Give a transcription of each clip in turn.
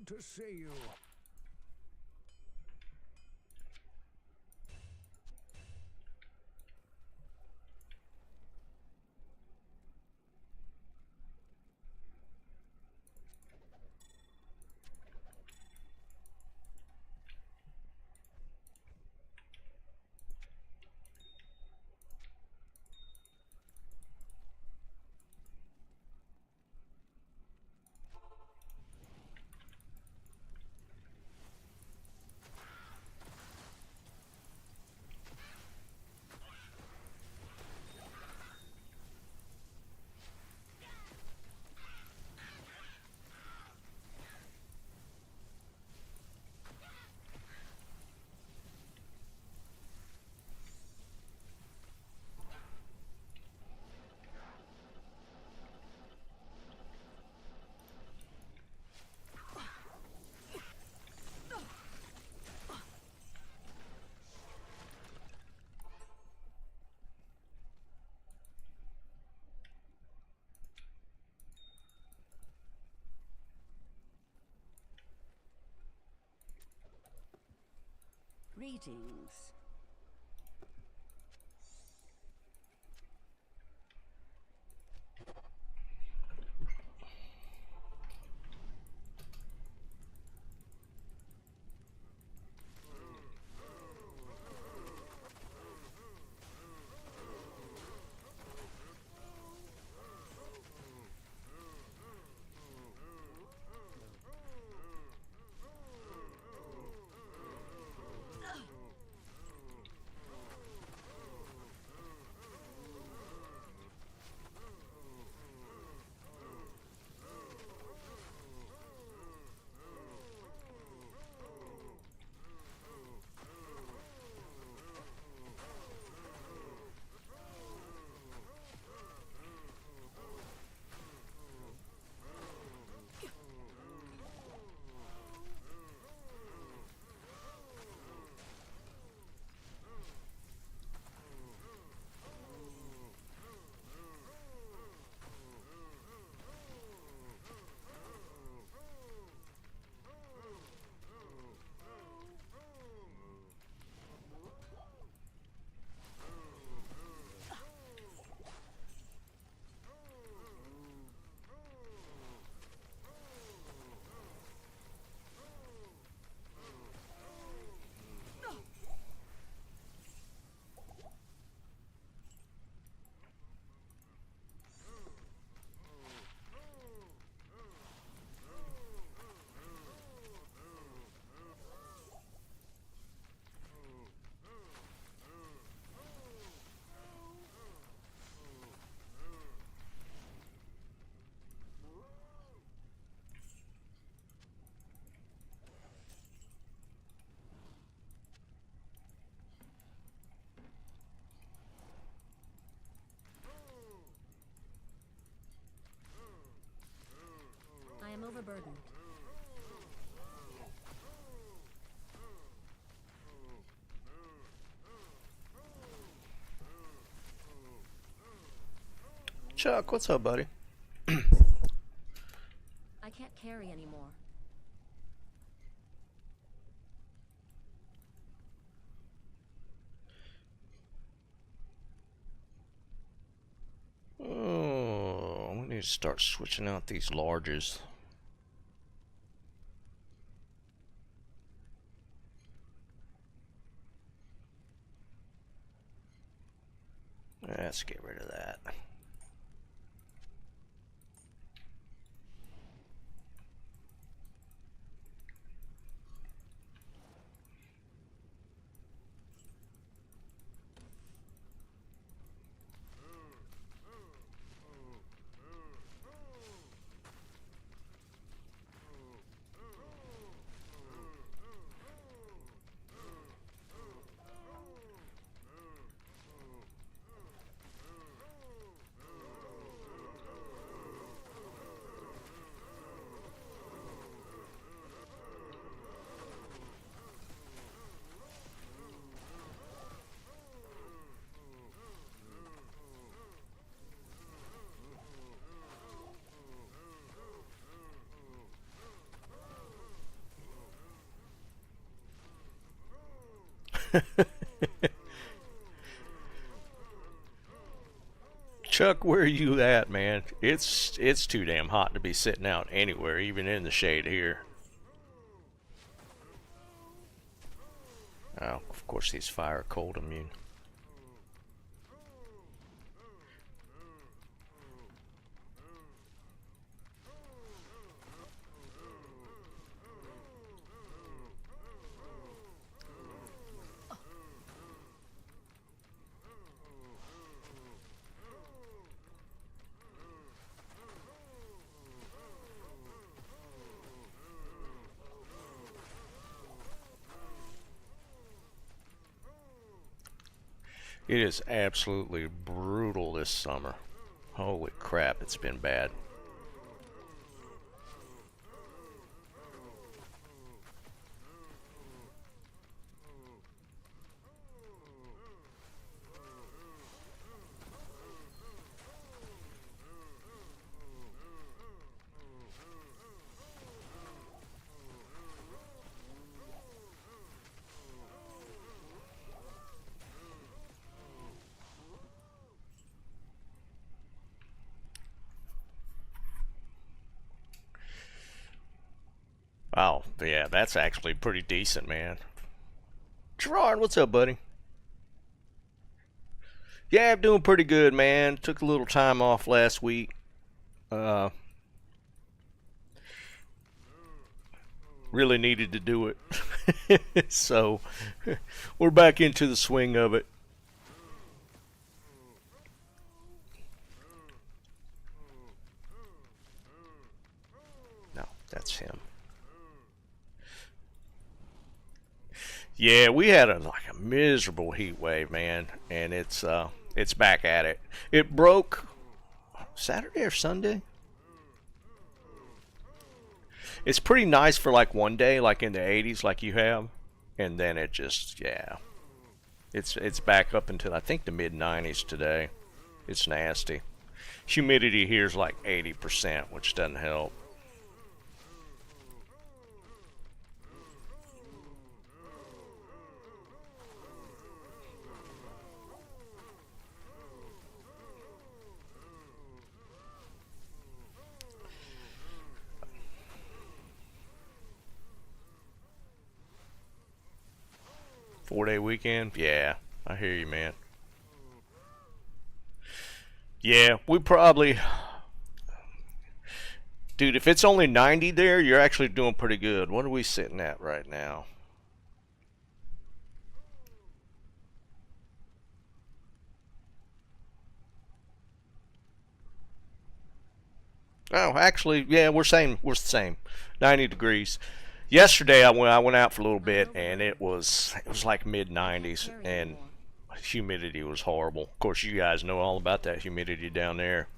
Good to see you. Greetings. I am overburdened. Chuck, what's up, buddy? I can't carry anymore. Oh, we need to start switching out these larges. Let's get rid of that. Chuck, where are you at, man? It's too damn hot to be sitting out anywhere, even in the shade here. Oh, of course he's fire cold immune. It is absolutely brutal this summer. Holy crap, it's been bad. Wow, yeah, that's actually pretty decent, man. Gerard, what's up, buddy? Yeah, I'm doing pretty good, man. Took a little time off last week. Uh, really needed to do it. So, we're back into the swing of it. No, that's him. Yeah, we had like a miserable heat wave, man, and it's back at it. It broke Saturday or Sunday. It's pretty nice for like one day, like in the 80s, like you have, and then it just, yeah, it's back up into I think the mid 90s today. It's nasty. Humidity here is like 80%, which doesn't help. Four-day weekend? Yeah, I hear you, man. Yeah, we probably... Dude, if it's only 90 there, you're actually doing pretty good. What are we sitting at right now? Oh, actually, yeah, we're same. We're the same. 90 degrees. Yesterday, I went out for a little bit, and it was like mid 90s, and humidity was horrible. Of course, you guys know all about that humidity down there.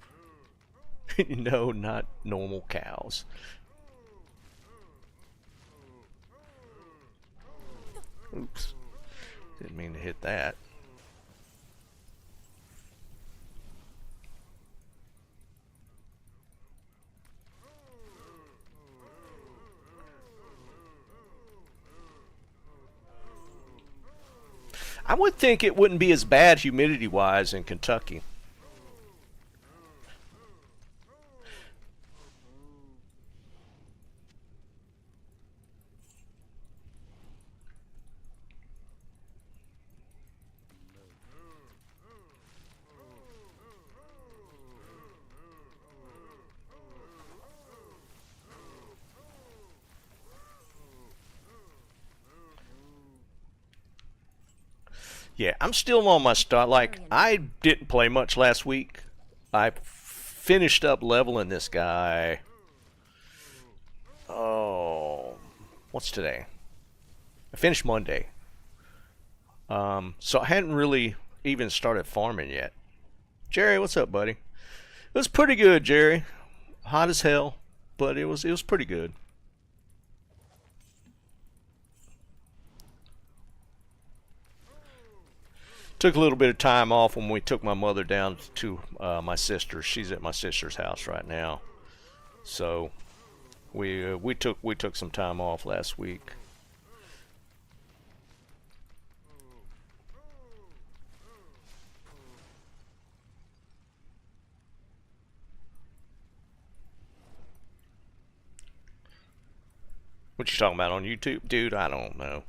No, not normal cows. Oops, didn't mean to hit that. I would think it wouldn't be as bad humidity-wise in Kentucky. Yeah, I'm still on my start. Like, I didn't play much last week. I finished up leveling this guy. Oh, what's today? I finished Monday. So I hadn't really even started farming yet. Jerry, what's up, buddy? It was pretty good, Jerry. Hot as hell, but it was pretty good. Took a little bit of time off when we took my mother down to my sister. She's at my sister's house right now, so we took some time off last week. What you talking about on YouTube? Dude, I don't know.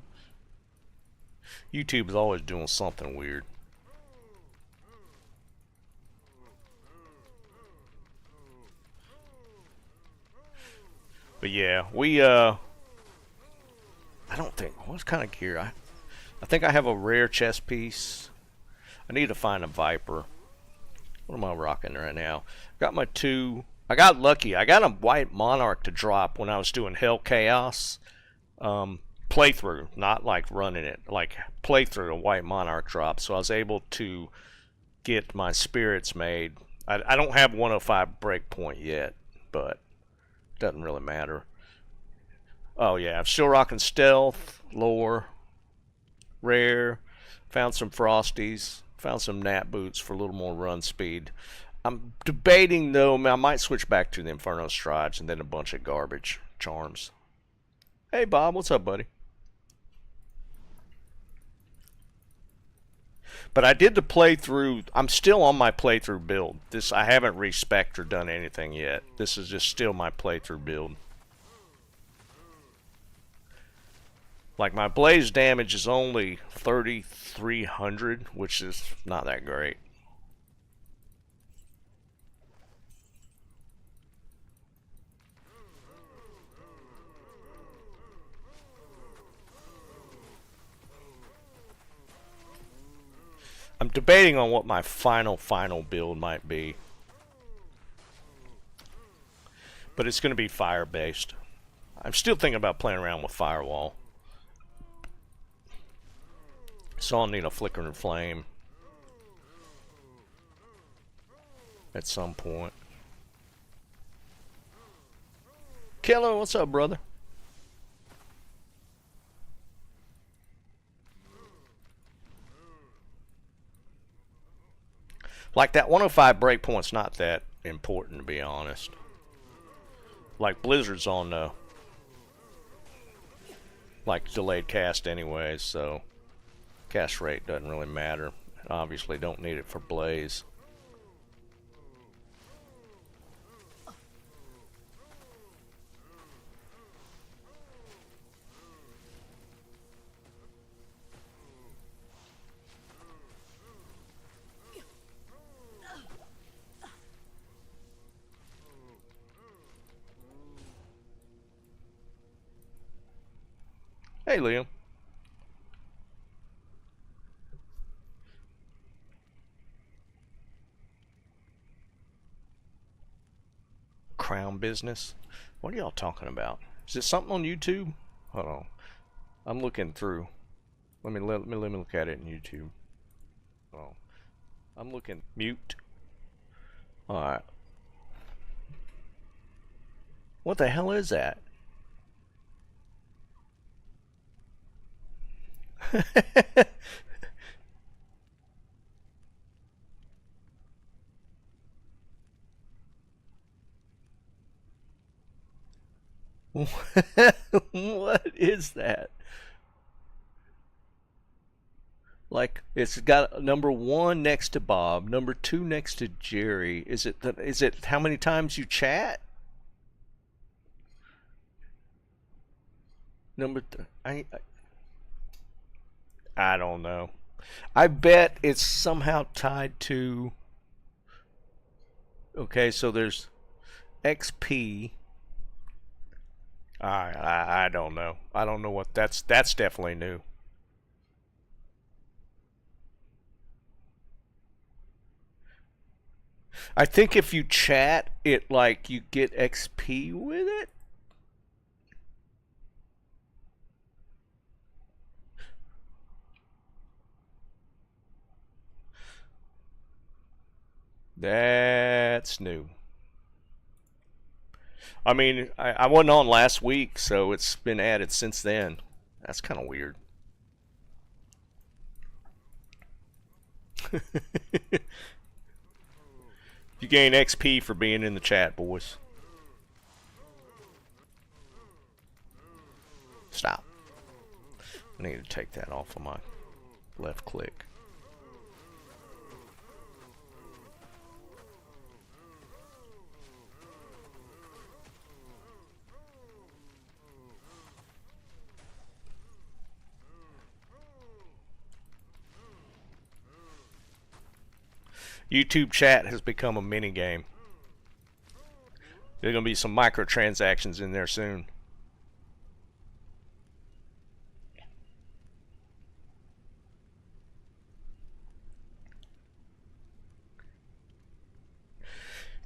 YouTube is always doing something weird. But yeah, I don't think, what kind of gear? I think I have a rare chest piece. I need to find a Viper. What am I rocking right now? Got my two. I got lucky. I got a white Monarch to drop when I was doing Hell Chaos. Playthrough, not like running it. Like playthrough, a white Monarch drop. So I was able to get my spirits made. I don't have 105 breakpoint yet, but it doesn't really matter. Oh yeah, I'm still rocking stealth, lore, rare. Found some frosties. Found some nat boots for a little more run speed. I'm debating though, I might switch back to the Inferno Strides and then a bunch of garbage charms. Hey Bob, what's up, buddy? But I did the playthrough. I'm still on my playthrough build. I haven't respec'd or done anything yet. This is just still my playthrough build. Like my blaze damage is only 3,300, which is not that great. I'm debating on what my final build might be. But it's going to be fire based. I'm still thinking about playing around with firewall. So I'll need a flickering flame at some point. Killer, what's up, brother? Like that 105 breakpoint's not that important, to be honest. Like Blizzard's on the like delayed cast anyways, so cast rate doesn't really matter. Obviously don't need it for Blaze. Hey, Liam. Crown business? What are y'all talking about? Is it something on YouTube? Hold on. I'm looking through. Let me look at it in YouTube. Oh, I'm looking. Mute. All right. What the hell is that? What is that? Like it's got number 1 next to Bob, number 2 next to Jerry. Is it how many times you chat? I don't know. I bet it's somehow tied to. Okay, so there's XP. I don't know. I don't know what that's definitely new. I think if you chat it like you get XP with it. That's new. I mean, I wasn't on last week, so it's been added since then. That's kind of weird. You gain XP for being in the chat, boys. Stop. I need to take that off of my left click. YouTube chat has become a mini game. There's gonna be some microtransactions in there soon.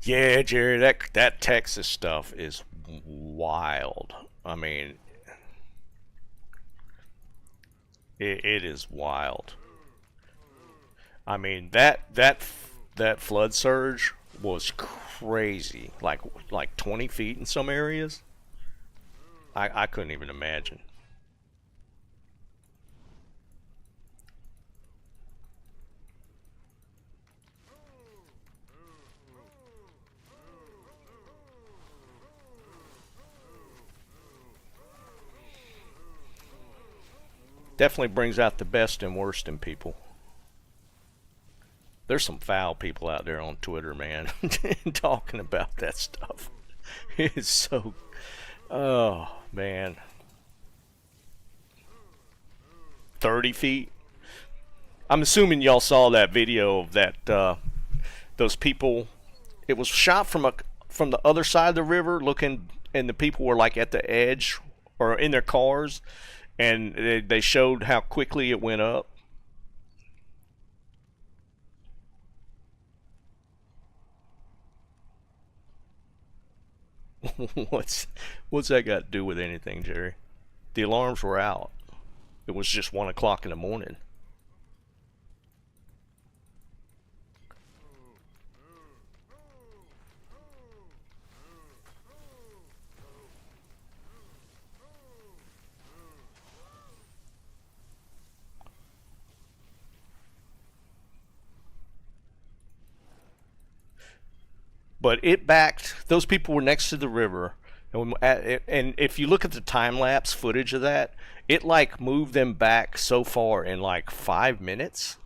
Yeah, Jerry, that Texas stuff is wild. I mean, it is wild. I mean, that flood surge was crazy. Like 20 feet in some areas. I couldn't even imagine. Definitely brings out the best and worst in people. There's some foul people out there on Twitter, man, talking about that stuff. It's so, oh man, 30 feet. I'm assuming y'all saw that video of that those people. It was shot from the other side of the river, looking, and the people were like at the edge or in their cars, and they showed how quickly it went up. what's that got to do with anything, Jerry? The alarms were out. It was just 1 o'clock in the morning. But it backed. Those people were next to the river, and if you look at the time lapse footage of that, it like moved them back so far in like 5 minutes.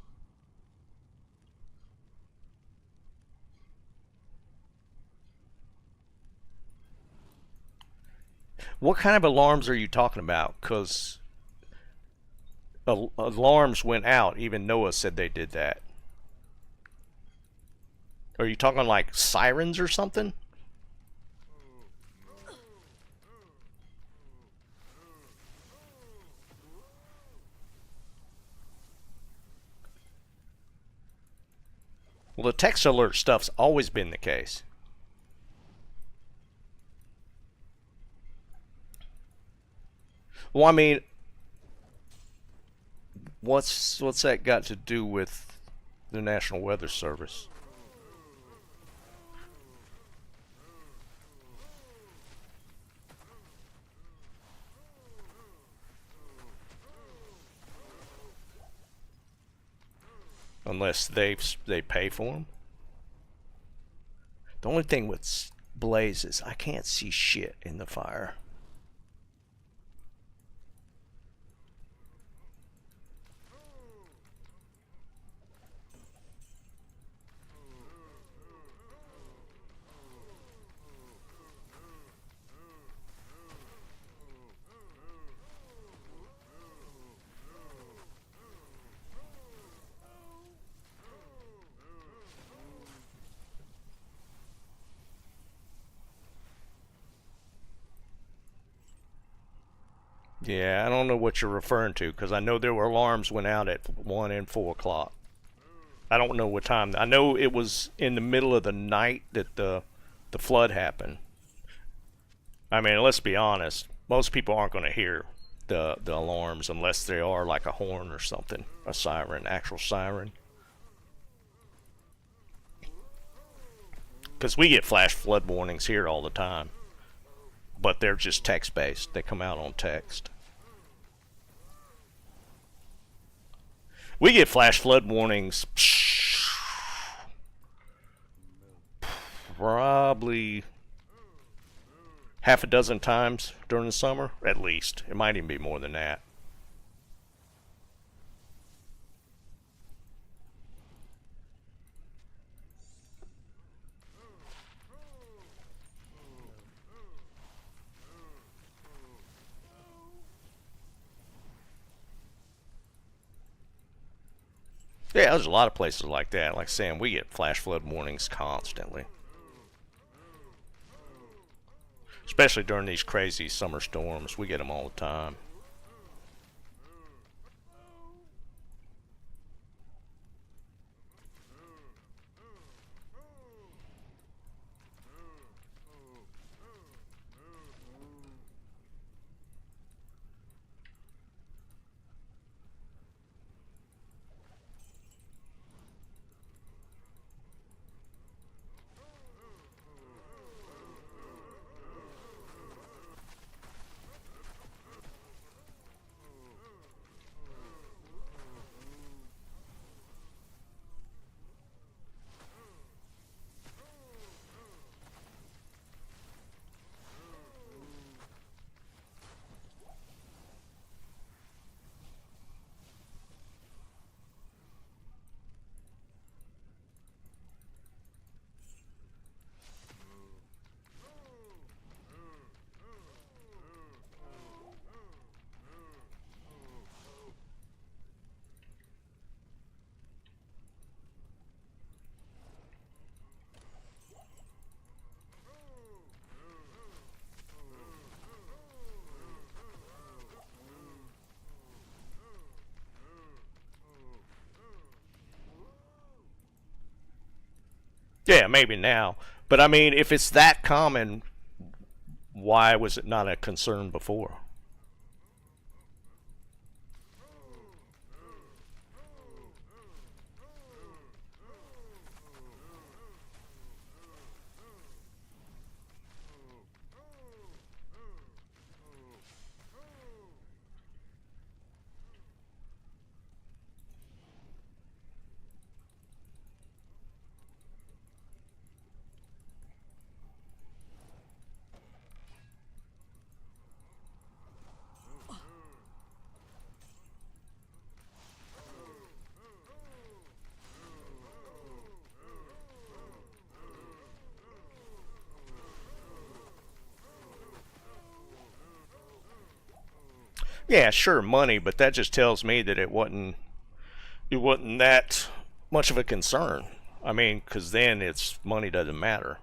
What kind of alarms are you talking about? Because alarms went out. Even NOAA said they did that. Are you talking like sirens or something? Well, the text alert stuff's always been the case. Well, I mean, what's that got to do with the National Weather Service? Unless they pay for them. The only thing with blaze is I can't see shit in the fire. Yeah, I don't know what you're referring to, because I know there were alarms went out at 1 and 4 o'clock. I don't know what time. I know it was in the middle of the night that the flood happened. I mean, let's be honest. Most people aren't going to hear the alarms unless they are like a horn or something, a siren, actual siren. Because we get flash flood warnings here all the time, but they're just text-based. They come out on text. We get flash flood warnings probably half a dozen times during the summer, at least. It might even be more than that. Yeah, there's a lot of places like that. Like saying, we get flash flood warnings constantly, especially during these crazy summer storms. We get them all the time. Yeah, maybe now. But I mean, if it's that common, why was it not a concern before? Yeah, sure, money, but that just tells me that it wasn't that much of a concern. I mean, because then it's money doesn't matter.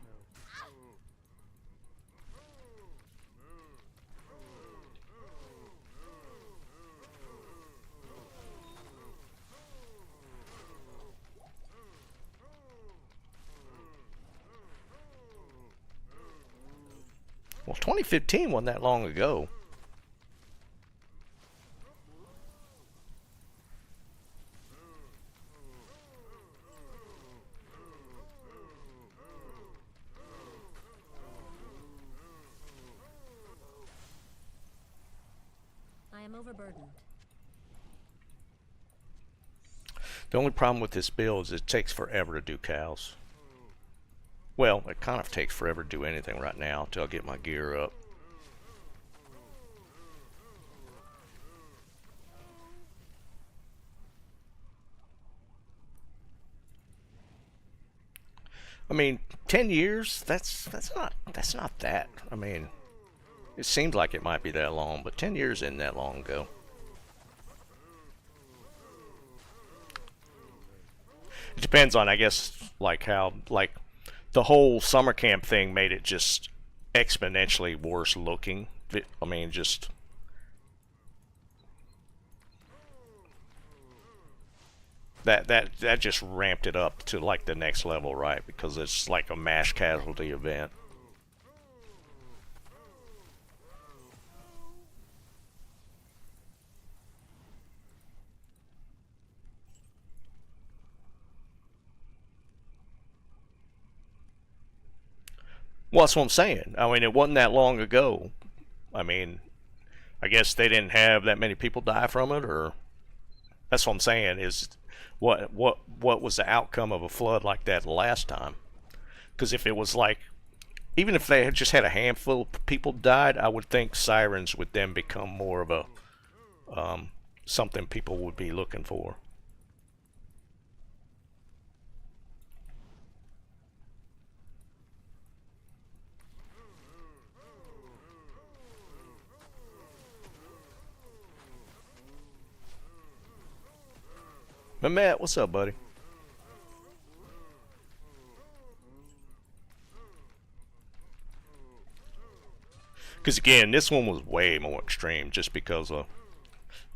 Well, 2015 wasn't that long ago. I am overburdened. The only problem with this build is it takes forever to do cows. Well, it kind of takes forever to do anything right now until I get my gear up. I mean, 10 years, that's not that. I mean, it seems like it might be that long, but 10 years isn't that long ago. It depends on, I guess, like how, like, the whole summer camp thing made it just exponentially worse looking. I mean, just that just ramped it up to like the next level, right? Because it's like a mass casualty event. Well, that's what I'm saying. I mean, it wasn't that long ago. I mean, I guess they didn't have that many people die from it, or that's what I'm saying is what was the outcome of a flood like that last time? Because if it was like, even if they had just had a handful of people died, I would think sirens would then become more of a something people would be looking for. Matt, what's up, buddy? Because again, this one was way more extreme just because of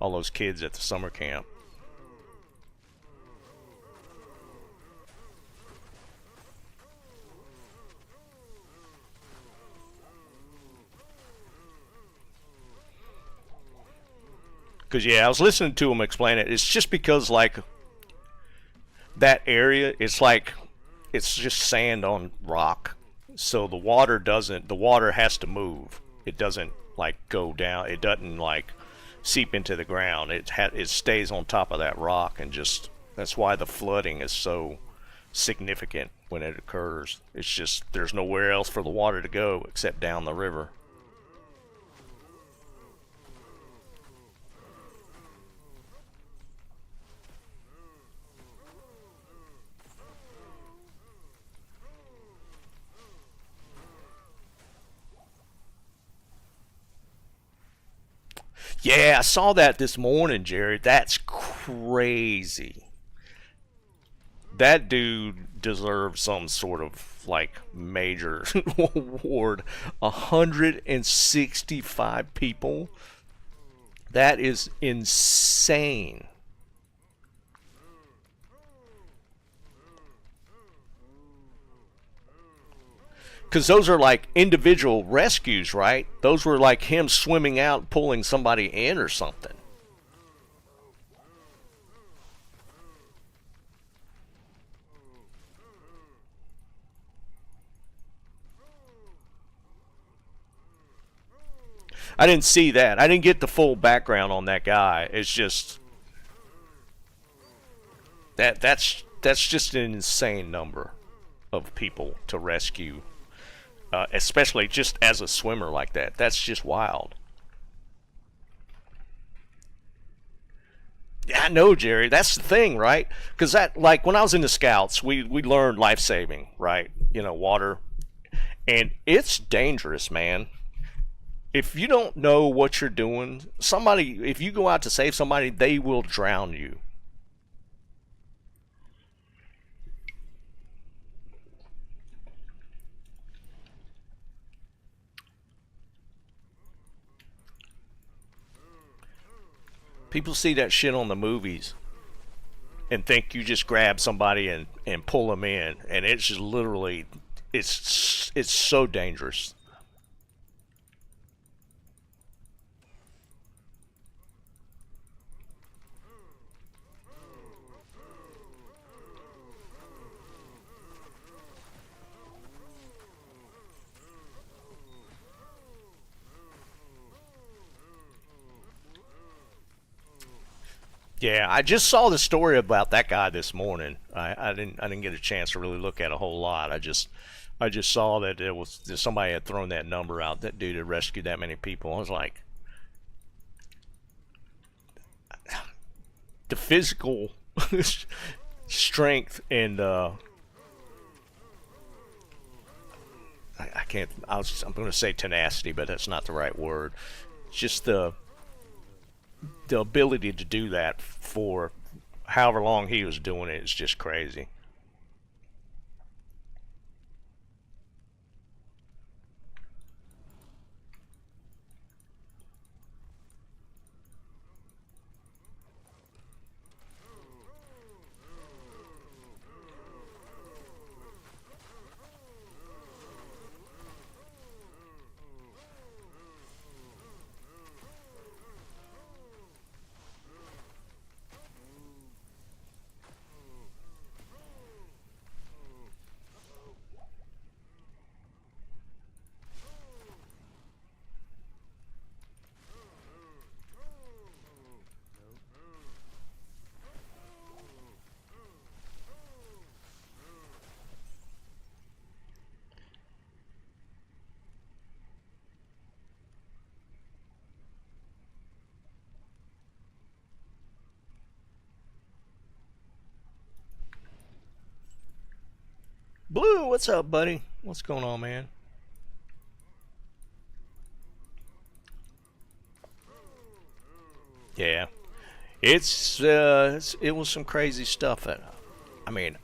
all those kids at the summer camp. Because yeah, I was listening to him explain it. It's just because like that area, it's just sand on rock, so the water has to move. It doesn't like go down. It doesn't like seep into the ground. It stays on top of that rock, and just that's why the flooding is so significant when it occurs. It's just there's nowhere else for the water to go except down the river. Yeah, I saw that this morning, Jared. That's crazy. That dude deserves some sort of like major award. 165 people. That is insane. Because those are like individual rescues, right? Those were like him swimming out, pulling somebody in or something. I didn't see that. I didn't get the full background on that guy. It's just that's just an insane number of people to rescue, especially just as a swimmer like that. That's just wild. Yeah, I know, Jerry. That's the thing, right? Because that, like, when I was in the Scouts, we learned life saving, right? You know, water, and it's dangerous, man. If you don't know what you're doing, somebody, if you go out to save somebody, they will drown you. People see that shit on the movies and think you just grab somebody and pull them in, and it's just literally, it's so dangerous. Yeah, I just saw the story about that guy this morning. I didn't get a chance to really look at a whole lot. I just saw that it was that somebody had thrown that number out. That dude had rescued that many people. I was like, the physical strength and I can't. I'm going to say tenacity, but that's not the right word. Just the ability to do that for however long he was doing it is just crazy. Blue, what's up, buddy? What's going on, man? Yeah. It was some crazy stuff. I mean,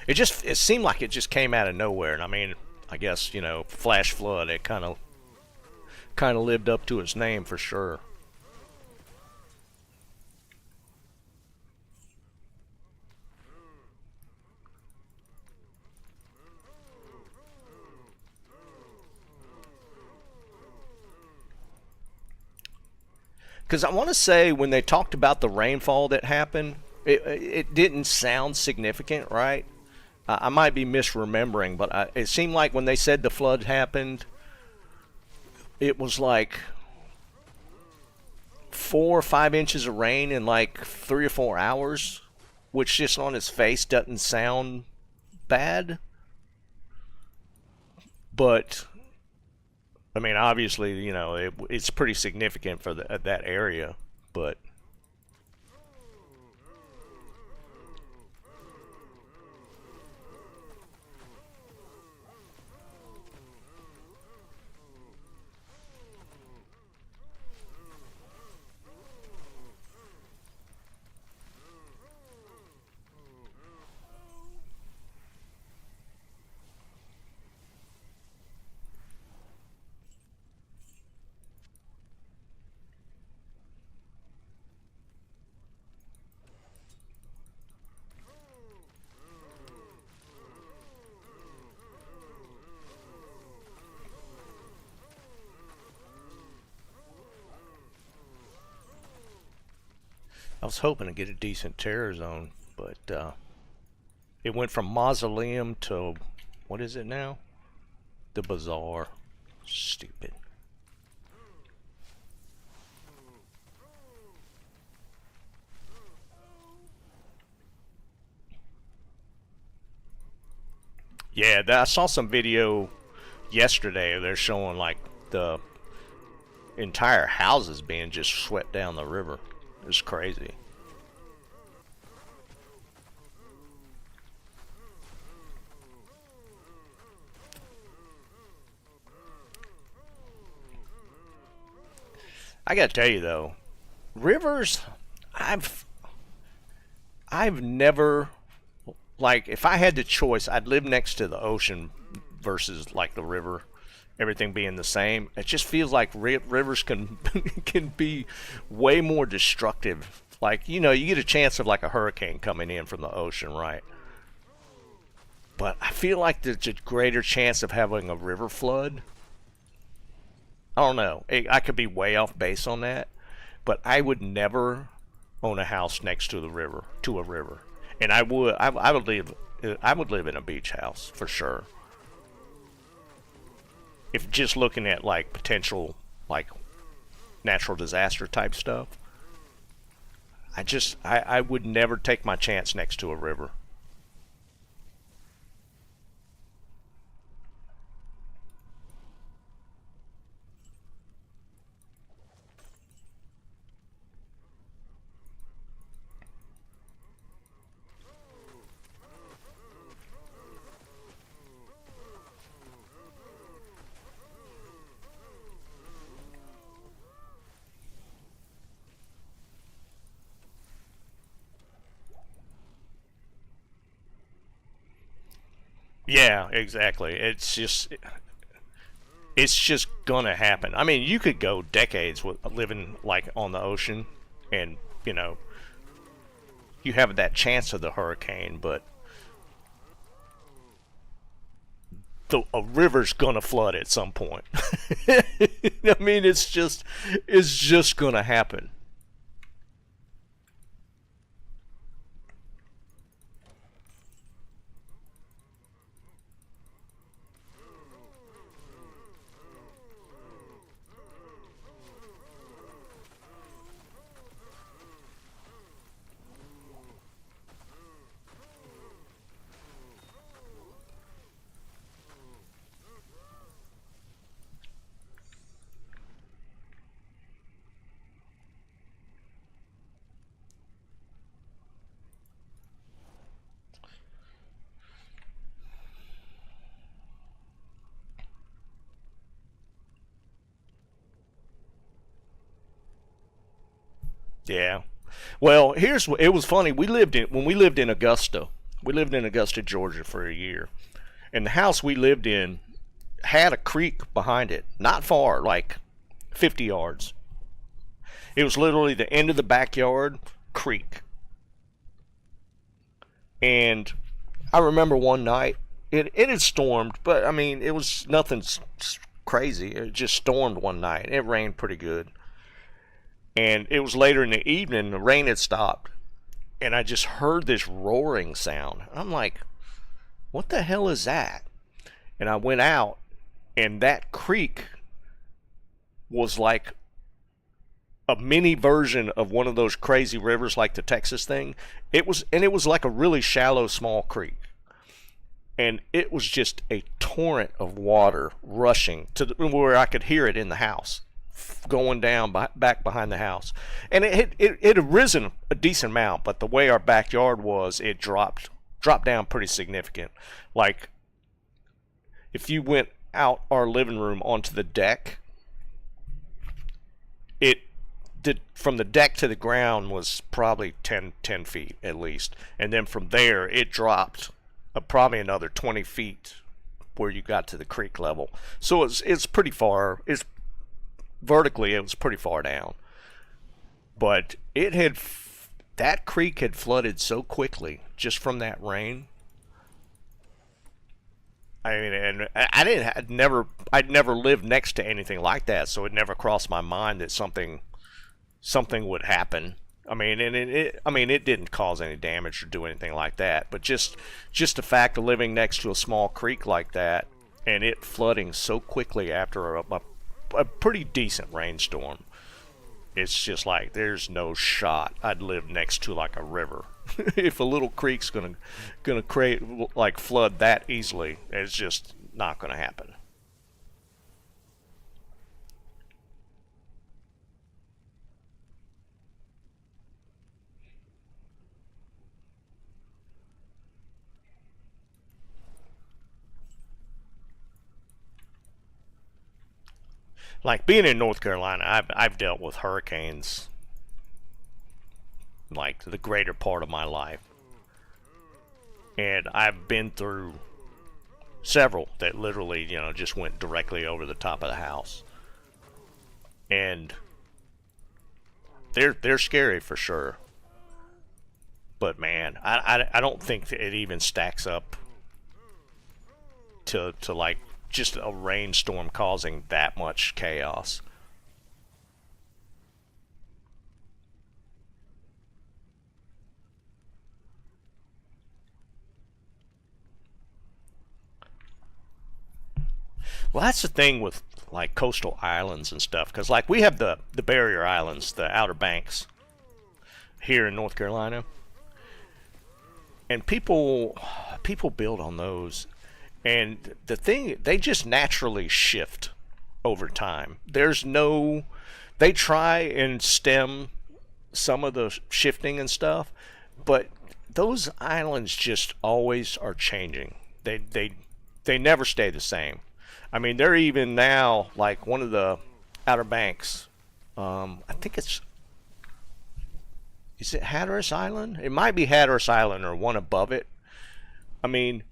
it seemed like it just came out of nowhere. And I mean, I guess flash flood. It kind of lived up to its name for sure. Because I want to say when they talked about the rainfall that happened, it didn't sound significant, right? I might be misremembering, but it seemed like when they said the flood happened, it was like 4 or 5 inches of rain in like 3 or 4 hours, which just on its face doesn't sound bad. But I mean, obviously, it's pretty significant for that area, but I was hoping to get a decent terror zone, but it went from mausoleum to what is it now? The bazaar. Stupid. Yeah, I saw some video yesterday. They're showing like the entire houses being just swept down the river. It's crazy. I gotta tell you though, rivers, I've I've never like if I had the choice, I'd live next to the ocean versus like the river. Everything being the same, it just feels like rivers can can be way more destructive. Like you get a chance of like a hurricane coming in from the ocean, right? But I feel like there's a greater chance of having a river flood. I don't know. I could be way off base on that, but I would never own a house next to the river, to a river. And I would live in a beach house for sure. If just looking at like potential like natural disaster type stuff, I would never take my chance next to a river. Yeah, exactly. It's just gonna happen. I mean, you could go decades with living like on the ocean, and you know you have that chance of the hurricane, but a river's gonna flood at some point. I mean, it's just gonna happen. Yeah. Well, here's what it was funny. When we lived in Augusta. We lived in Augusta, Georgia for a year. And the house we lived in had a creek behind it, not far, like 50 yards. It was literally the end of the backyard creek. And I remember one night, it had stormed, but I mean, it was nothing crazy. It just stormed one night. It rained pretty good. And it was later in the evening, the rain had stopped. And I just heard this roaring sound. I'm like, what the hell is that? And I went out, and that creek was like a mini version of one of those crazy rivers like the Texas thing. It was like a really shallow small creek. And it was just a torrent of water rushing to where I could hear it in the house, going down back behind the house. And it had risen a decent amount, but the way our backyard was, it dropped down pretty significant. Like if you went out our living room onto the deck, it did, from the deck to the ground was probably 10 feet at least. And then from there, it dropped probably another 20 feet where you got to the creek level. So it's pretty far. It's vertically, it was pretty far down. But that creek had flooded so quickly just from that rain. I mean, and I'd never lived next to anything like that, so it never crossed my mind that something would happen. I mean, and it didn't cause any damage or do anything like that, but just the fact of living next to a small creek like that and it flooding so quickly after a pretty decent rainstorm, it's just like there's no shot I'd live next to like a river. If a little creek's gonna create like flood that easily, it's just not gonna happen. Like being in North Carolina, I've dealt with hurricanes like the greater part of my life, and I've been through several that literally, just went directly over the top of the house, and they're scary for sure. But man, I don't think that it even stacks up to like just a rainstorm causing that much chaos. Well, that's the thing with like coastal islands and stuff, because like we have the barrier islands, the Outer Banks here in North Carolina, and people build on those, and the thing, they just naturally shift over time. They try and stem some of the shifting and stuff, but those islands just always are changing. They never stay the same. I mean, they're even now like one of the Outer Banks. I think is it Hatteras Island? It might be Hatteras Island or one above it. I mean,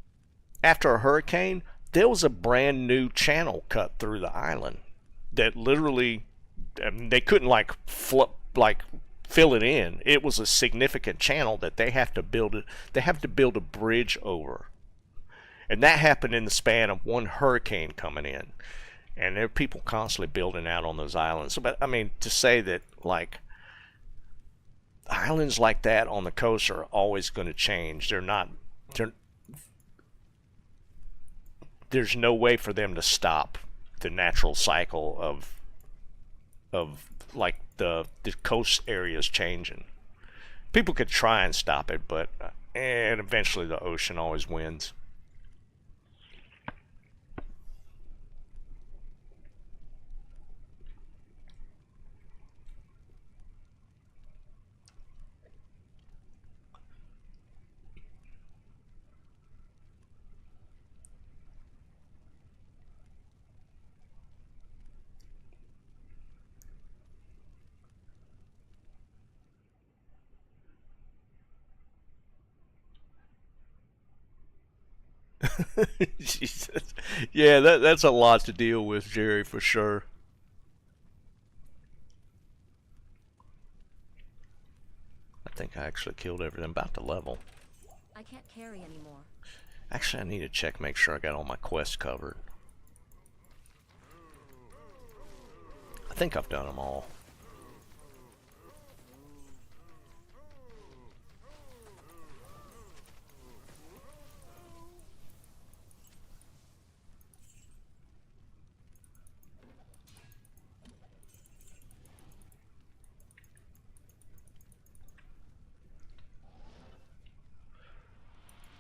after a hurricane, there was a brand new channel cut through the island that literally, I mean, they couldn't like fill it in. It was a significant channel that they have to build it. They have to build a bridge over, and that happened in the span of one hurricane coming in. And there are people constantly building out on those islands. But I mean, to say that like islands like that on the coast are always going to change. They're not. There's no way for them to stop the natural cycle of like the coast areas changing. People could try and stop it, but and eventually the ocean always wins. Jesus. Yeah, that's a lot to deal with, Jerry, for sure. I think I actually killed everything. I'm about to level. I can't carry anymore. Actually, I need to check, make sure I got all my quests covered. I think I've done them all.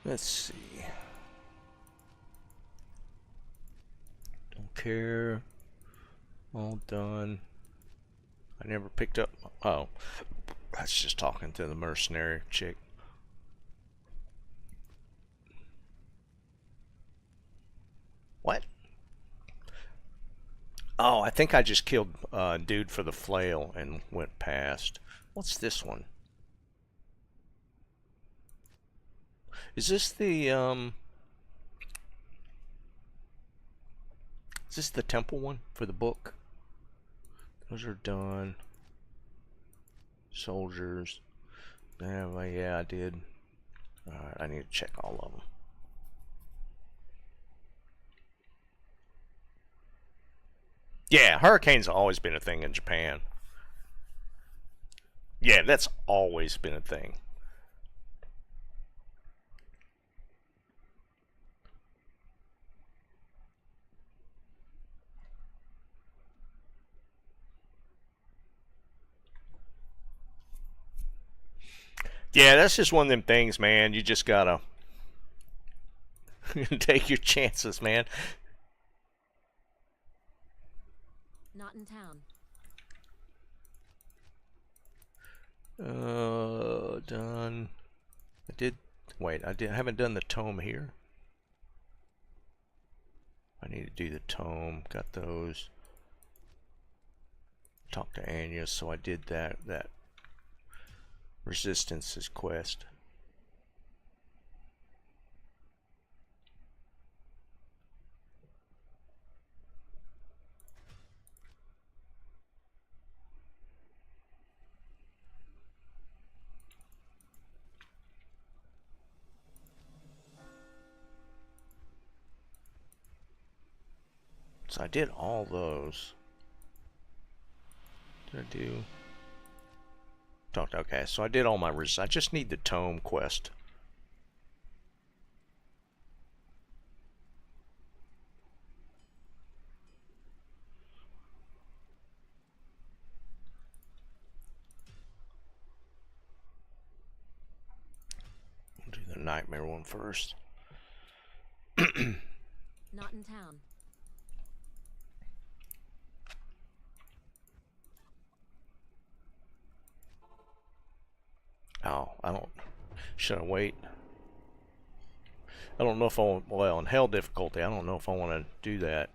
Let's see. Don't care. All done. I never picked up. Oh, that's just talking to the mercenary chick. What? Oh, I think I just killed dude for the flail and went past. What's this one? Is this the Is this the temple one for the book? Those are done. Soldiers. Yeah, I did. Alright, I need to check all of them. Yeah, hurricanes have always been a thing in Japan. Yeah, that's always been a thing. Yeah, that's just one of them things, man. You just gotta take your chances, man. Not in town. Done. I did. Wait, I haven't done the tome here. I need to do the tome. Got those. Talk to Anya, so I did that. That Resistance's quest. So I did all those. Did I do? Talked. Okay, so I did all my I just need the tome quest. I'll do the nightmare one first. Not in town. Oh, I don't. Should I wait? I don't know if I want. Well, in hell difficulty, I don't know if I want to do that.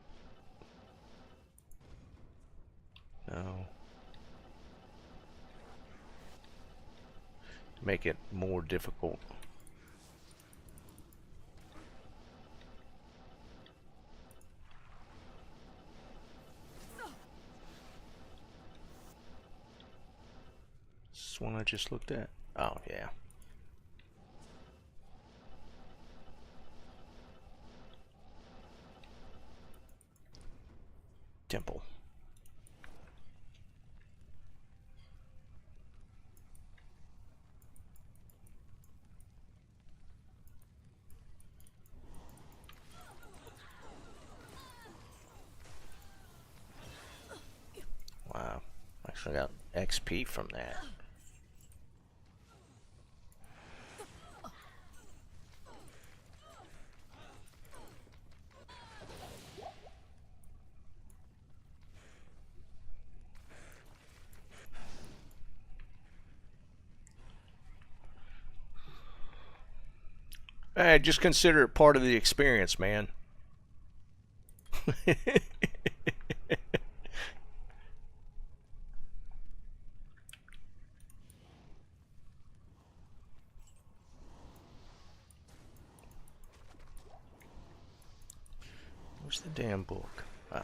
No. Make it more difficult. This one I just looked at. Oh, yeah. Temple. Wow. Actually got XP from that. Hey, just consider it part of the experience, man. Where's the damn book? Oh.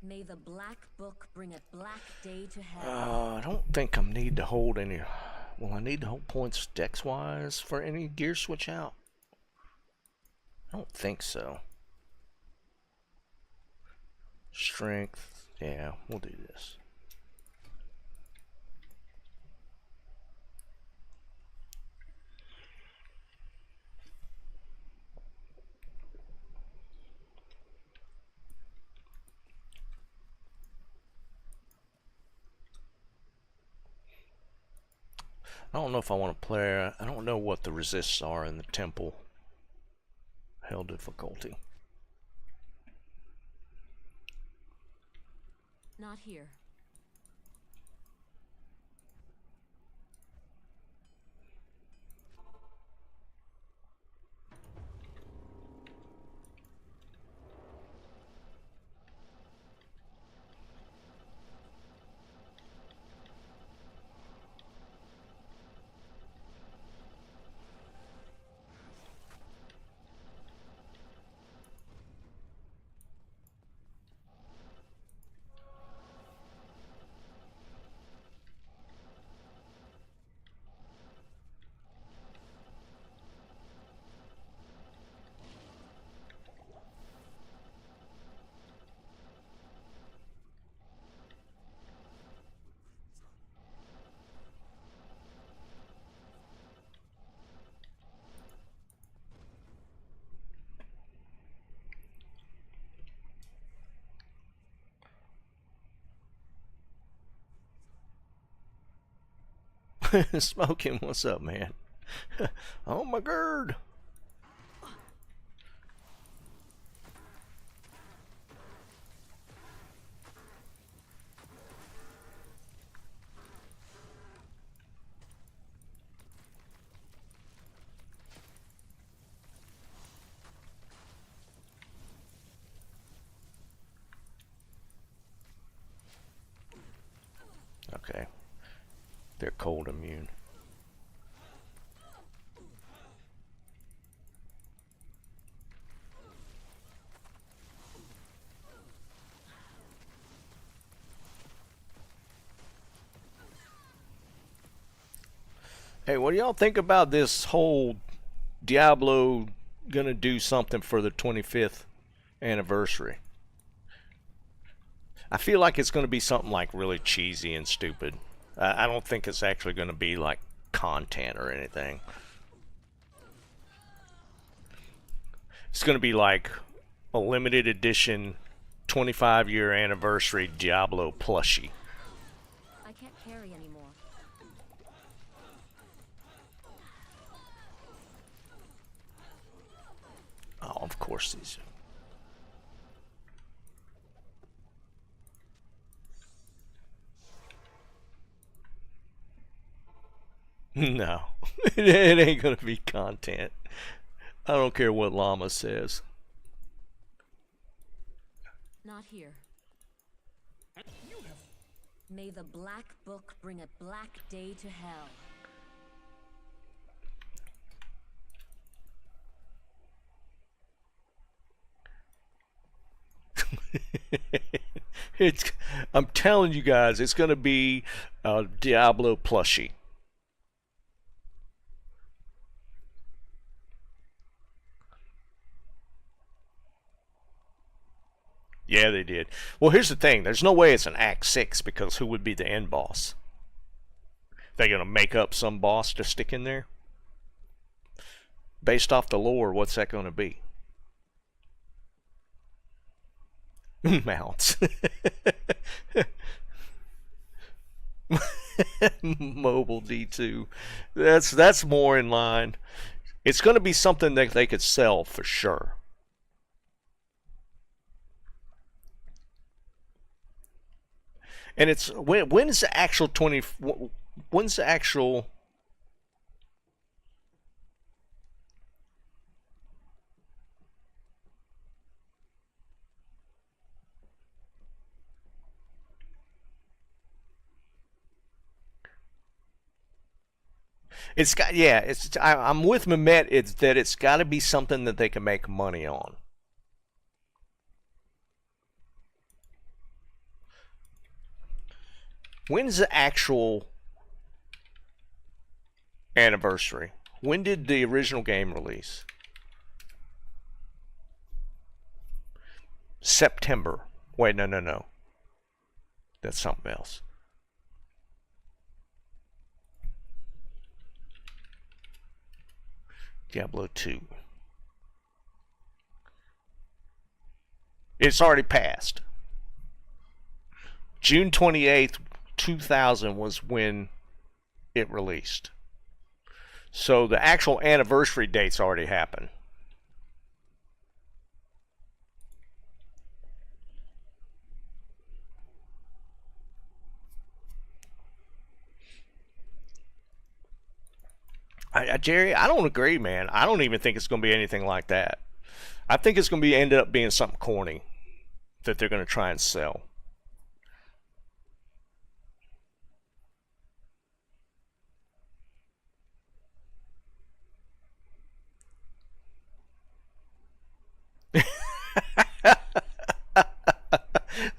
May the black book bring a black day to hell. I don't think I need to hold any. Well, I need to hold points dex-wise for any gear switch out. I don't think so. Strength. Yeah, we'll do this. I don't know if I want to play. I don't know what the resists are in the temple. Hell difficulty. Not here. Smoking, what's up, man? Oh my god. Okay. They're cold immune. Hey, what do y'all think about this whole Diablo gonna do something for the 25th anniversary? I feel like it's gonna be something like really cheesy and stupid. I don't think it's actually gonna be like content or anything. It's gonna be like a limited edition 25-year anniversary Diablo plushie. I can't carry anymore. Oh, of course these. No, it ain't gonna be content. I don't care what Llama says. Not here. May the black book bring a black day to hell. It's. I'm telling you guys, it's gonna be a Diablo plushie. Yeah, they did. Well, here's the thing. There's no way it's an Act 6 because who would be the end boss? They're going to make up some boss to stick in there? Based off the lore, what's that going to be? Mounts. Mobile D2. That's more in line. It's going to be something that they could sell for sure. And it's when is the actual 20? When's the actual? It's got yeah. I'm with Mehmet. It's that it's got to be something that they can make money on. When's the actual anniversary? When did the original game release? September. Wait, no. That's something else. Diablo 2. It's already passed. June 28th, 2000 was when it released. So the actual anniversary date's already happened. Jerry, I don't agree, man. I don't even think it's going to be anything like that. I think it's going to be end up being something corny that they're going to try and sell.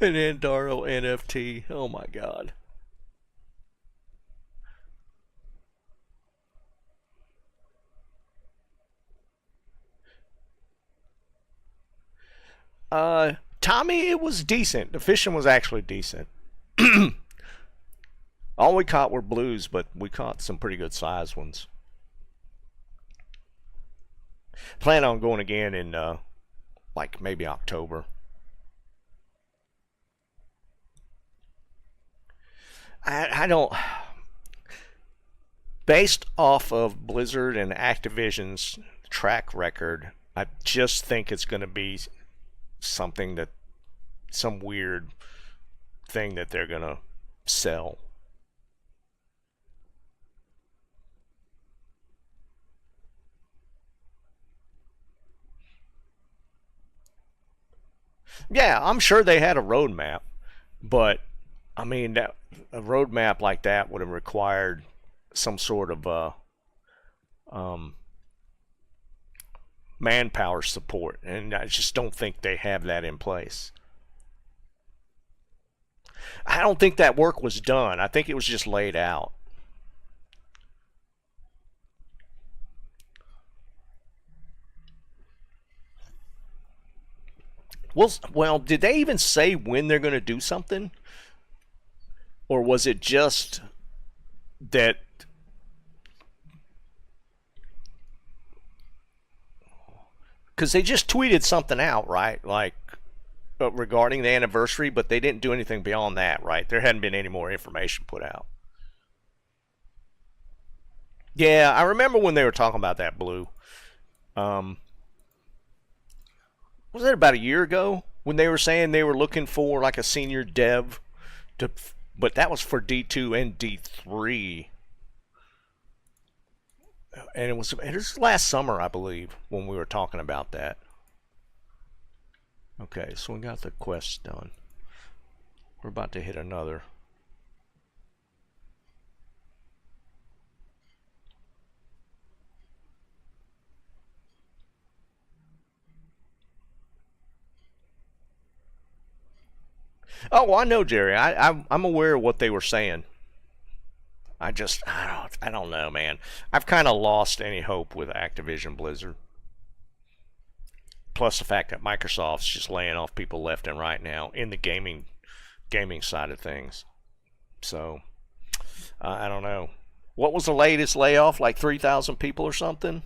An Andaro NFT. Oh my god. Tommy, it was decent. The fishing was actually decent. All we caught were blues, but we caught some pretty good sized ones. Plan on going again in like maybe October. I don't. Based off of Blizzard and Activision's track record, I just think it's going to be something that some weird thing that they're going to sell. Yeah, I'm sure they had a roadmap, but I mean, a roadmap like that would have required some sort of um, manpower support, and I just don't think they have that in place. I don't think that work was done. I think it was just laid out. Well, did they even say when they're going to do something? Or was it just that because they just tweeted something out, right? Like regarding the anniversary, but they didn't do anything beyond that, right? There hadn't been any more information put out. Yeah, I remember when they were talking about that blue. Um, was it about a year ago when they were saying they were looking for like a senior dev to, but that was for D2 and D3. And it was last summer, I believe, when we were talking about that. Okay, so we got the quest done. We're about to hit another. Oh, I know, Jerry. I'm aware of what they were saying. I don't know, man. I've kind of lost any hope with Activision Blizzard. Plus the fact that Microsoft's just laying off people left and right now in the gaming side of things. So I don't know. What was the latest layoff? Like 3,000 people or something?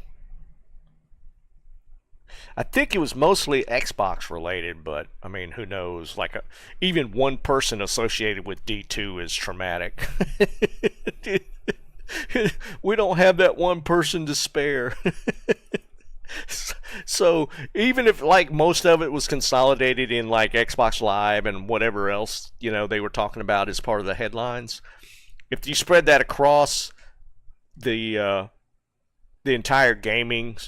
I think it was mostly Xbox related, but I mean, who knows? Like even one person associated with D2 is traumatic. We don't have that one person to spare. So even if like most of it was consolidated in like Xbox Live and whatever else, they were talking about as part of the headlines, if you spread that across the entire gaming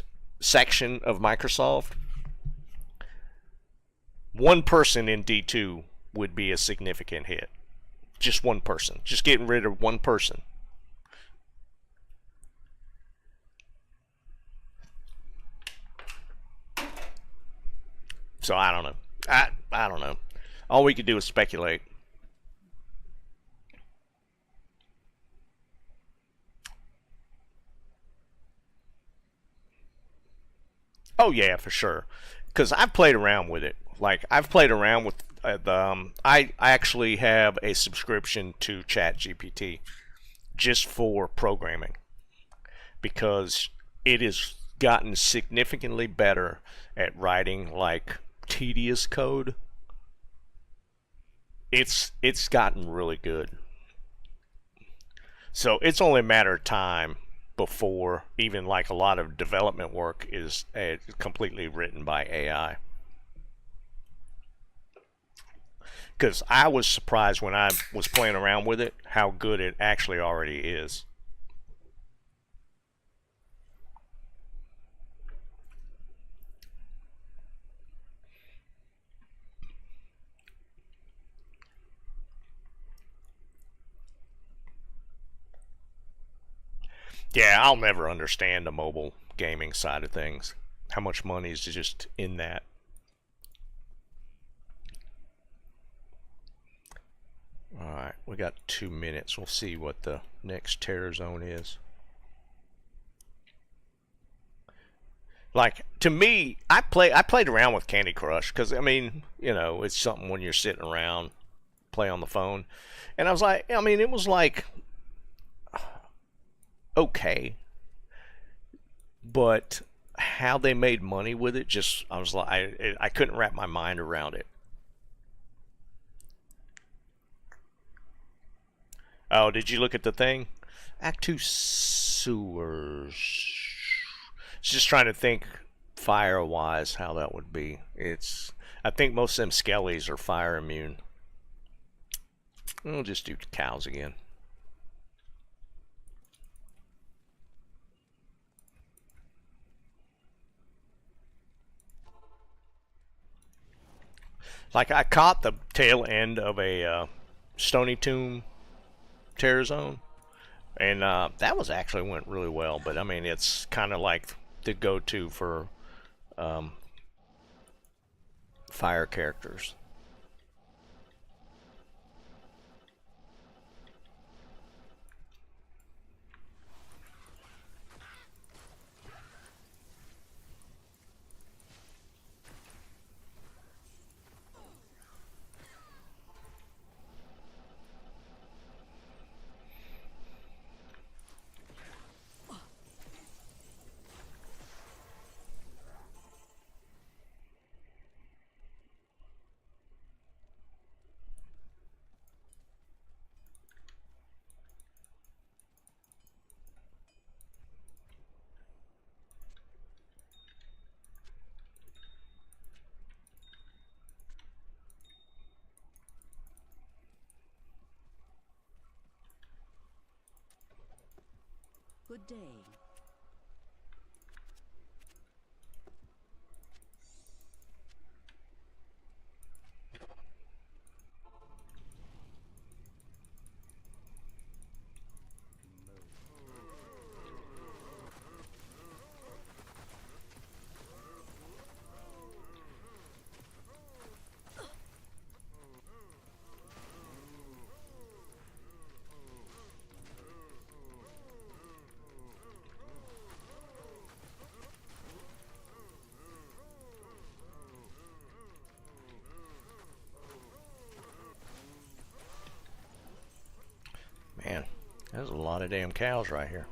section of Microsoft, one person in D2 would be a significant hit. Just one person. Just getting rid of one person. So I don't know. I don't know. All we could do is speculate. Oh yeah, for sure. Because I've played around with it. Like I've played around with I actually have a subscription to ChatGPT just for programming because it has gotten significantly better at writing like tedious code. It's gotten really good. So it's only a matter of time before even like a lot of development work is completely written by AI. Because I was surprised when I was playing around with it how good it actually already is. Yeah, I'll never understand the mobile gaming side of things. How much money is just in that? Alright, we got 2 minutes. We'll see what the next terror zone is. Like, to me, I played around with Candy Crush because, I mean, it's something when you're sitting around, play on the phone. And I was like, I mean, it was like, okay. But how they made money with it, just, I was like, I couldn't wrap my mind around it. Oh, did you look at the thing? Act 2 sewers. Just trying to think fire-wise how that would be. I think most of them skellies are fire immune. We'll just do cows again. Like I caught the tail end of a Stony Tomb Terror Zone, and that was actually went really well. But I mean, it's kind of like the go-to for fire characters. Good day. Man, there's a lot of damn cows right here.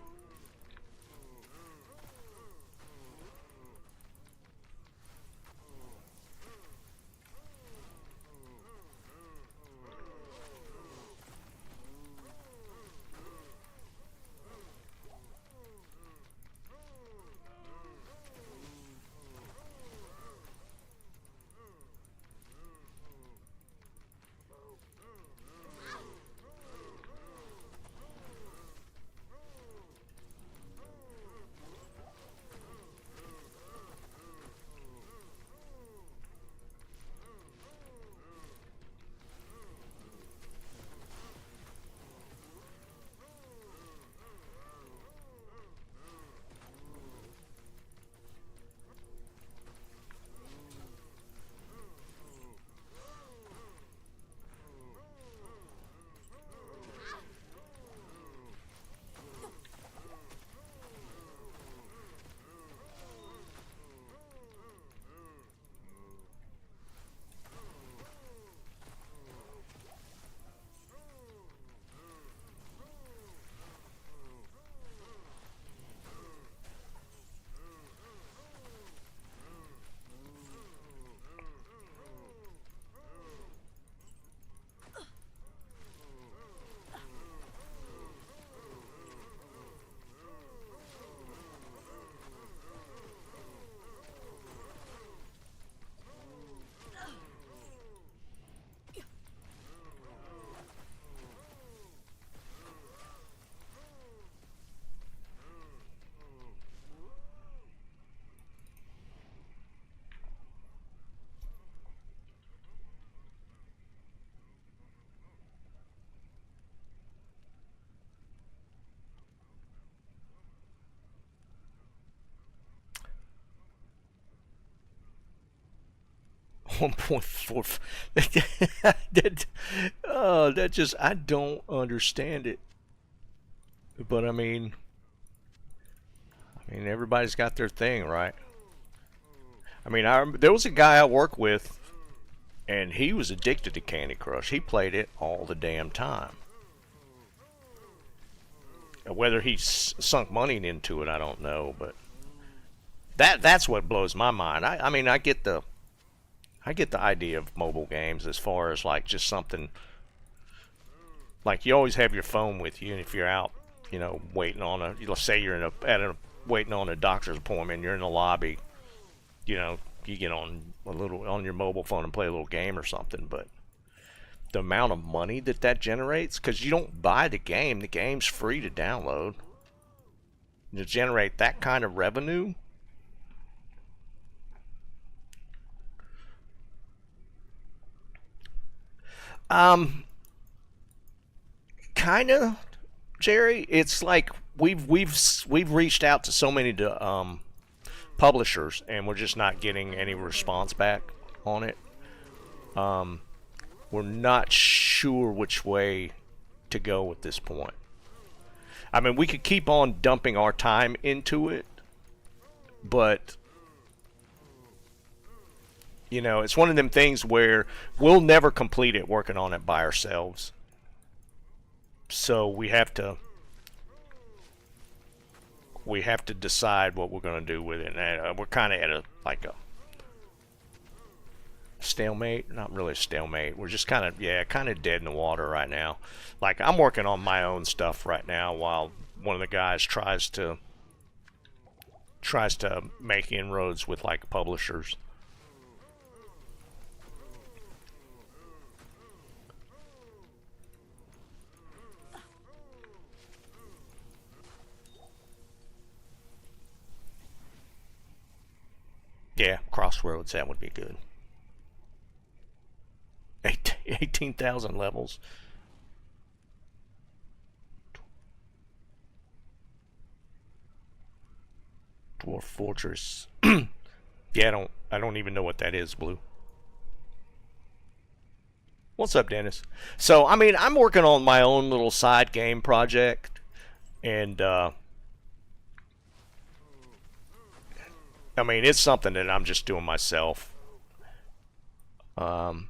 1.4. That just, I don't understand it. But everybody's got their thing, right? There was a guy I work with, and he was addicted to Candy Crush. He played it all the damn time. Whether he sunk money into it, I don't know, but that's what blows my mind. I get the idea of mobile games as far as like just something like you always have your phone with you, and if you're out, waiting on let's say you're waiting on a doctor's appointment, you're in the lobby, you get on your mobile phone and play a little game or something. But the amount of money that generates, because you don't buy the game's free to download. To generate that kind of revenue, kind of, Jerry. It's like we've reached out to so many publishers, and we're just not getting any response back on it. We're not sure which way to go at this point. We could keep on dumping our time into it, but it's one of them things where we'll never complete it working on it by ourselves. So we have to decide what we're going to do with it. And we're kind of at a stalemate. Not really a stalemate. We're just kind of dead in the water right now. Like, I'm working on my own stuff right now while one of the guys tries to make inroads with like publishers. Yeah, Crossroads, that would be good. 18,000 levels. Dwarf Fortress. Yeah, I don't even know what that is, Blue. What's up, Dennis? So, I'm working on my own little side game project, and it's something that I'm just doing myself. And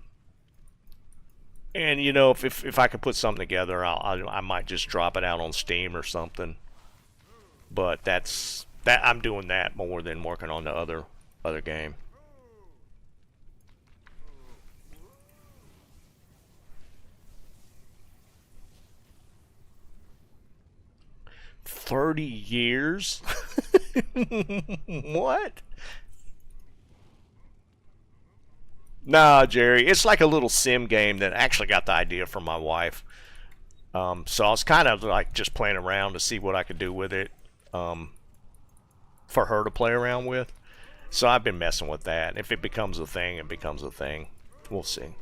if I could put something together, I might just drop it out on Steam or something. But I'm doing that more than working on the other game. $30 years? What? Nah, Jerry. It's like a little sim game that I actually got the idea from my wife. So I was kind of like just playing around to see what I could do with it for her to play around with. So I've been messing with that. If it becomes a thing, it becomes a thing. We'll see.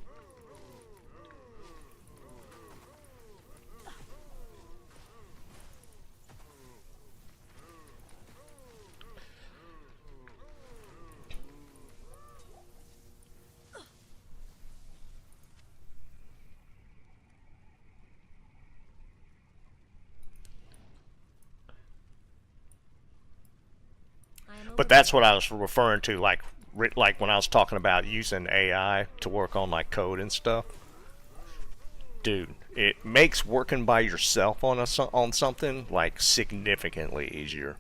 But that's what I was referring to, like when I was talking about using AI to work on like code and stuff. Dude, it makes working by yourself on something like significantly easier.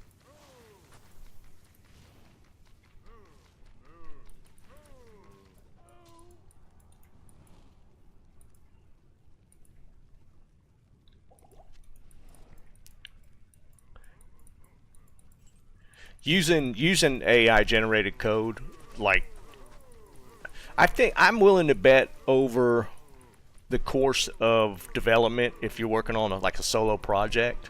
Using AI generated code, like, I think I'm willing to bet over the course of development, if you're working on like a solo project,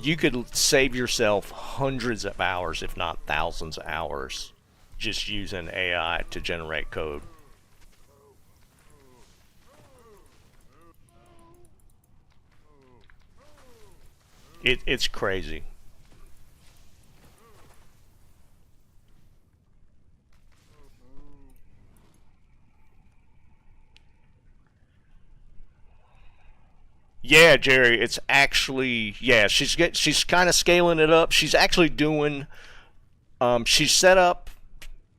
you could save yourself hundreds of hours, if not thousands of hours, just using AI to generate code. It's crazy. Yeah, Jerry, it's actually, yeah, she's kind of scaling it up. She's actually doing she's set up,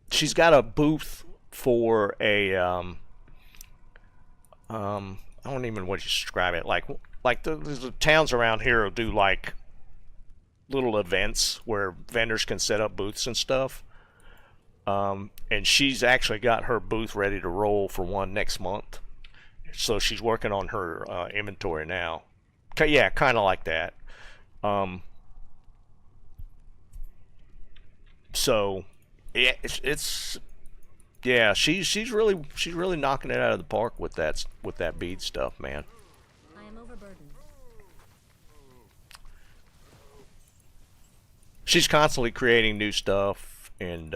she's got a booth for a I don't even know what you describe it, like the towns around here will do like little events where vendors can set up booths and stuff. And she's actually got her booth ready to roll for one next month. So she's working on her inventory now. Yeah, kind of like that. So yeah, it's yeah, she's really knocking it out of the park with that bead stuff, man. I am overburdened. She's constantly creating new stuff and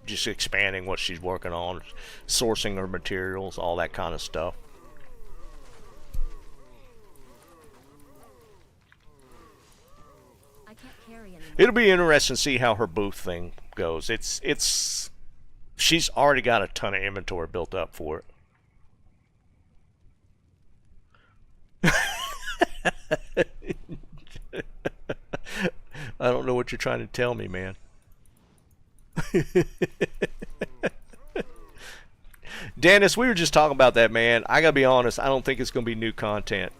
just expanding what she's working on, sourcing her materials, all that kind of stuff. I can't carry anymore. It'll be interesting to see how her booth thing goes. She's already got a ton of inventory built up for it. I don't know what you're trying to tell me, man. Dennis, we were just talking about that, man. I gotta be honest, I don't think it's gonna be new content.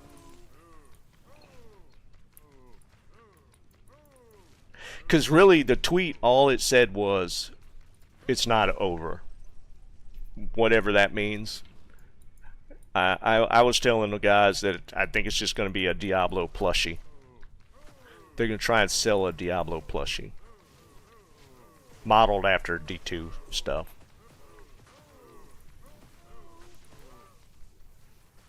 Because really, the tweet, all it said was, it's not over. Whatever that means. I was telling the guys that I think it's just going to be a Diablo plushie. They're going to try and sell a Diablo plushie. Modeled after D2 stuff.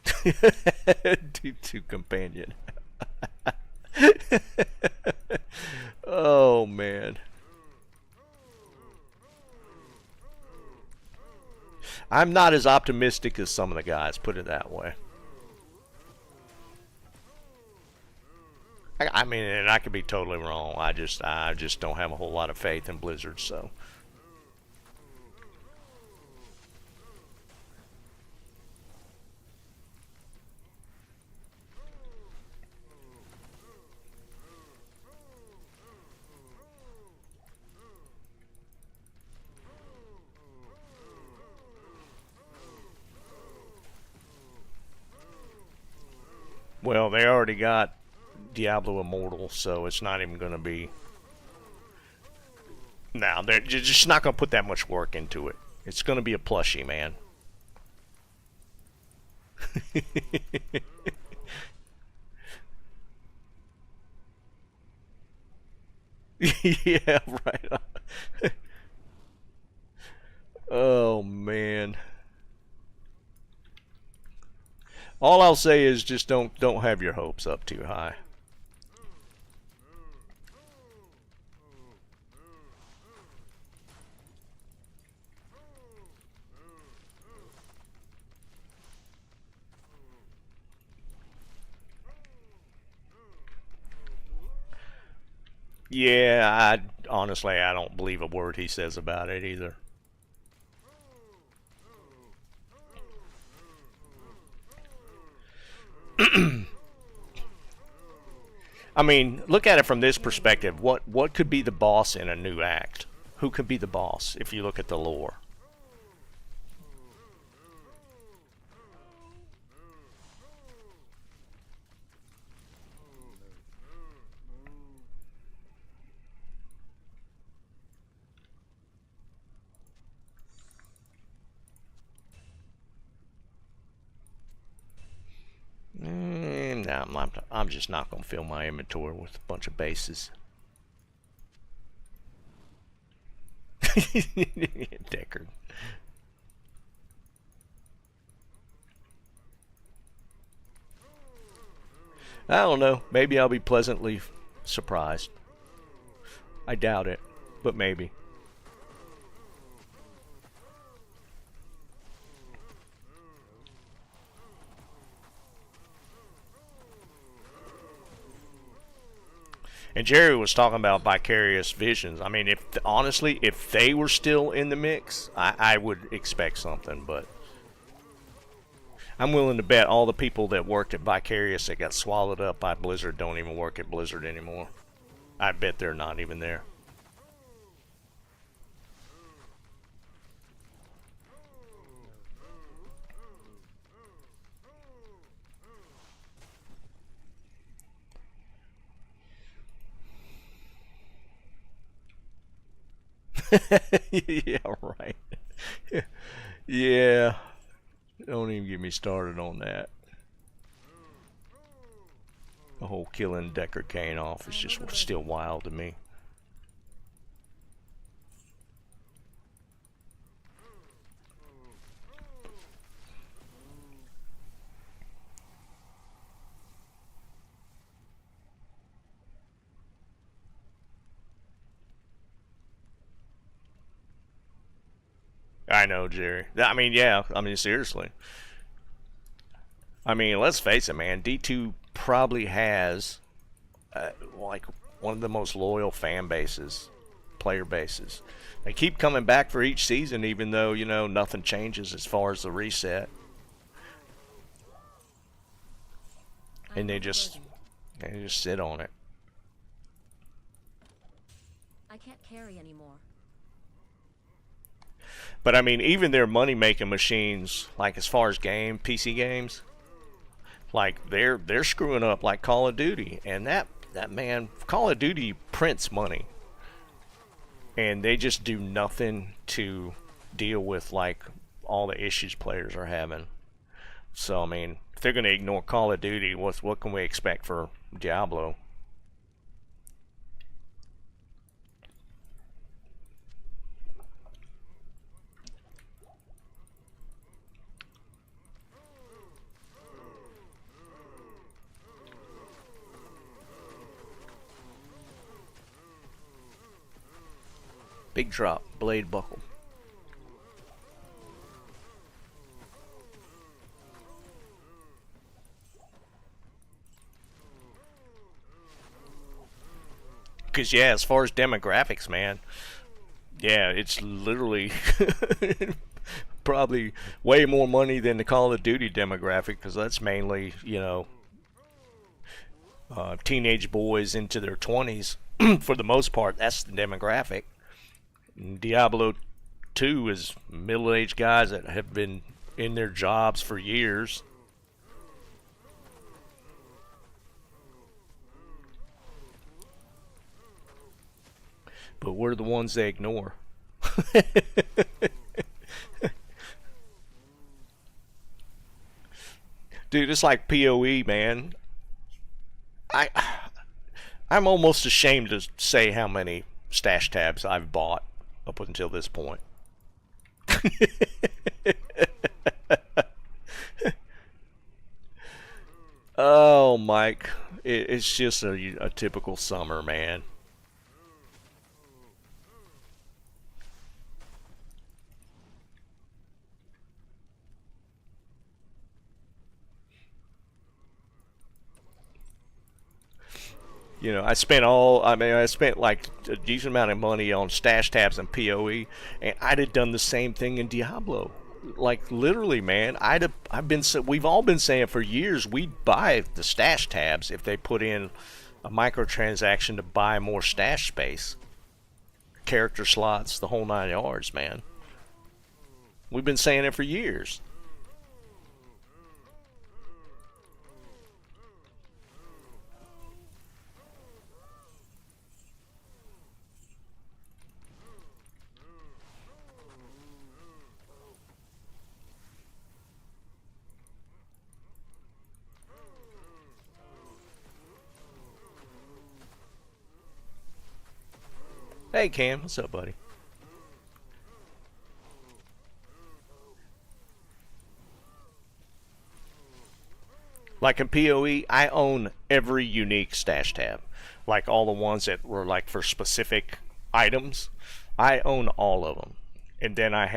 D2 companion. Oh, man. I'm not as optimistic as some of the guys, put it that way. I mean, and I could be totally wrong. I just don't have a whole lot of faith in Blizzard, so. Well, they already got Diablo Immortal, so it's not even going to be... No, they're just not going to put that much work into it. It's going to be a plushie, man. Yeah, right. Oh, man. All I'll say is just don't have your hopes up too high. Yeah, honestly I don't believe a word he says about it either. I mean, look at it from this perspective. What could be the boss in a new act? Who could be the boss if you look at the lore? No, I'm just not going to fill my inventory with a bunch of bases. Deckard. I don't know. Maybe I'll be pleasantly surprised. I doubt it, but maybe. And Jerry was talking about Vicarious Visions. I mean, honestly, if they were still in the mix, I would expect something. But I'm willing to bet all the people that worked at Vicarious that got swallowed up by Blizzard don't even work at Blizzard anymore. I bet they're not even there. Yeah, right. Yeah. Don't even get me started on that. The whole killing Deckard Cain off is just still wild to me. I know, Jerry. I mean, yeah. I mean, seriously. I mean, let's face it, man. D2 probably has like one of the most loyal fan bases, player bases. They keep coming back for each season, even though nothing changes as far as the reset, and they just sit on it. I can't carry anymore. But I mean, even their money-making machines, like as far as PC games, like they're screwing up like Call of Duty, and that man, Call of Duty prints money, and they just do nothing to deal with like all the issues players are having. So I mean, if they're going to ignore Call of Duty, what can we expect for Diablo? Big drop, blade buckle. Because, yeah, as far as demographics, man, yeah, it's literally probably way more money than the Call of Duty demographic, because that's mainly, teenage boys into their 20s. For the most part, that's the demographic. Diablo 2 is middle-aged guys that have been in their jobs for years. But we're the ones they ignore. Dude, it's like PoE, man. I'm almost ashamed to say how many stash tabs I've bought up until this point. Oh, Mike, it's just a typical summer, man. I spent like a decent amount of money on stash tabs and PoE, and I'd have done the same thing in Diablo. Like literally, man, we've all been saying for years we'd buy the stash tabs if they put in a microtransaction to buy more stash space, character slots, the whole 9 yards, man. We've been saying it for years. Hey Cam, what's up, buddy? Like in PoE, I own every unique stash tab. Like all the ones that were like for specific items, I own all of them. And then I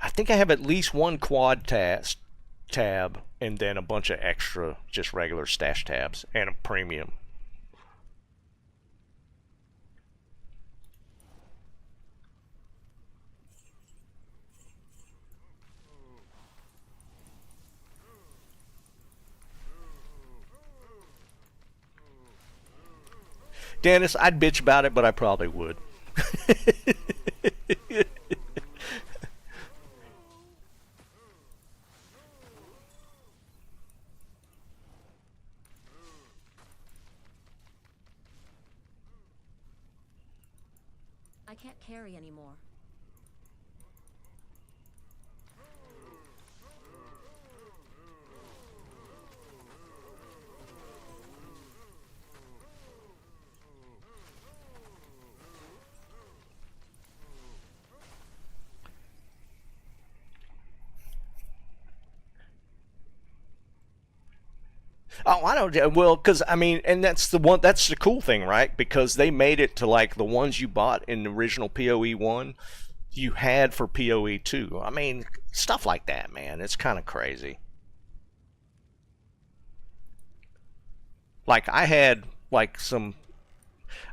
think I have at least one quad tab, and then a bunch of extra, just regular stash tabs, and a premium. Dennis, I'd bitch about it, but I probably would. I can't carry anymore. Oh, I don't. Well, because I mean, and that's the one. That's the cool thing, right? Because they made it to like the ones you bought in the original PoE one, you had for PoE two. I mean, stuff like that, man. It's kind of crazy. Like I had like some.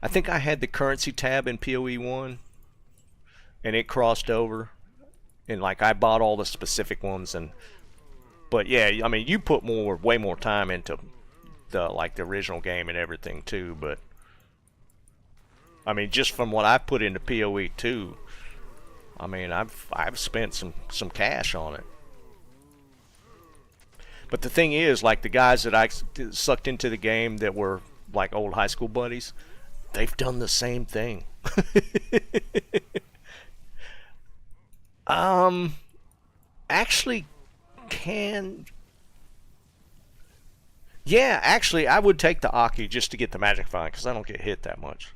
I think I had the currency tab in PoE one, and it crossed over, and like I bought all the specific ones, and but yeah, I mean, you put way more time into the like the original game and everything too. But I mean, just from what I put into PoE two, I mean, I've spent some cash on it. But the thing is, like the guys that I sucked into the game that were like old high school buddies, they've done the same thing. um, actually, can yeah, actually, I would take the Aki just to get the magic find because I don't get hit that much.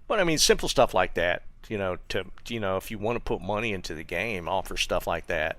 But I mean, simple stuff like that, if you want to put money into the game, offer stuff like that.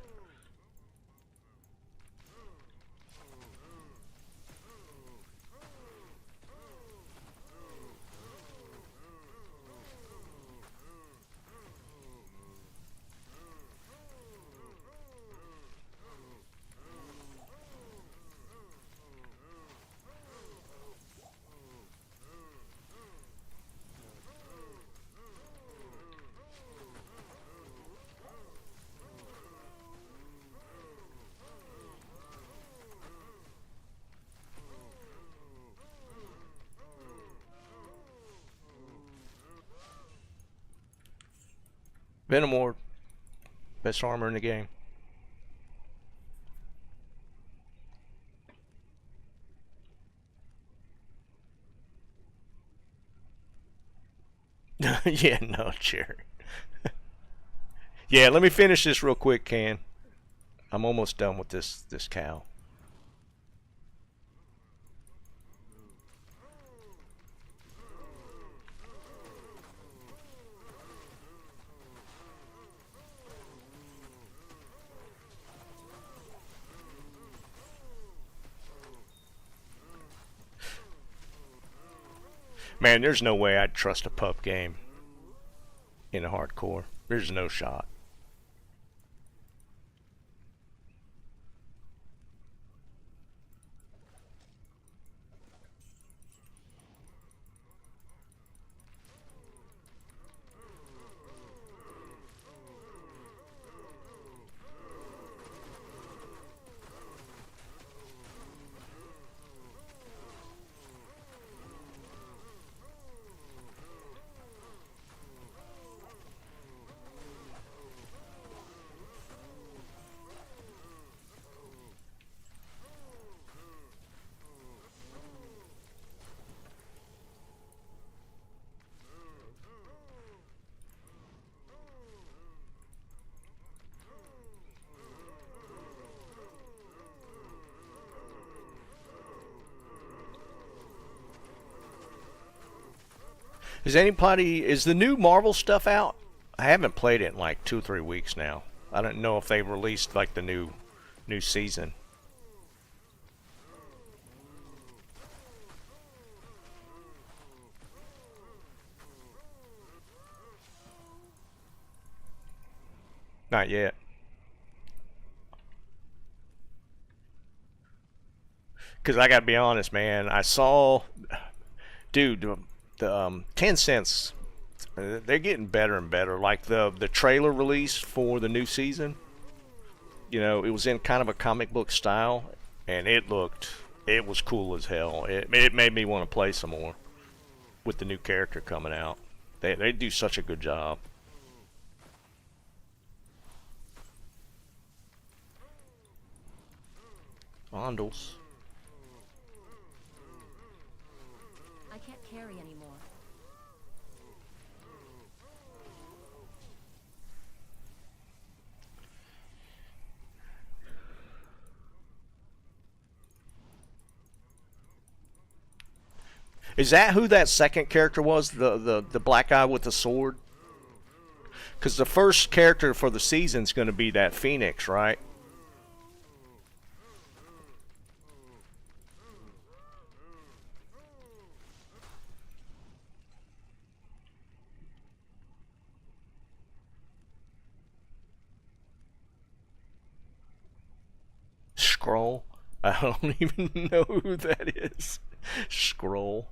Venomord, best armor in the game. Yeah, no, Jerry. Yeah, let me finish this real quick, Can. I'm almost done with this cow. Man, there's no way I'd trust a pup game in a hardcore. There's no shot. Is the new Marvel stuff out? I haven't played it in like 2 or 3 weeks now. I don't know if they've released like the new season. Not yet. Because I gotta be honest, man. I saw, dude, the 10 cents They're getting better and better. Like the trailer release for the new season, you know, it was in kind of a comic book style, and it was cool as hell. It made me want to play some more with the new character coming out. They do such a good job. Fondles. I can't carry anymore. Is that who that second character was? The black guy with the sword? Because the first character for the season's going to be that Phoenix, right? Scroll? I don't even know who that is. Scroll.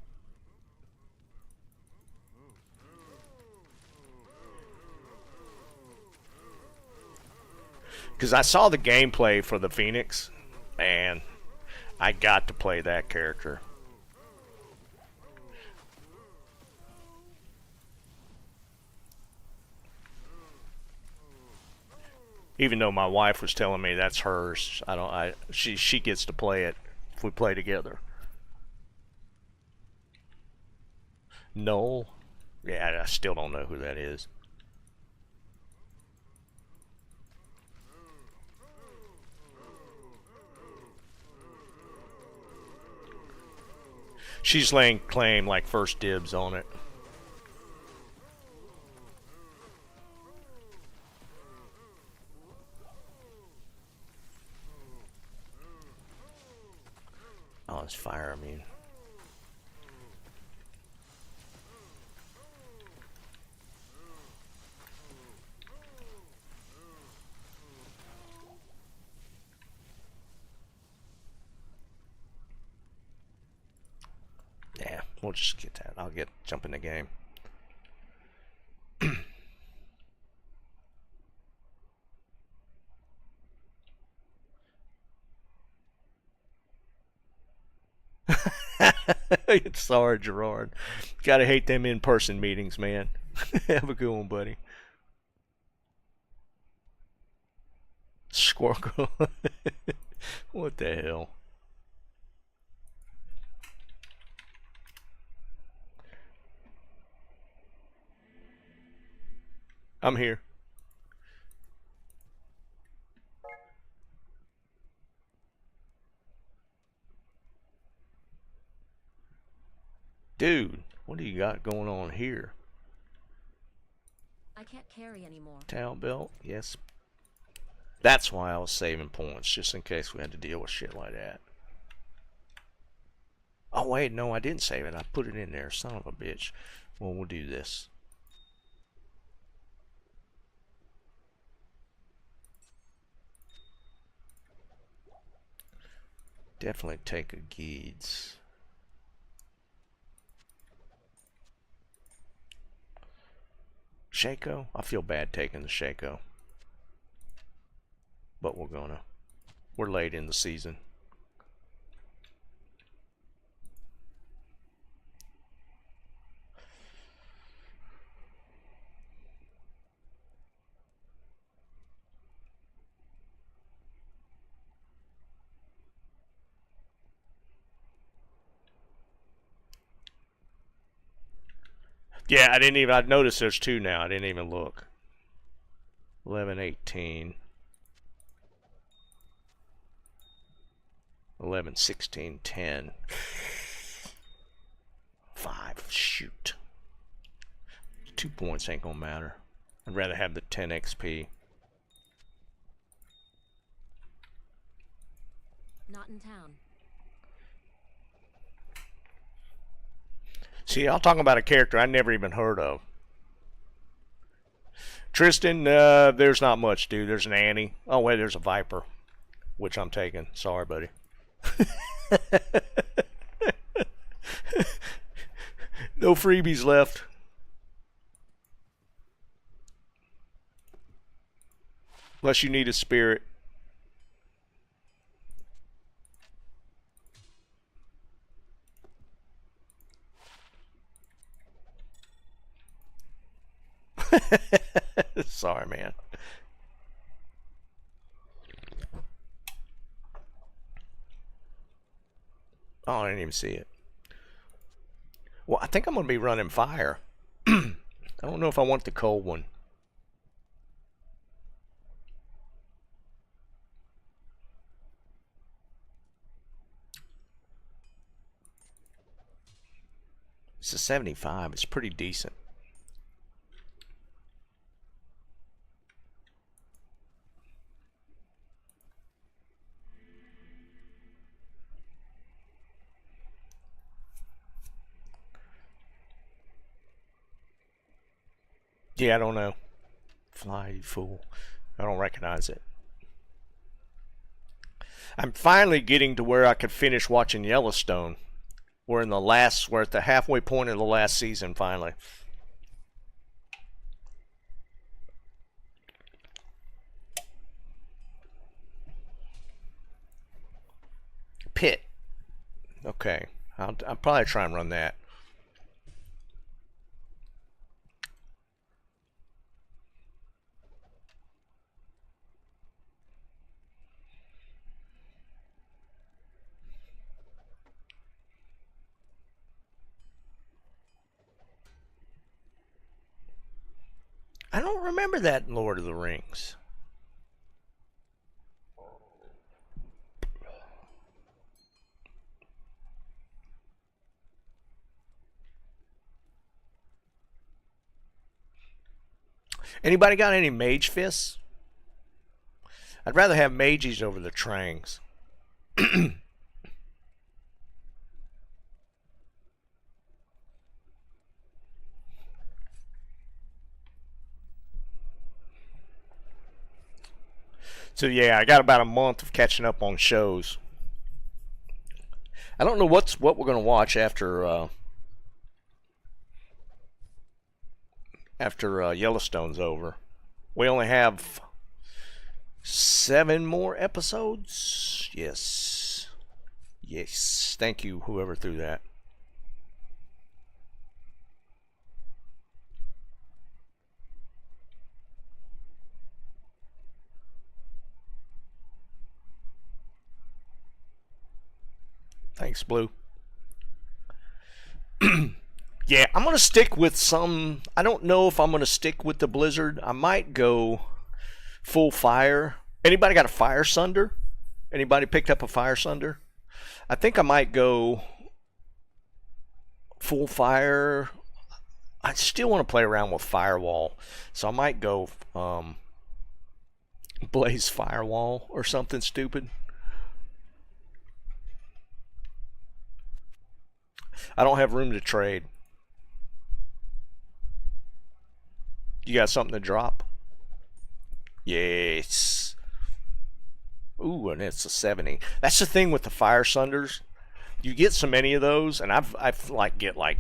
Because I saw the gameplay for the Phoenix, and I got to play that character. Even though my wife was telling me that's hers, she gets to play it if we play together. Noel? Yeah, I still don't know who that is. She's laying claim like first dibs on it. Oh, it's fire, I mean. Yeah, we'll just get that. I'll jump in the game. Sorry, Gerard. Gotta hate them in-person meetings, man. Have a good one, buddy. Squircle. What the hell? I'm here. Dude, what do you got going on here? I can't carry anymore. Towel belt? Yes. That's why I was saving points, just in case we had to deal with shit like that. Oh, wait, no, I didn't save it. I put it in there, son of a bitch. Well, we'll do this. Definitely take a Geeds. Shaco? I feel bad taking the Shaco. But we're late in the season. Yeah, I noticed there's two now. I didn't even look. 11, 18. 11, 16, 10. 5, shoot. 2 points ain't gonna matter. I'd rather have the 10 XP. Not in town. See, I'll talk about a character I never even heard of. Tristan, there's not much, dude. There's an Annie. Oh, wait, there's a Viper, which I'm taking. Sorry, buddy. No freebies left. Unless you need a spirit. Sorry, man. Oh, I didn't even see it. Well, I think I'm going to be running fire. I don't know if I want the cold one. It's a 75. It's pretty decent. Yeah, I don't know. Fly, you fool. I don't recognize it. I'm finally getting to where I could finish watching Yellowstone. We're at the halfway point of the last season finally. Pit. Okay. I'll probably try and run that. I don't remember that in Lord of the Rings. Anybody got any mage fists? I'd rather have mages over the trangs. So yeah, I got about a month of catching up on shows. I don't know what we're gonna watch after Yellowstone's over. We only have 7 more episodes. Yes. Yes. Thank you, whoever threw that. Thanks, Blue. Yeah, I'm going to stick with some... I don't know if I'm going to stick with the Blizzard. I might go full fire. Anybody got a Fire Sunder? Anybody picked up a Fire Sunder? I think I might go full fire. I still want to play around with Firewall. So I might go Blaze Firewall or something stupid. I don't have room to trade. You got something to drop? Yes. Ooh, and it's a 70. That's the thing with the Fire Sunders. You get so many of those, and I've like get like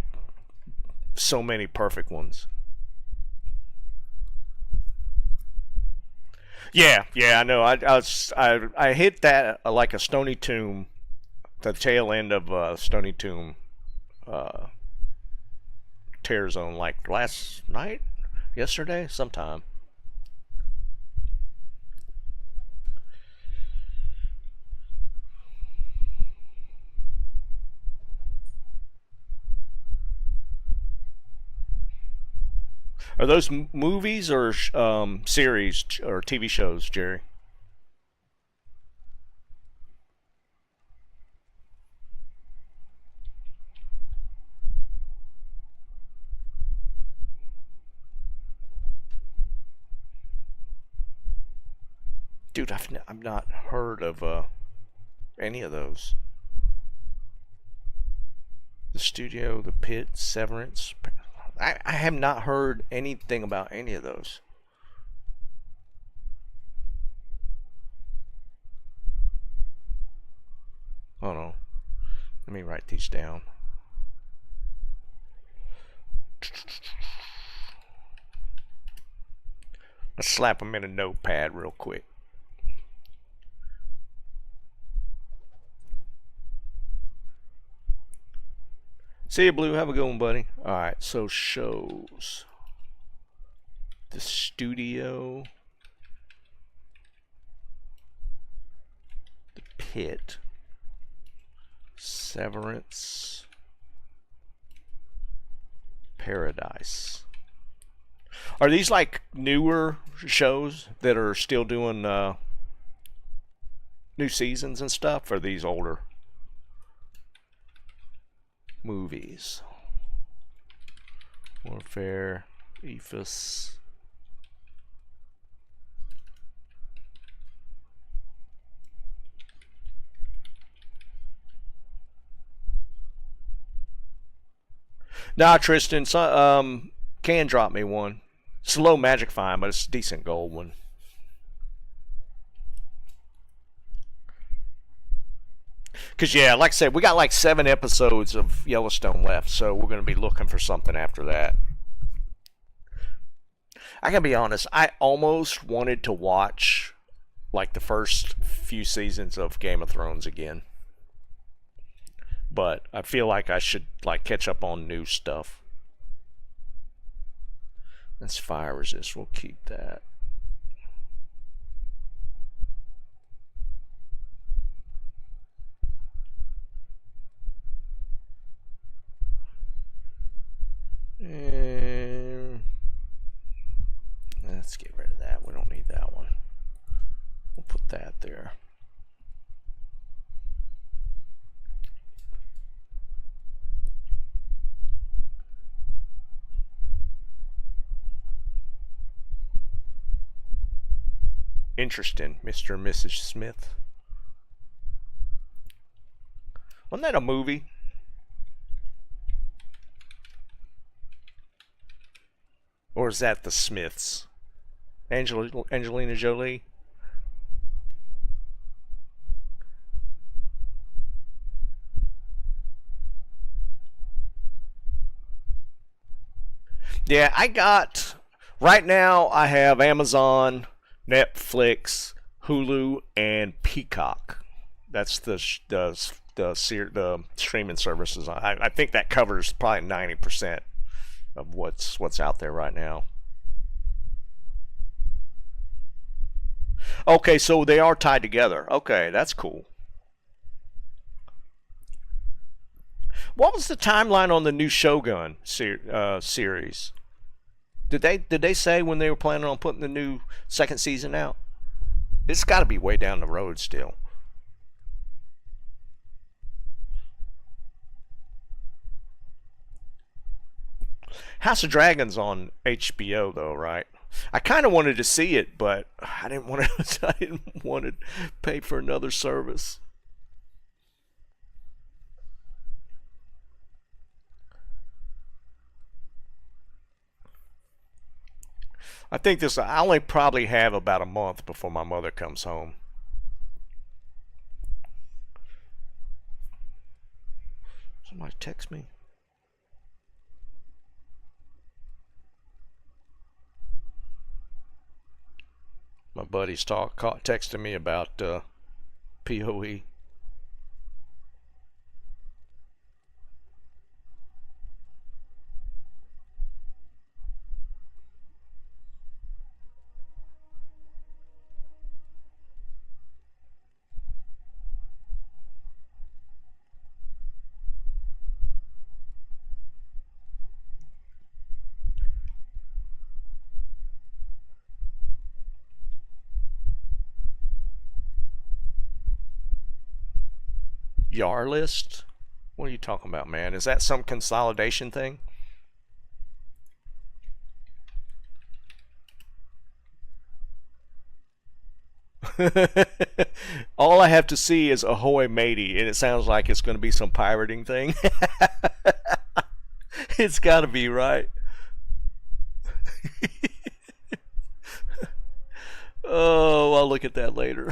so many perfect ones. Yeah, I know. I hit that like a Stony Tomb, the tail end of Stony Tomb tear zone, like last night, yesterday, sometime. Are those movies or series or TV shows, Jerry? Dude, I've not heard of any of those. The Studio, The Pit, Severance. I have not heard anything about any of those. Hold on. Let me write these down. Let's slap them in a notepad real quick. See you, Blue. Have a good one, buddy. Alright, so shows. The Studio. The Pit. Severance. Paradise. Are these like newer shows that are still doing new seasons and stuff? Or are these older movies? Warfare, Ephes. Nah, Tristan, so, can drop me one. It's a low magic fine, but it's a decent gold one. Because, yeah, like I said, we got like 7 episodes of Yellowstone left, so we're going to be looking for something after that. I can be honest, I almost wanted to watch like the first few seasons of Game of Thrones again. But I feel like I should like catch up on new stuff. That's fire resist. We'll keep that. And let's get rid of that. We don't need that one. We'll put that there. Interesting, Mr. and Mrs. Smith. Wasn't that a movie? Or is that the Smiths? Angelina Jolie? Yeah, I got... Right now, I have Amazon, Netflix, Hulu, and Peacock. That's the streaming services. I think that covers probably 90% of what's out there right now. Okay, so they are tied together. Okay, that's cool. What was the timeline on the new Shogun series? Did they say when they were planning on putting the new second season out? It's got to be way down the road still. House of Dragons on HBO though, right? I kind of wanted to see it, but I didn't want to. I didn't want to pay for another service. I think this. I only probably have about a month before my mother comes home. Somebody text me. My buddy's texting me about POE. YAR list? What are you talking about, man? Is that some consolidation thing? All I have to see is Ahoy Matey, and it sounds like it's going to be some pirating thing. It's got to be, right? Oh, I'll look at that later.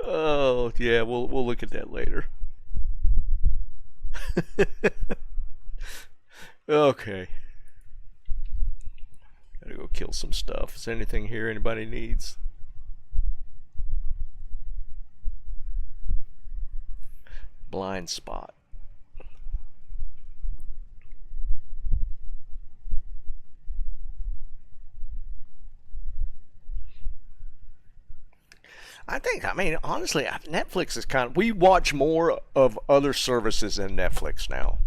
Oh, yeah, we'll look at that later. Okay. Gotta go kill some stuff. Is there anything here anybody needs? Blind spot. I mean, honestly, Netflix is kind of, we watch more of other services than Netflix now,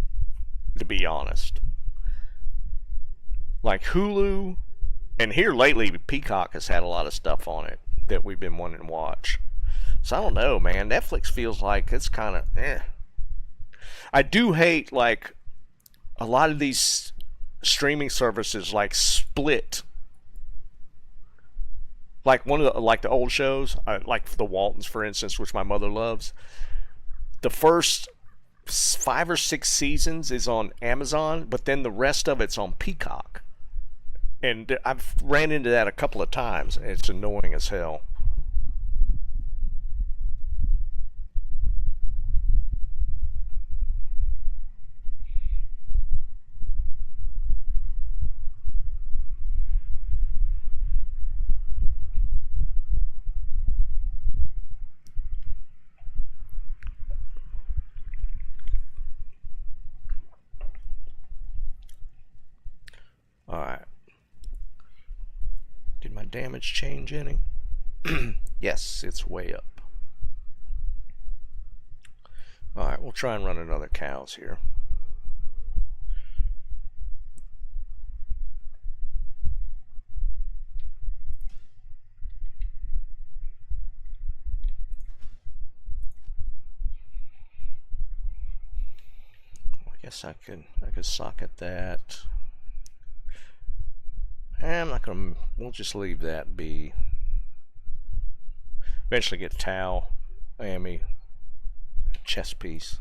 to be honest. Like Hulu, and here lately, Peacock has had a lot of stuff on it that we've been wanting to watch. So I don't know, man. Netflix feels like it's kind of, eh. I do hate, like, a lot of these streaming services, like, split. Like one of the, like the old shows, like the Waltons, for instance, which my mother loves. The first 5 or 6 seasons is on Amazon, but then the rest of it's on Peacock. And I've ran into that a couple of times, and it's annoying as hell. Alright. Did my damage change any? Yes, it's way up. Alright, we'll try and run another cows here. I guess I could socket that. I'm not gonna, we'll just leave that be. Eventually get towel, Amy, chest piece.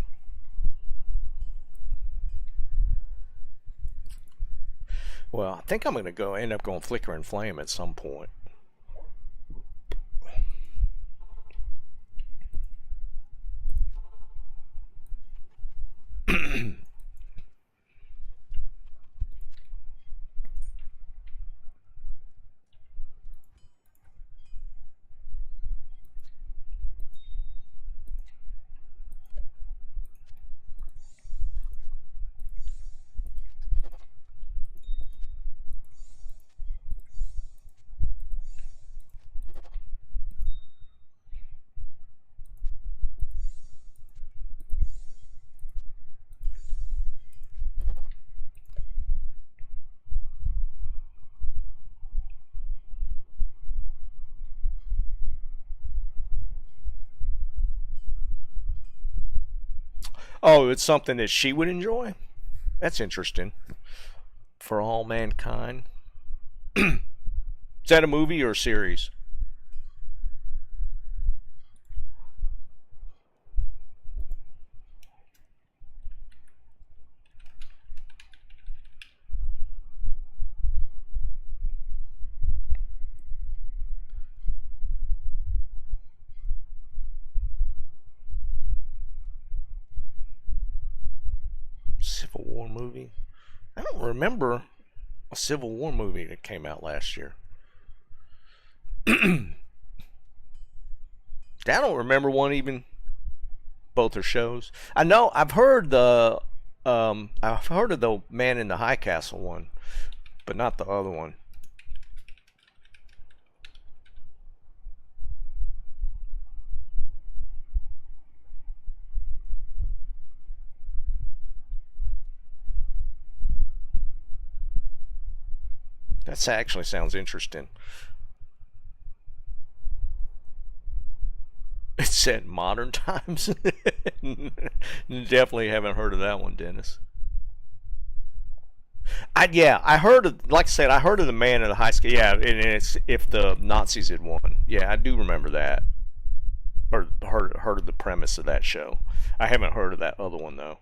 Well, I think I'm gonna end up going flicker and flame at some point. Oh, it's something that she would enjoy? That's interesting. For All Mankind. Is that a movie or a series? Civil War movie? I don't remember a Civil War movie that came out last year. I don't remember one even. Both are shows. I know I've heard of the Man in the High Castle one, but not the other one. That actually sounds interesting. It's set in modern times. Definitely haven't heard of that one, Dennis. I heard of, like I said, I heard of the Man in the High School. Yeah, and it's if the Nazis had won. Yeah, I do remember that, or heard of the premise of that show. I haven't heard of that other one though.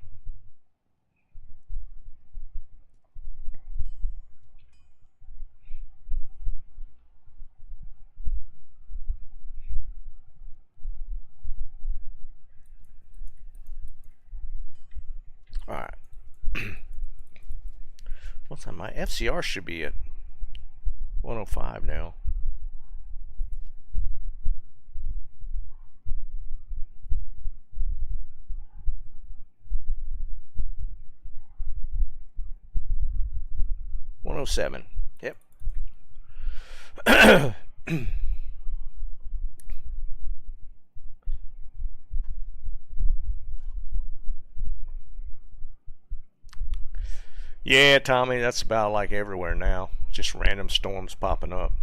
All right. What's on my FCR should be at 105 now. $107. Yep. Yeah, Tommy, that's about like everywhere now. Just random storms popping up.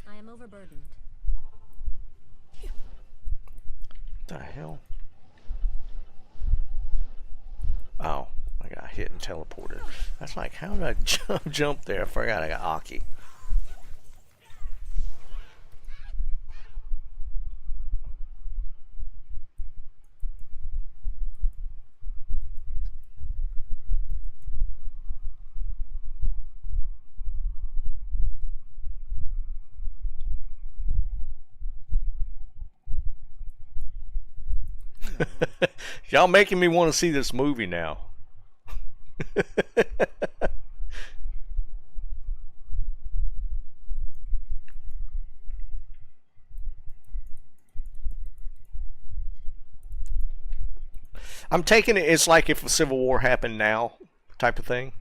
I am overburdened. What the hell? Oh, I got hit and teleported. That's like, how did I jump there? I forgot I got Aki. Y'all making me want to see this movie now. I'm taking it, it's like if a civil war happened now type of thing.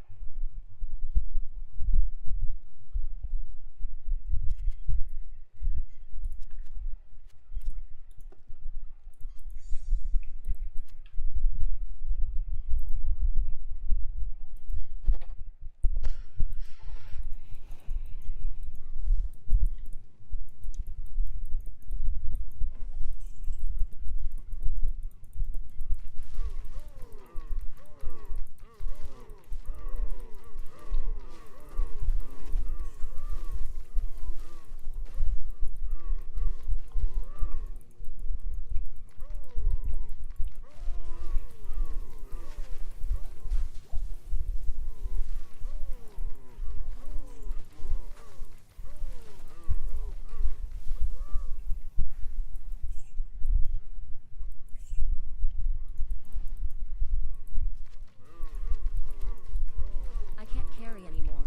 I can't carry anymore.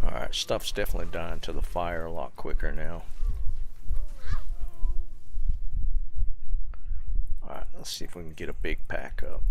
Alright, stuff's definitely dying to the fire a lot quicker now. Alright, let's see if we can get a big pack up.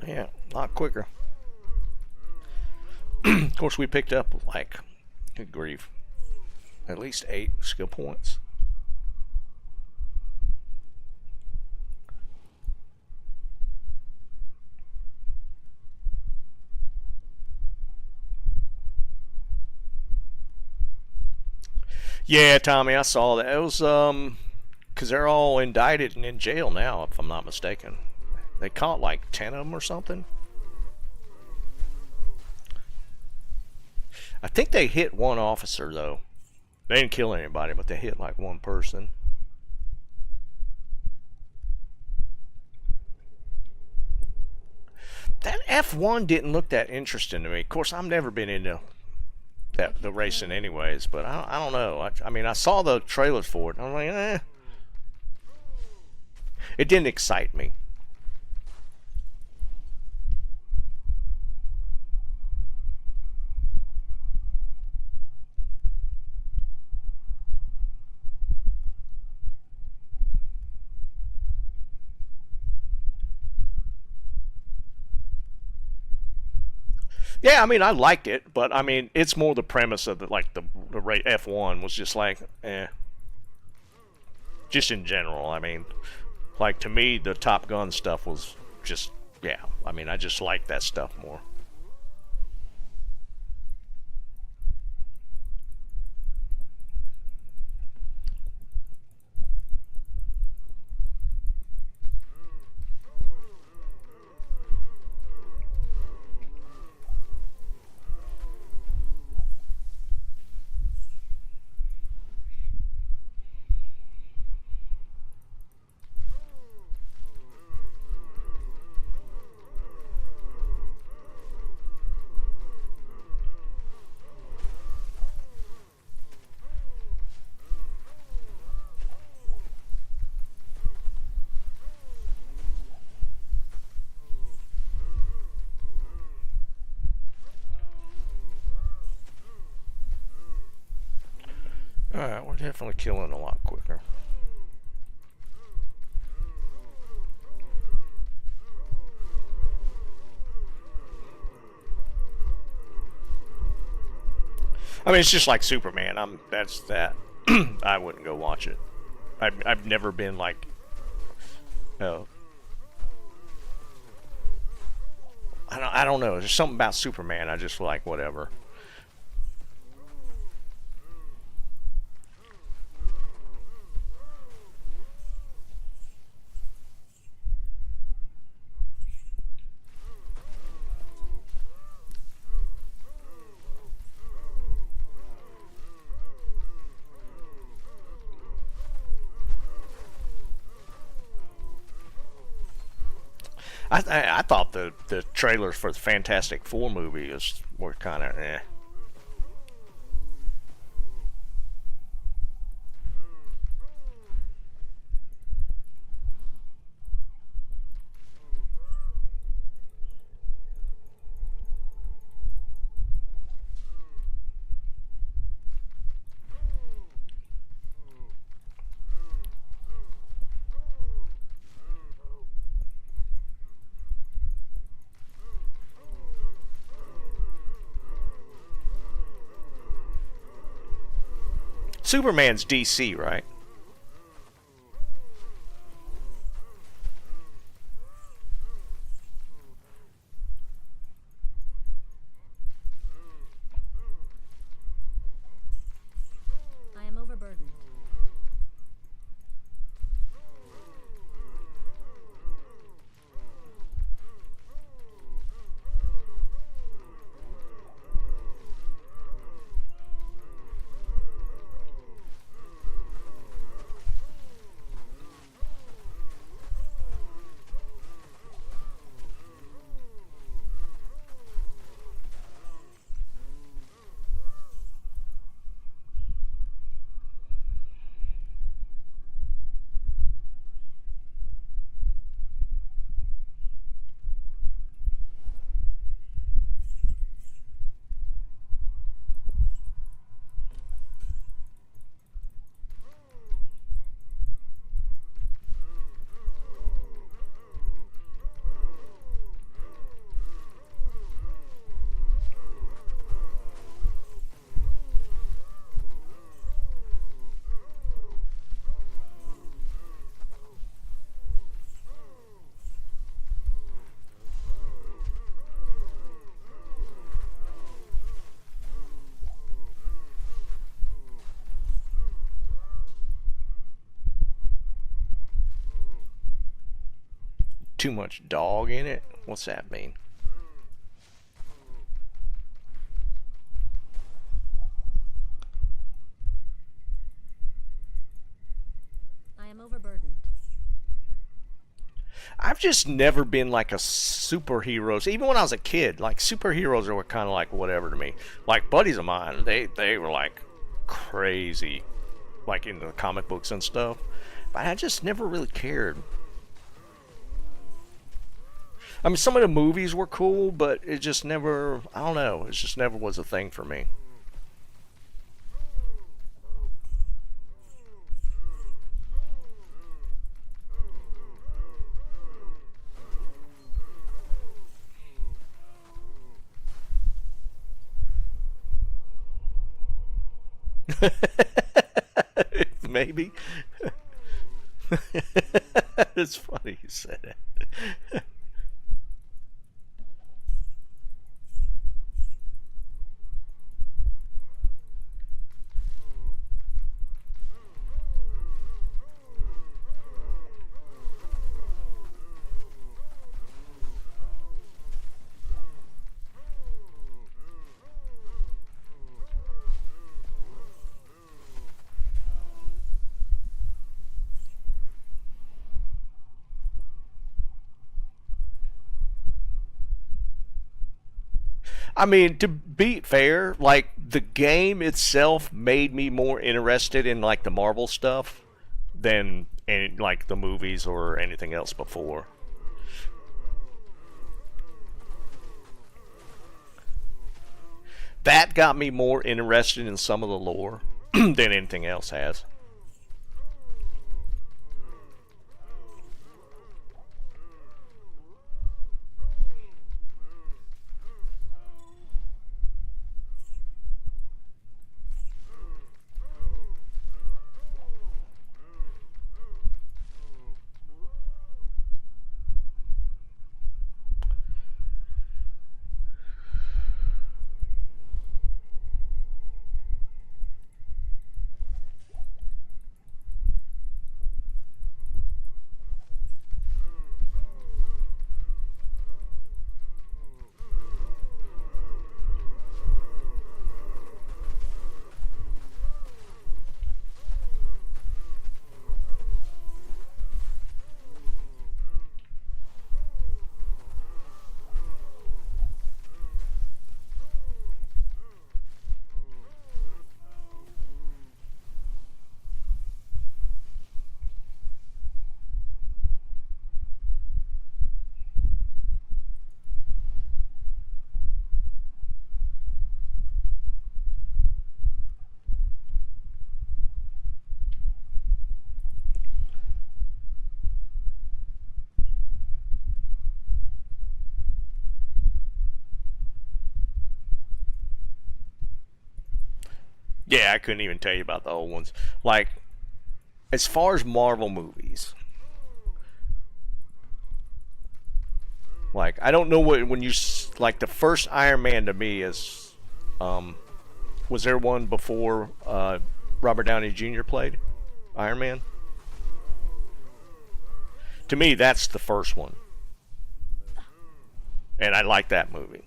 Yeah, a lot quicker. Of course, we picked up, like, good grief, at least 8 skill points. Yeah, Tommy, I saw that. It was, because they're all indicted and in jail now, if I'm not mistaken. They caught like 10 of them or something. I think they hit one officer, though. They didn't kill anybody, but they hit like one person. That F1 didn't look that interesting to me. Of course, I've never been into the racing anyways, but I don't know. I mean, I saw the trailers for it. I'm like, it didn't excite me. Yeah, I mean, I liked it, but I mean, it's more the premise of the F1 was just like, just in general. I mean, like to me, the Top Gun stuff was just, yeah. I mean, I just like that stuff more. All right, we're definitely killing a lot quicker. I mean, it's just like Superman. That's that. I wouldn't go watch it. I've never been like, no. I don't know. There's something about Superman. I just like whatever. I thought the trailers for the Fantastic Four movie were kind of eh. Superman's DC, right? I am overburdened. Too much dog in it? What's that mean? I am overburdened. I've just never been like a superheroes. Even when I was a kid, like superheroes were kind of like whatever to me. Like buddies of mine, they were like crazy, like into the comic books and stuff. But I just never really cared. I mean, some of the movies were cool, but it just never. I don't know. It just never was a thing for me. Maybe. It's funny you said that. I mean, to be fair, like the game itself made me more interested in like the Marvel stuff than in like the movies or anything else before. That got me more interested in some of the lore than anything else has. Yeah, I couldn't even tell you about the old ones. Like, as far as Marvel movies, like I don't know what when you like the first Iron Man to me is, was there one before Robert Downey Jr. played Iron Man? To me, that's the first one, and I like that movie.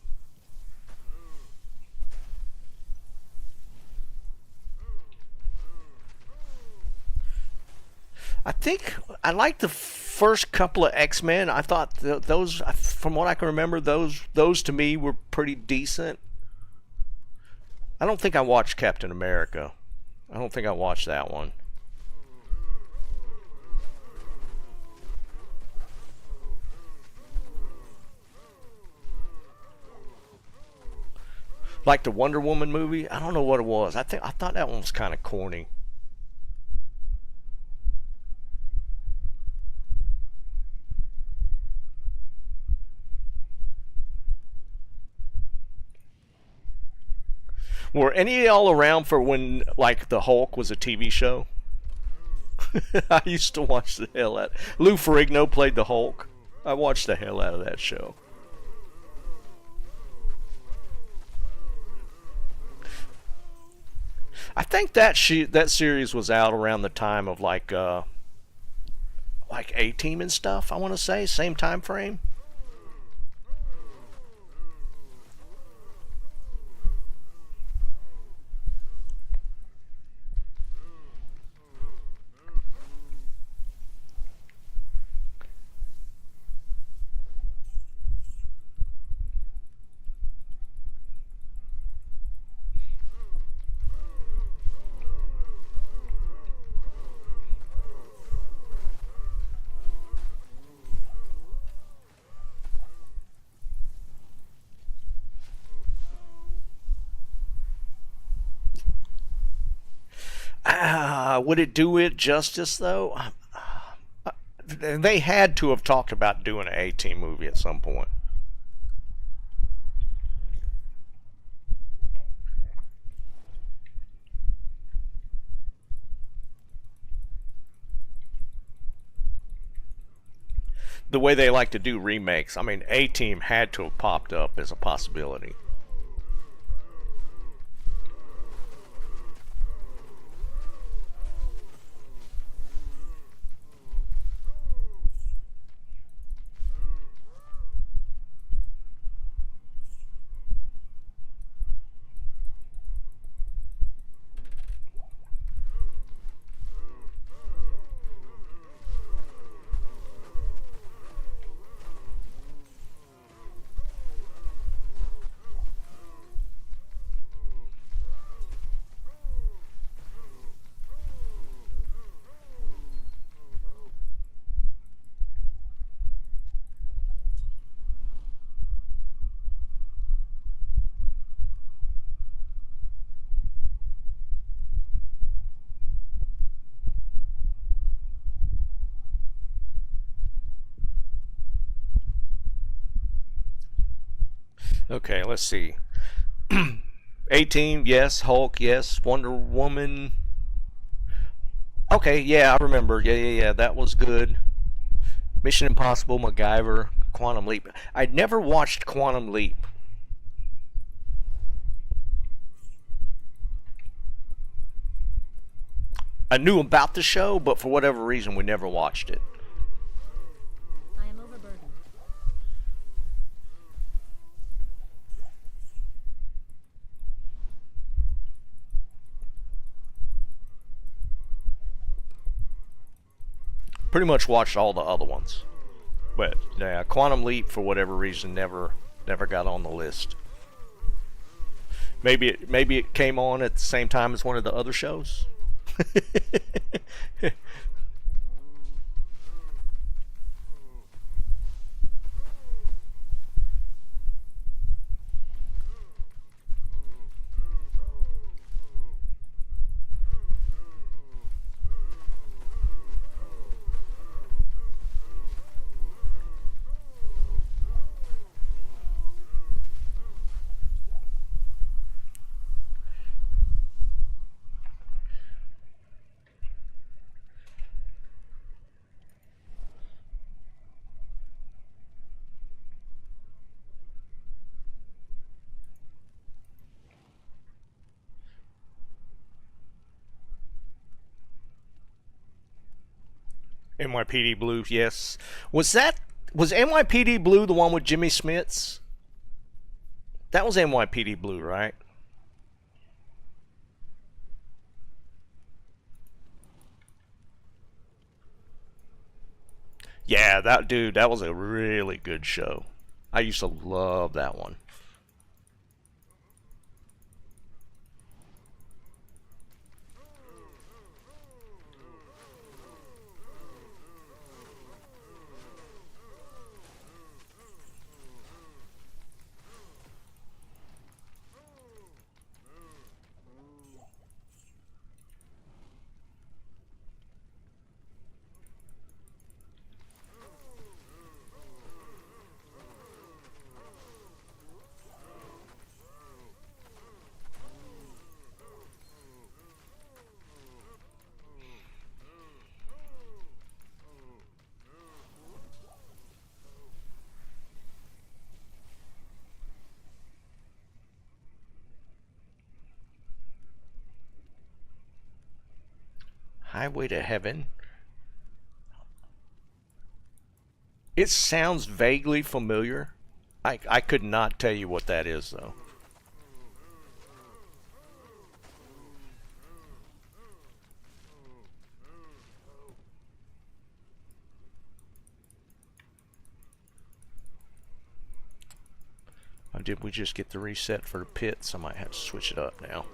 I think I like the first couple of X Men. I thought those, from what I can remember, those to me were pretty decent. I don't think I watched Captain America. I don't think I watched that one. Like the Wonder Woman movie, I don't know what it was. I thought that one was kind of corny. Were any of y'all around for when like the Hulk was a TV show? I used to watch the hell out. Lou Ferrigno played the Hulk. I watched the hell out of that show. I think that series was out around the time of like A Team and stuff. I want to say same time frame. Would it do it justice though? They had to have talked about doing an A-Team movie at some point. The way they like to do remakes, I mean, A-Team had to have popped up as a possibility. Okay, let's see. A-Team, yes. Hulk, yes. Wonder Woman. Okay, yeah, I remember. Yeah. That was good. Mission Impossible, MacGyver, Quantum Leap. I'd never watched Quantum Leap. I knew about the show, but for whatever reason, we never watched it. I am overburdened. Pretty much watched all the other ones, but yeah, Quantum Leap for whatever reason never got on the list. Maybe it came on at the same time as one of the other shows. NYPD Blue, yes. Was NYPD Blue the one with Jimmy Smits? That was NYPD Blue, right? Yeah, that was a really good show. I used to love that one. Highway to Heaven. It sounds vaguely familiar. I could not tell you what that is, though. Or did we just get the reset for the pits? I might have to switch it up now.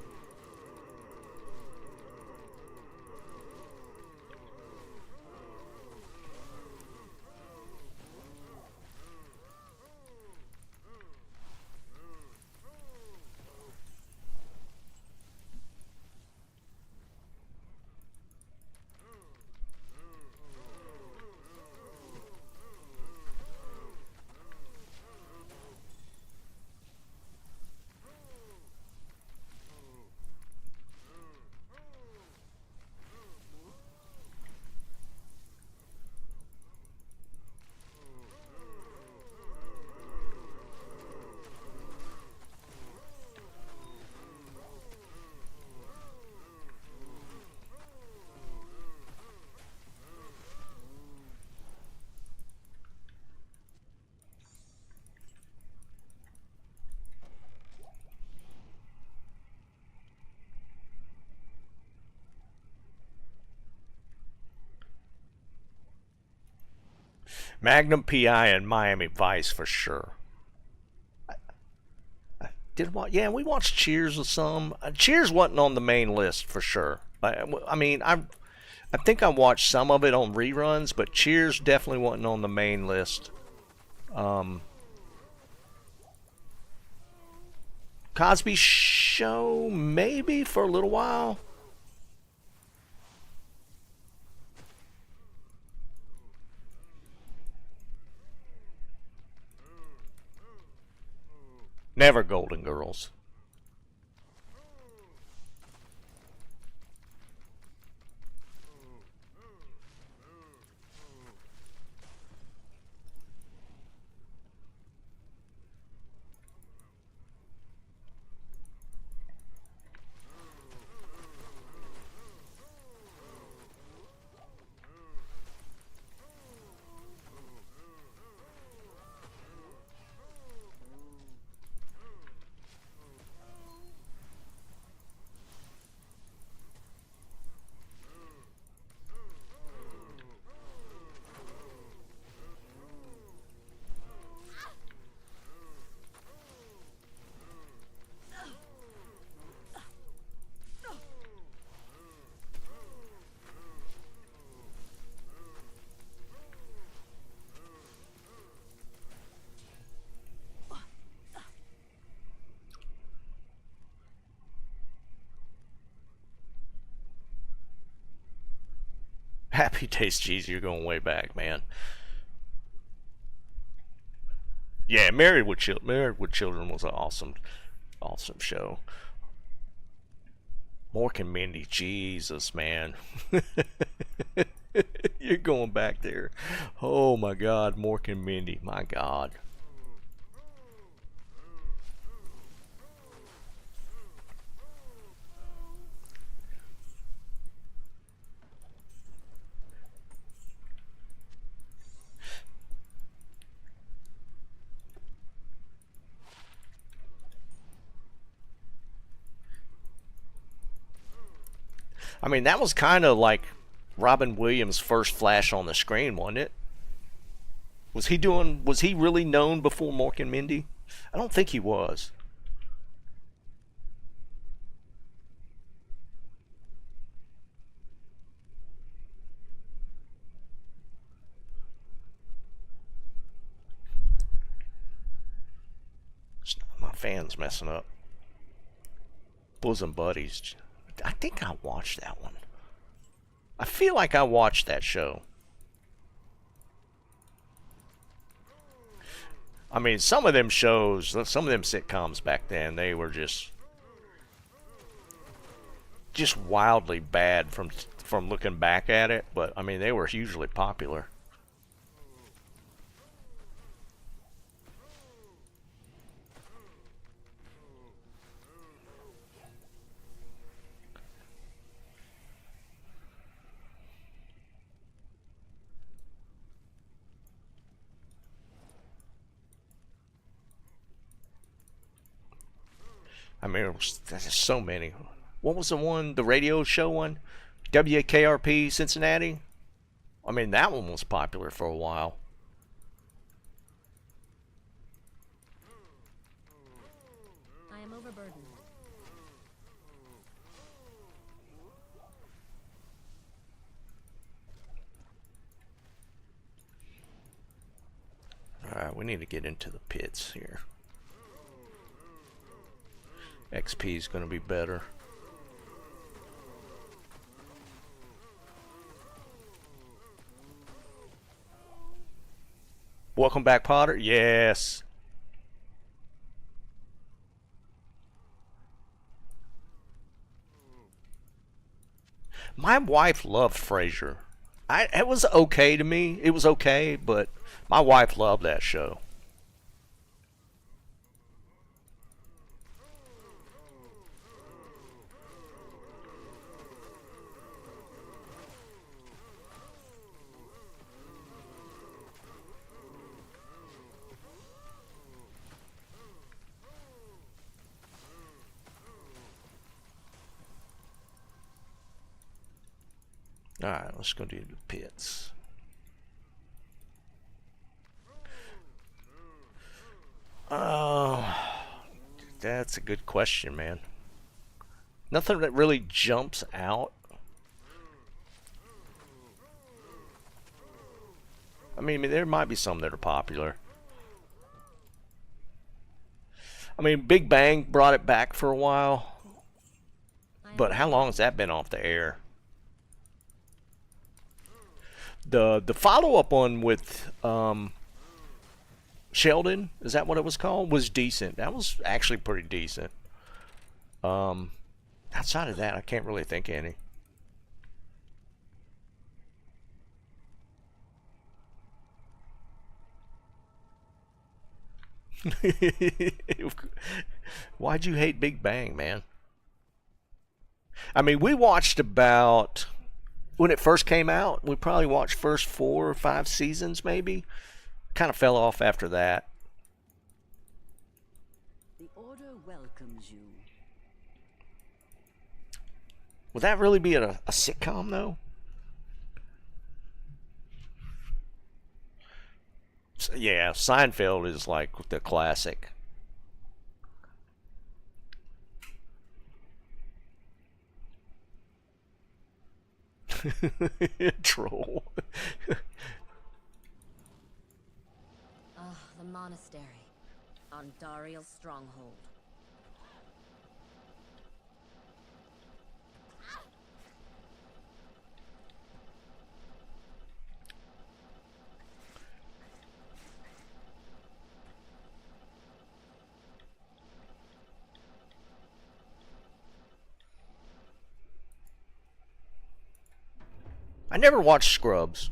Magnum PI and Miami Vice for sure. Did what? Yeah, we watched Cheers with some. Cheers wasn't on the main list for sure. I mean, I think I watched some of it on reruns, but Cheers definitely wasn't on the main list. Cosby Show, maybe for a little while. Never Golden Girls. Happy Days, geez, you're going way back, man. Yeah, Married with Children was an awesome show. Mork and Mindy, Jesus, man. You're going back there. Oh my God, Mork and Mindy, my God. I mean, that was kind of like Robin Williams' first flash on the screen, wasn't it? Was he really known before Mork and Mindy? I don't think he was. My fan's messing up. Bosom Buddies. I think I watched that one. I feel like I watched that show. I mean, some of them shows, some of them sitcoms back then, they were just wildly bad from looking back at it, but I mean, they were hugely popular. I mean, there's just so many. What was the one, the radio show one? WKRP Cincinnati? I mean, that one was popular for a while. I am overburdened. Alright, we need to get into the pits here. XP is going to be better. Welcome back, Potter. Yes. My wife loved Frasier. It was okay to me. It was okay, but my wife loved that show. Alright, let's go do the pits. That's a good question, man. Nothing that really jumps out. I mean, there might be some that are popular. I mean, Big Bang brought it back for a while. But how long has that been off the air? The follow-up one with Sheldon, is that what it was called? Was decent. That was actually pretty decent. Outside of that, I can't really think of any. Why'd you hate Big Bang, man? I mean, we watched about, when it first came out, we probably watched first 4 or 5 seasons, maybe. Kind of fell off after that. The order welcomes you. Would that really be a sitcom, though? Yeah, Seinfeld is like the classic. Troll. Ah, the monastery. On Dariel's stronghold. I never watched Scrubs.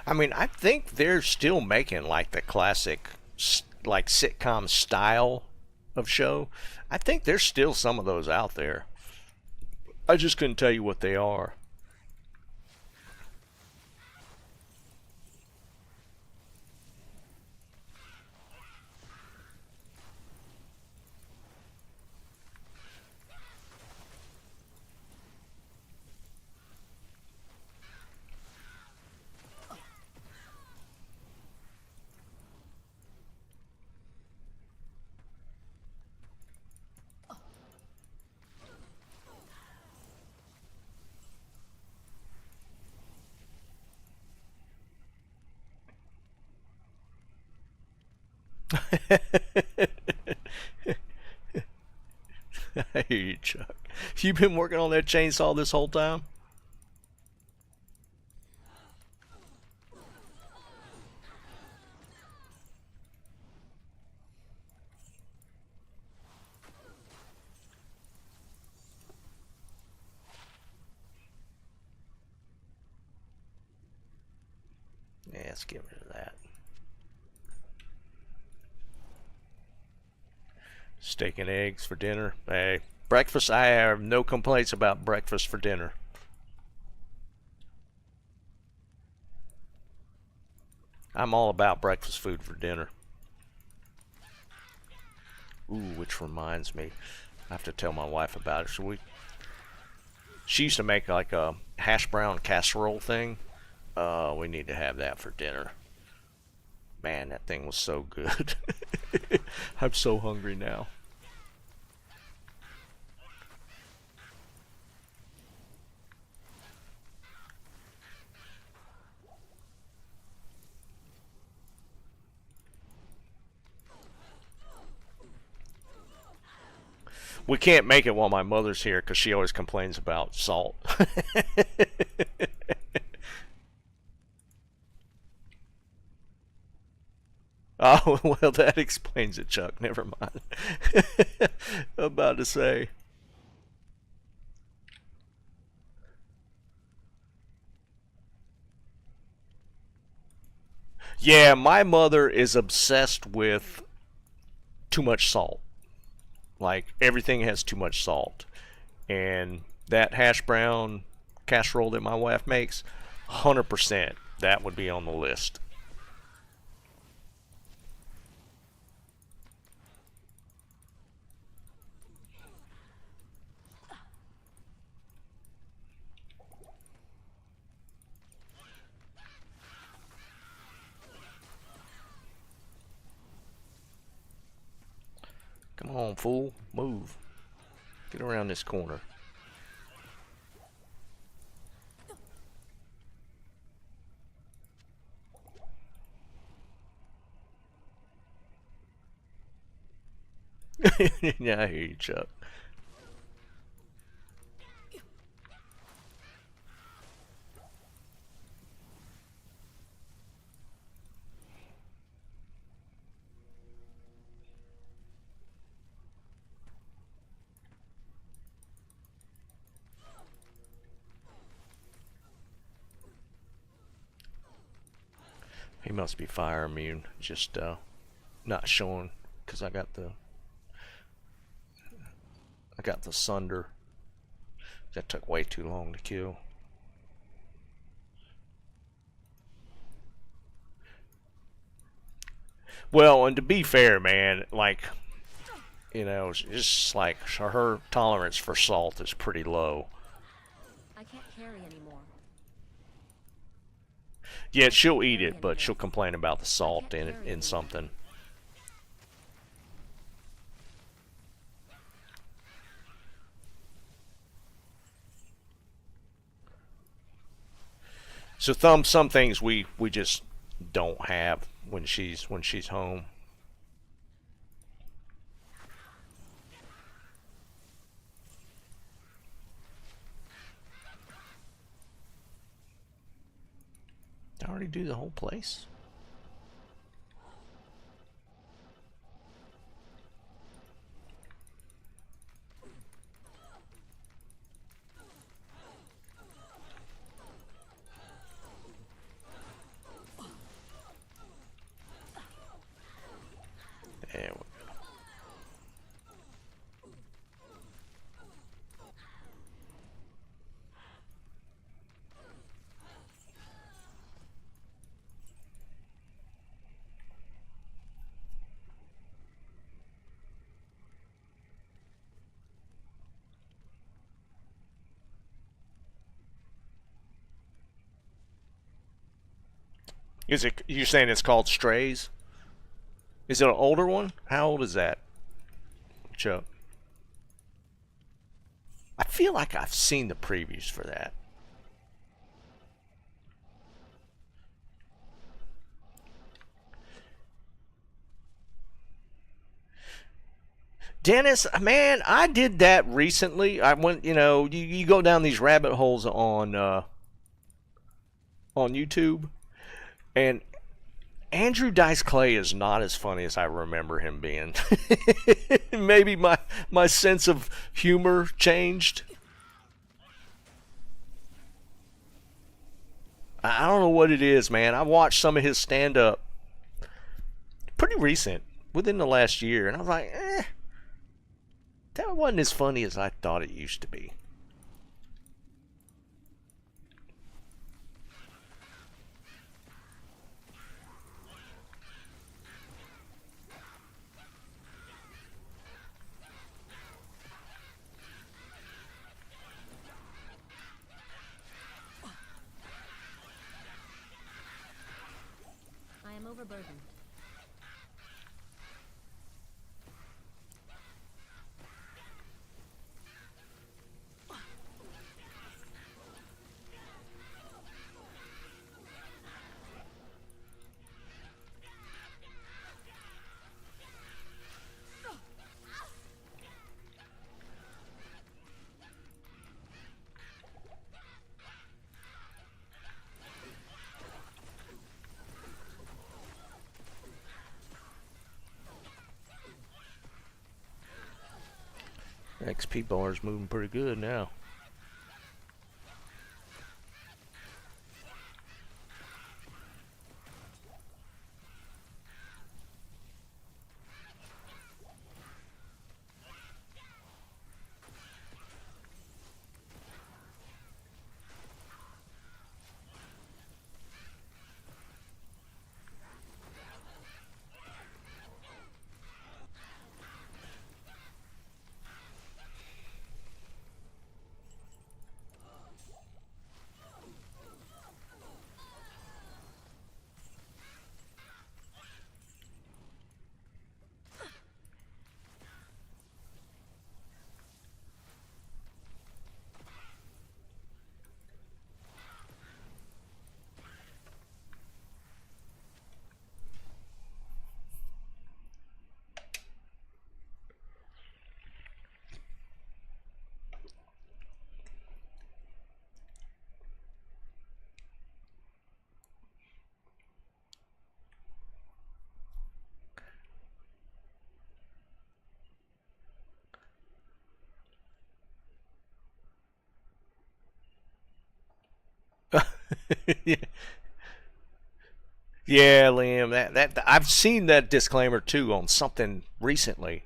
I mean, I think they're still making like the classic, like sitcom style of show. I think there's still some of those out there. I just couldn't tell you what they are. I hear you, Chuck. You've been working on that chainsaw this whole time? Yeah, let's get rid of that. Steak and eggs for dinner. Hey, breakfast, I have no complaints about breakfast for dinner. I'm all about breakfast food for dinner. Ooh, which reminds me, I have to tell my wife about it. She used to make like a hash brown casserole thing. We need to have that for dinner. Man, that thing was so good. I'm so hungry now. We can't make it while my mother's here because she always complains about salt. Oh, well, that explains it, Chuck. Never mind. I'm about to say. Yeah, my mother is obsessed with too much salt. Like, everything has too much salt. And that hash brown casserole that my wife makes, 100% that would be on the list. Come on, fool. Move. Get around this corner. Yeah, I hear you, Chuck. He must be fire immune. Just not showing because I got the sunder. That took way too long to kill. Well, and to be fair, man, like, you know, it's just like her tolerance for salt is pretty low. I can't carry anymore. Yeah, she'll eat it, but she'll complain about the salt in something. So some things we just don't have when she's home. Did I already do the whole place? There we go. Is it? You're saying it's called Strays? Is it an older one? How old is that, Chuck? I feel like I've seen the previews for that. Dennis, man, I did that recently. I went, you go down these rabbit holes on YouTube, and Andrew Dice Clay is not as funny as I remember him being. Maybe my sense of humor changed. I don't know what it is, man. I watched some of his stand-up pretty recent, within the last year, and I was like, that wasn't as funny as I thought it used to be. I am overburdened. XP bar is moving pretty good now. Yeah, Liam, that I've seen that disclaimer too on something recently.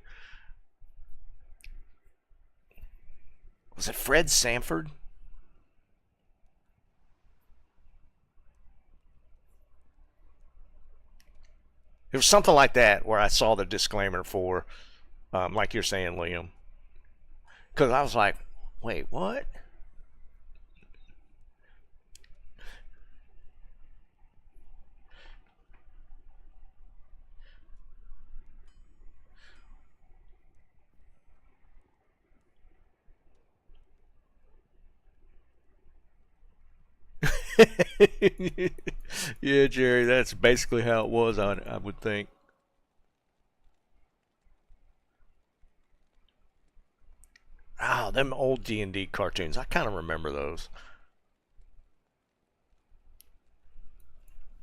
Was it Fred Sanford? It was something like that where I saw the disclaimer for, like you're saying, Liam. Because I was like, wait, what? Yeah, Jerry, that's basically how it was. I would think. Oh, them old D&D cartoons. I kind of remember those.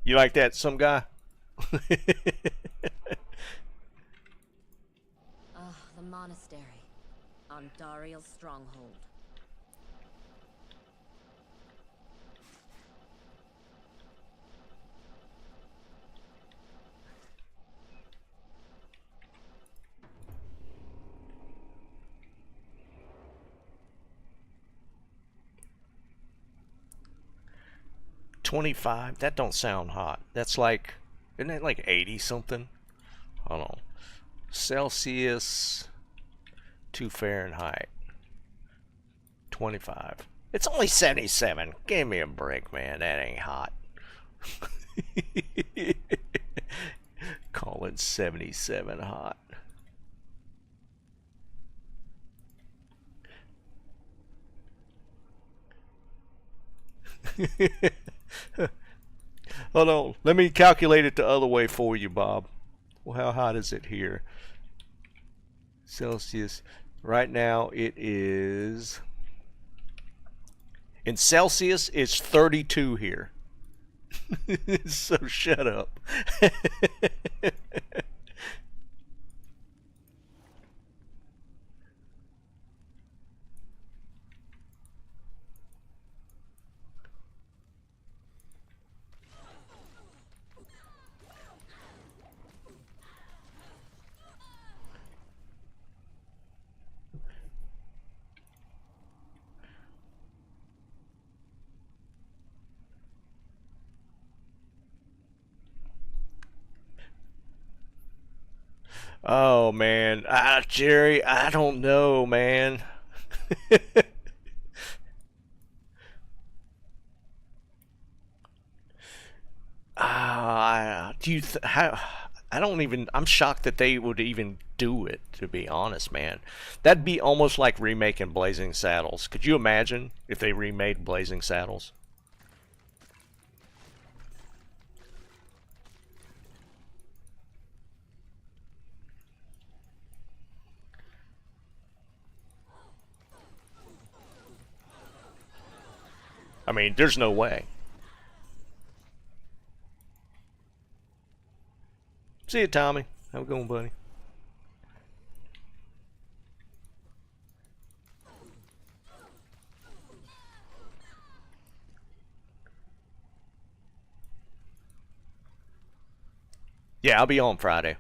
You like that, some guy? Ah, the monastery. On Dariel's stronghold. $25? That don't sound hot. That's like, isn't it like 80 something? Hold on. Celsius to Fahrenheit. 25. It's only 77. Give me a break, man. That ain't hot. Call it 77 hot. Hold on. Let me calculate it the other way for you, Bob. Well, how hot is it here? Celsius. Right now it is... In Celsius, it's 32 here. So shut up. Oh man, Jerry, I don't know, man. Do you how? I don't even. I'm shocked that they would even do it. To be honest, man, that'd be almost like remaking Blazing Saddles. Could you imagine if they remade Blazing Saddles? I mean, there's no way. See you, Tommy. Have a good one, buddy. Yeah, I'll be on Friday.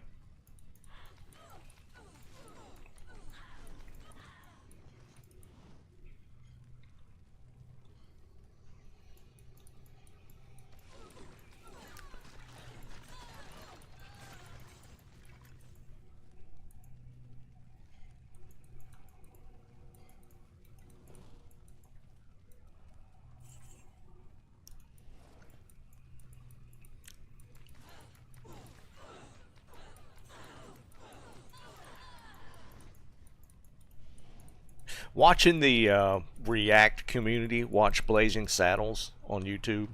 Watching the React community watch Blazing Saddles on YouTube.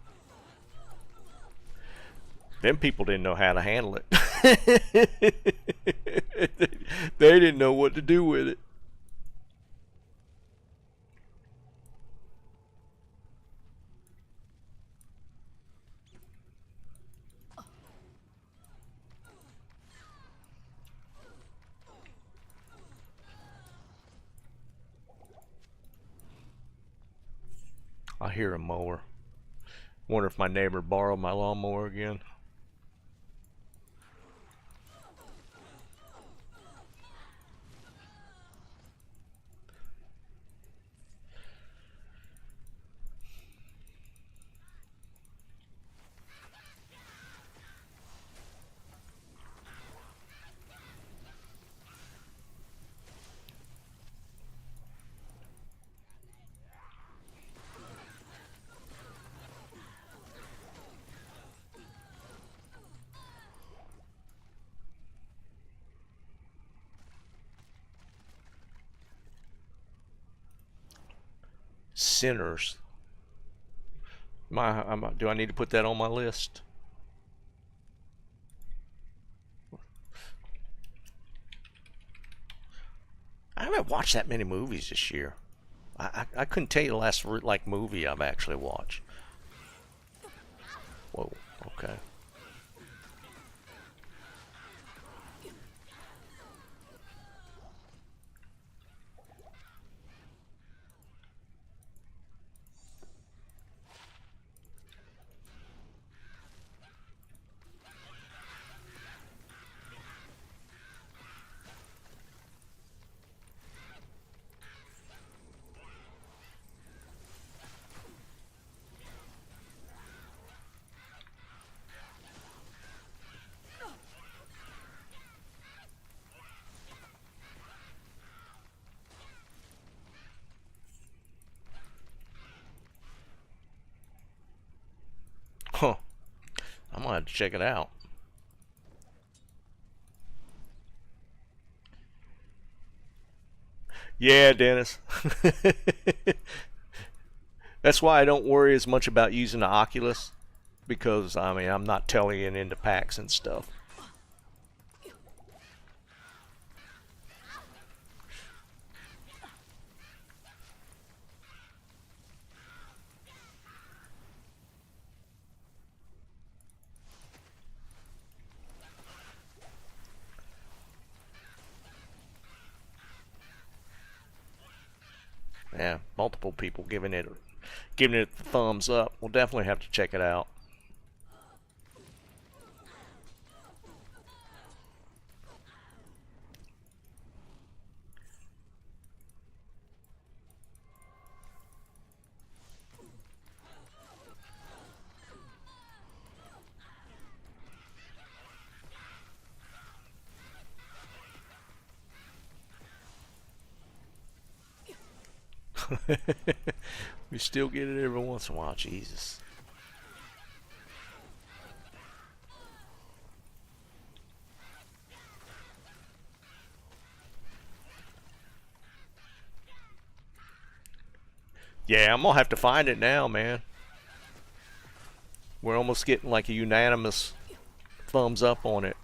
Them people didn't know how to handle it. They didn't know what to do with it. I hear a mower. Wonder if my neighbor borrowed my lawnmower again. Sinners. Do I need to put that on my list? I haven't watched that many movies this year. I couldn't tell you the last like movie I've actually watched. Whoa. Okay. Huh. I'm gonna have to check it out. Yeah, Dennis. That's why I don't worry as much about using the Oculus, because I mean I'm not telling it into packs and stuff. Yeah, multiple people giving it the thumbs up. We'll definitely have to check it out. We still get it every once in a while. Jesus. Yeah, I'm gonna have to find it now, man. We're almost getting like a unanimous thumbs up on it.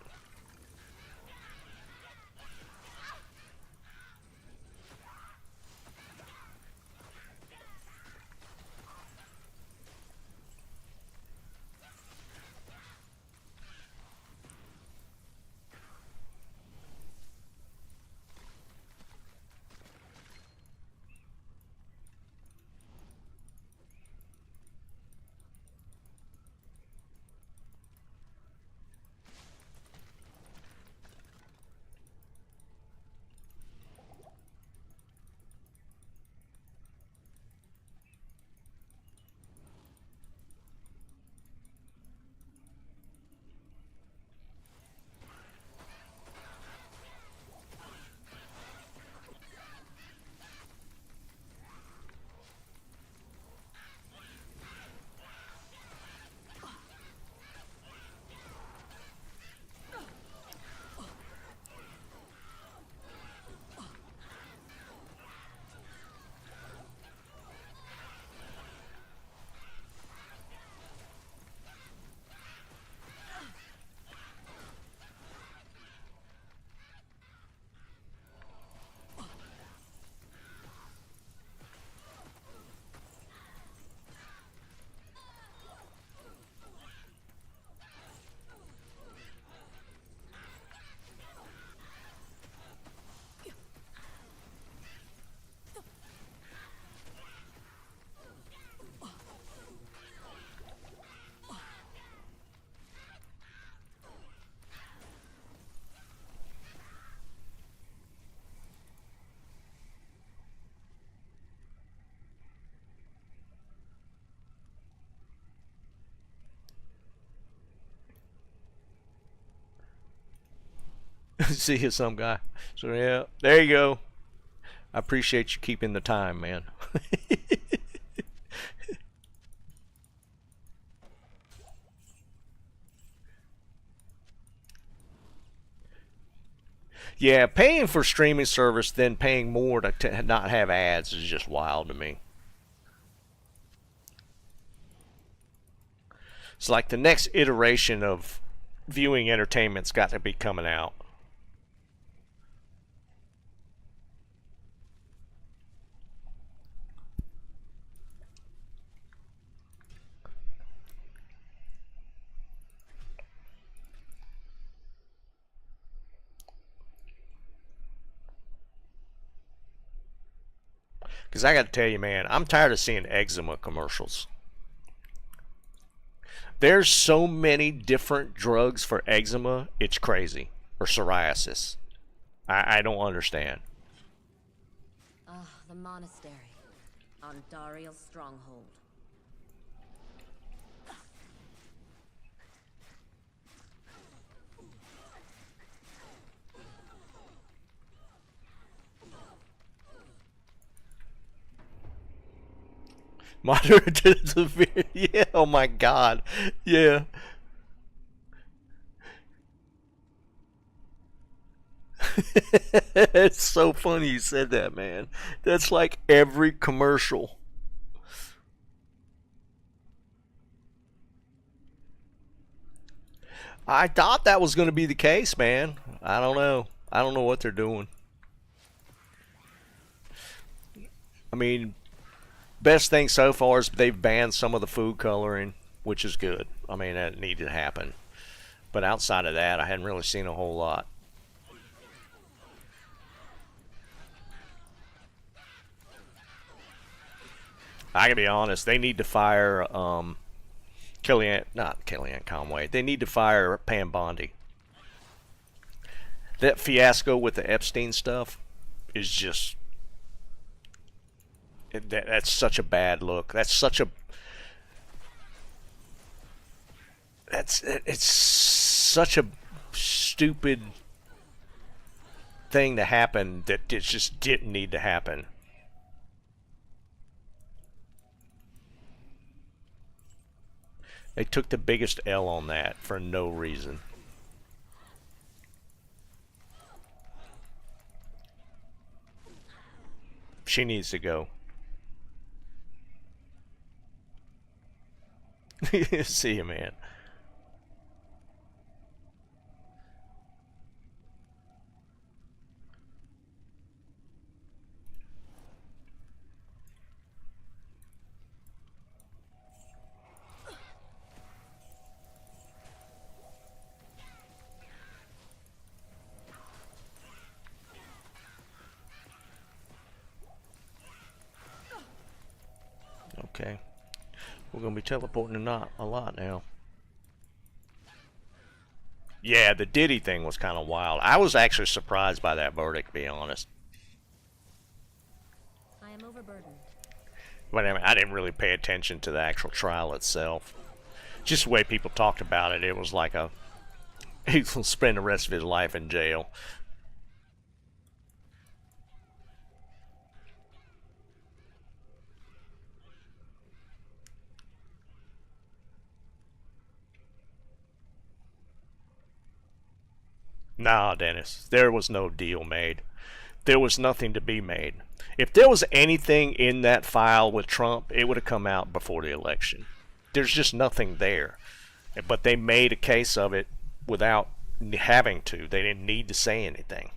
See you, some guy. So yeah, there you go. I appreciate you keeping the time, man. Yeah, paying for streaming service, then paying more to not have ads is just wild to me. It's like the next iteration of viewing entertainment's got to be coming out. Because I got to tell you, man, I'm tired of seeing eczema commercials. There's so many different drugs for eczema, it's crazy. Or psoriasis. I don't understand. Ah, the monastery. On Dariel's stronghold. Moderate to severe. Yeah, oh my god. Yeah. It's so funny you said that, man. That's like every commercial. I thought that was going to be the case, man. I don't know. I don't know what they're doing. I mean, best thing so far is they've banned some of the food coloring, which is good. I mean, that needed to happen. But outside of that, I hadn't really seen a whole lot. I can be honest, they need to fire not Kellyanne Conway. They need to fire Pam Bondi. That fiasco with the Epstein stuff is just that's such a bad look. It's such a stupid thing to happen that it just didn't need to happen. They took the biggest L on that for no reason. She needs to go. See you, man. Okay. We're going to be teleporting a lot now. Yeah, the Diddy thing was kind of wild. I was actually surprised by that verdict, to be honest. I am overburdened. But I mean, I didn't really pay attention to the actual trial itself. Just the way people talked about it, it was like he'll spend the rest of his life in jail. Nah, Dennis, there was no deal made. There was nothing to be made. If there was anything in that file with Trump, it would have come out before the election. There's just nothing there. But they made a case of it without having to. They didn't need to say anything.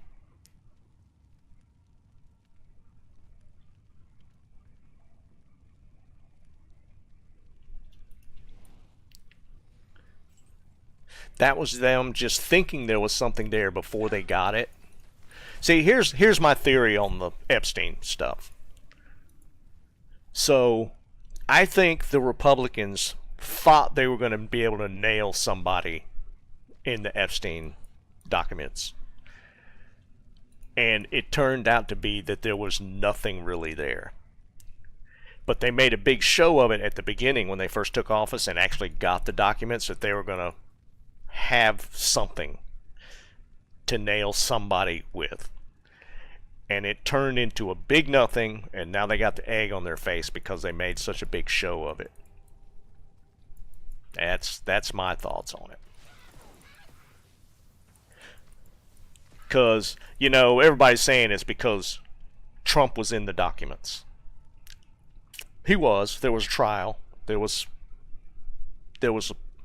That was them just thinking there was something there before they got it. See, here's my theory on the Epstein stuff. So, I think the Republicans thought they were going to be able to nail somebody in the Epstein documents. And it turned out to be that there was nothing really there. But they made a big show of it at the beginning when they first took office and actually got the documents that they were going to have something to nail somebody with. And it turned into a big nothing, and now they got the egg on their face because they made such a big show of it. That's my thoughts on it. Because, you know, everybody's saying it's because Trump was in the documents. He was. There was a trial. There was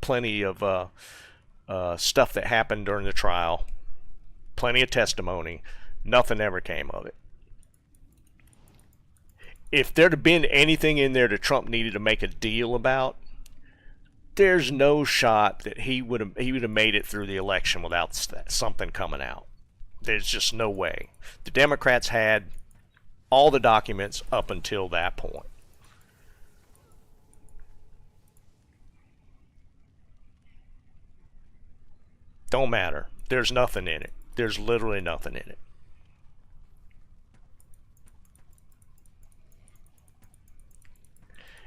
plenty of stuff that happened during the trial. Plenty of testimony. Nothing ever came of it. If there'd have been anything in there that Trump needed to make a deal about, there's no shot that he would have made it through the election without something coming out. There's just no way. The Democrats had all the documents up until that point. Don't matter. There's nothing in it. There's literally nothing in it.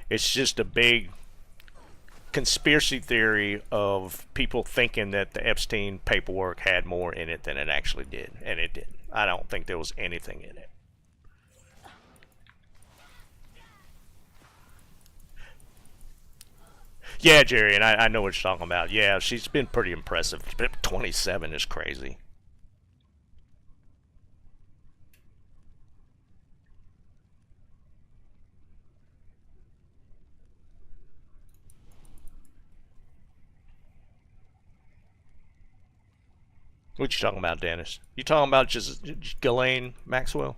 It's just a big conspiracy theory of people thinking that the Epstein paperwork had more in it than it actually did, and it didn't. I don't think there was anything in it. Yeah, Jerry, and I know what you're talking about. Yeah, she's been pretty impressive. 27 is crazy. What you talking about, Dennis? You talking about just Ghislaine Maxwell?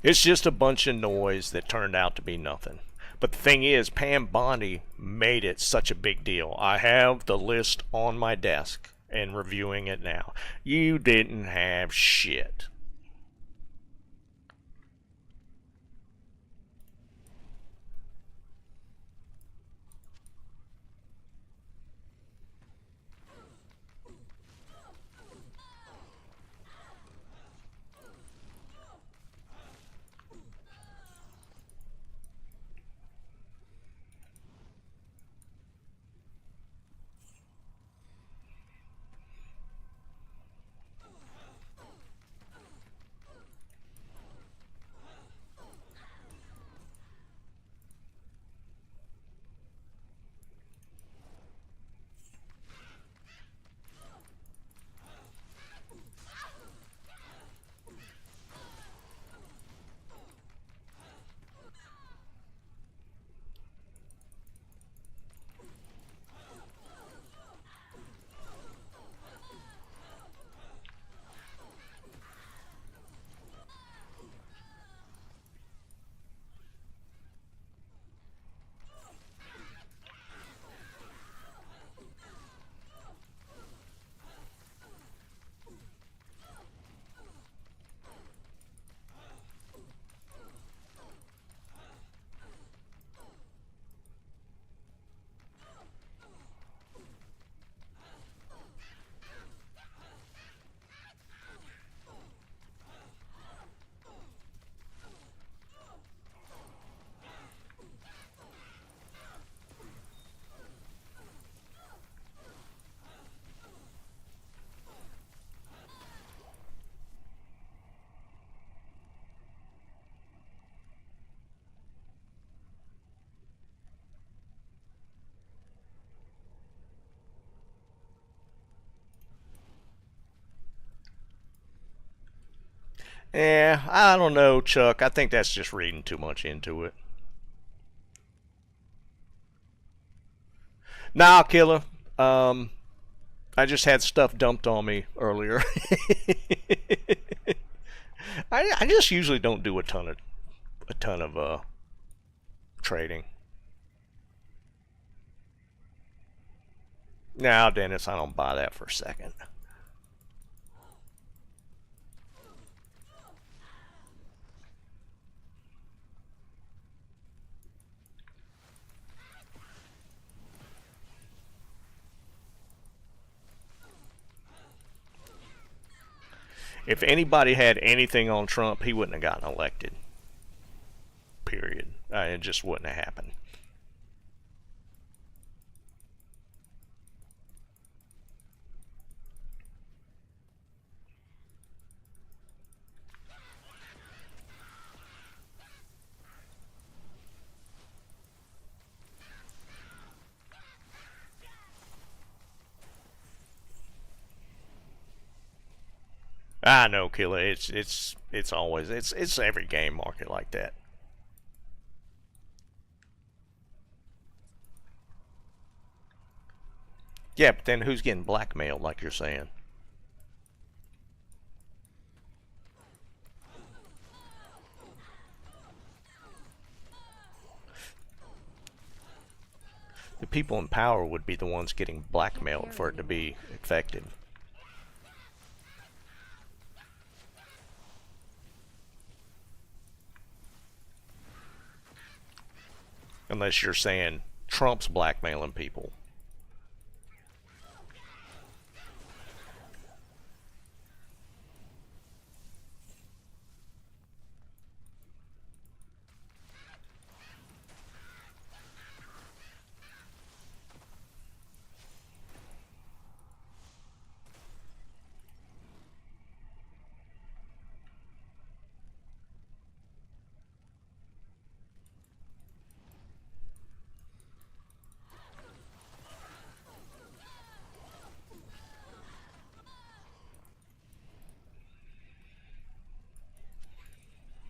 It's just a bunch of noise that turned out to be nothing. But the thing is, Pam Bondi made it such a big deal. I have the list on my desk and reviewing it now. You didn't have shit. Yeah, I don't know, Chuck. I think that's just reading too much into it. Nah, killer. I just had stuff dumped on me earlier. I just usually don't do a ton of trading. Now, Dennis, I don't buy that for a second. If anybody had anything on Trump, he wouldn't have gotten elected. period. It just wouldn't have happened. I know, Killer. It's always it's every game market like that. Yeah, but then who's getting blackmailed, like you're saying? The people in power would be the ones getting blackmailed for it to be effective. Unless you're saying Trump's blackmailing people.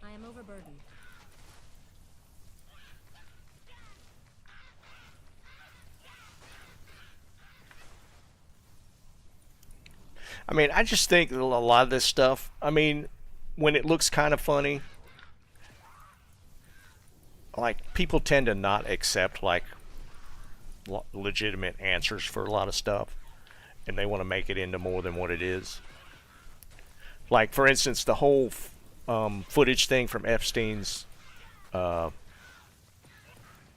I am overburdened. I mean, I just think that a lot of this stuff, I mean, when it looks kind of funny, like people tend to not accept like legitimate answers for a lot of stuff, and they want to make it into more than what it is. Like, for instance, the whole footage thing from Epstein's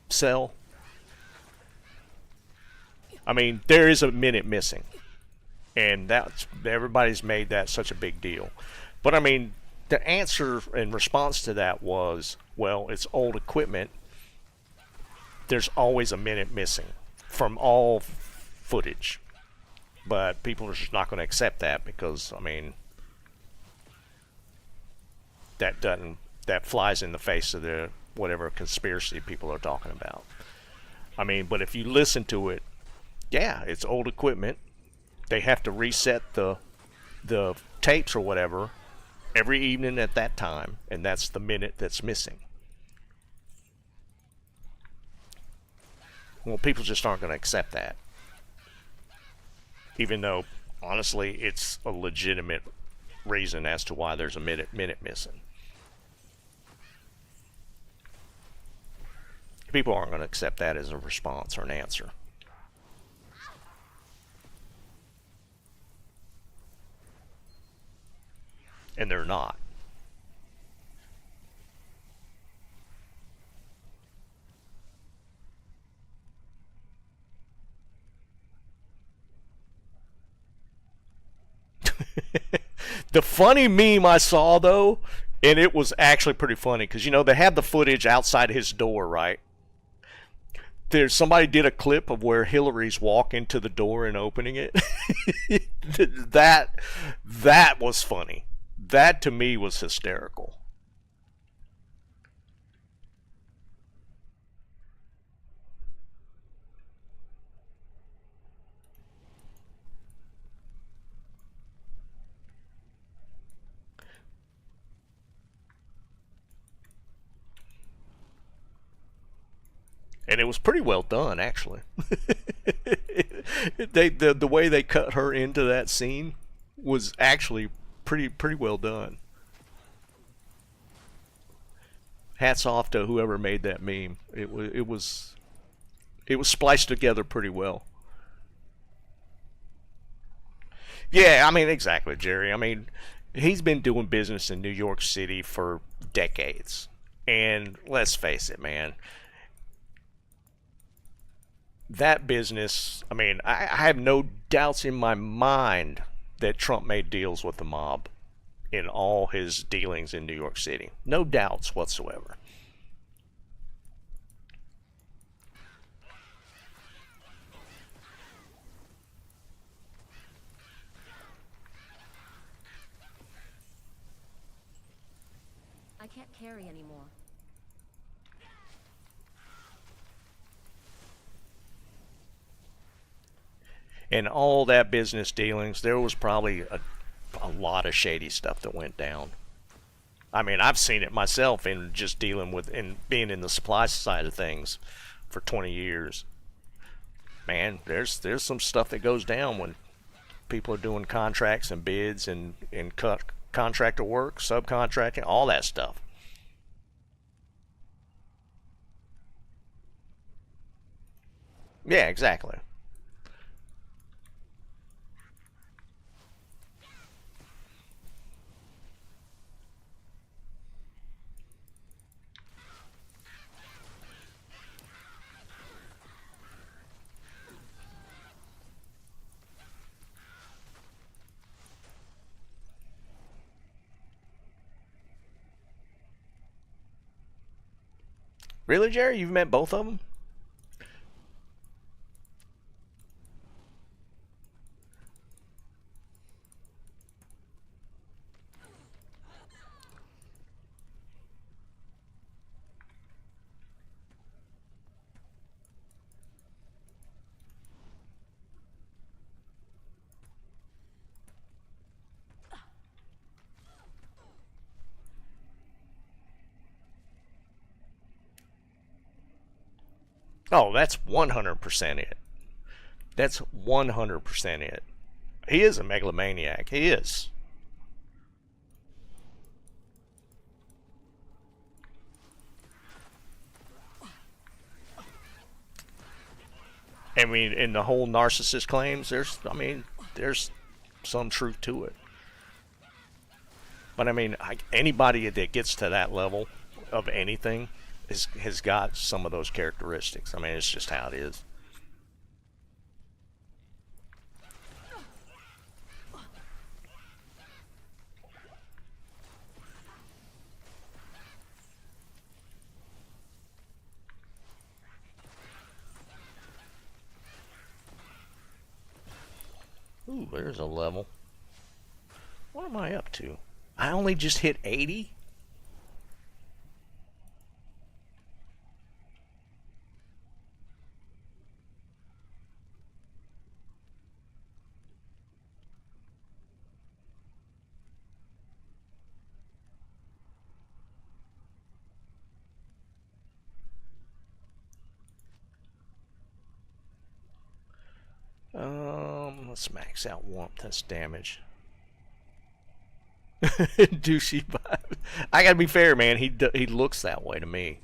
cell. I mean, there is a minute missing, and that's everybody's made that such a big deal. But I mean, the answer in response to that was, well, it's old equipment. There's always a minute missing from all footage, but people are just not going to accept that because, I mean, that flies in the face of the whatever conspiracy people are talking about. I mean, but if you listen to it, yeah, it's old equipment. They have to reset the tapes or whatever every evening at that time, and that's the minute that's missing. Well, people just aren't going to accept that, even though honestly it's a legitimate reason as to why there's a minute missing. People aren't going to accept that as a response or an answer. And they're not. The funny meme I saw, though, and it was actually pretty funny, because, you know, they had the footage outside his door, right? There's somebody did a clip of where Hillary's walking to the door and opening it. that was funny. That to me was hysterical. And it was pretty well done, actually. The way they cut her into that scene was actually pretty well done. Hats off to whoever made that meme. It was spliced together pretty well. Yeah, I mean, exactly, Jerry. I mean, he's been doing business in New York City for decades. And let's face it, man, that business, I mean, I have no doubts in my mind that Trump made deals with the mob in all his dealings in New York City. No doubts whatsoever. can't carry anymore. In all that business dealings, there was probably a lot of shady stuff that went down. I mean, I've seen it myself in just dealing with and being in the supply side of things for 20 years. Man, there's some stuff that goes down when people are doing contracts and bids and contractor work, subcontracting, all that stuff. Yeah, exactly. Really, Jerry? You've met both of them? Oh, that's 100% it. That's 100% it. He is a megalomaniac. He is. I mean, in the whole narcissist claims, there's some truth to it. But I mean, anybody that gets to that level of anything has got some of those characteristics. I mean, it's just how it is. Ooh, there's a level. What am I up to? I only just hit 80? Let's max out warmth. That's damage. Douchey vibe. I gotta be fair, man. He looks that way to me.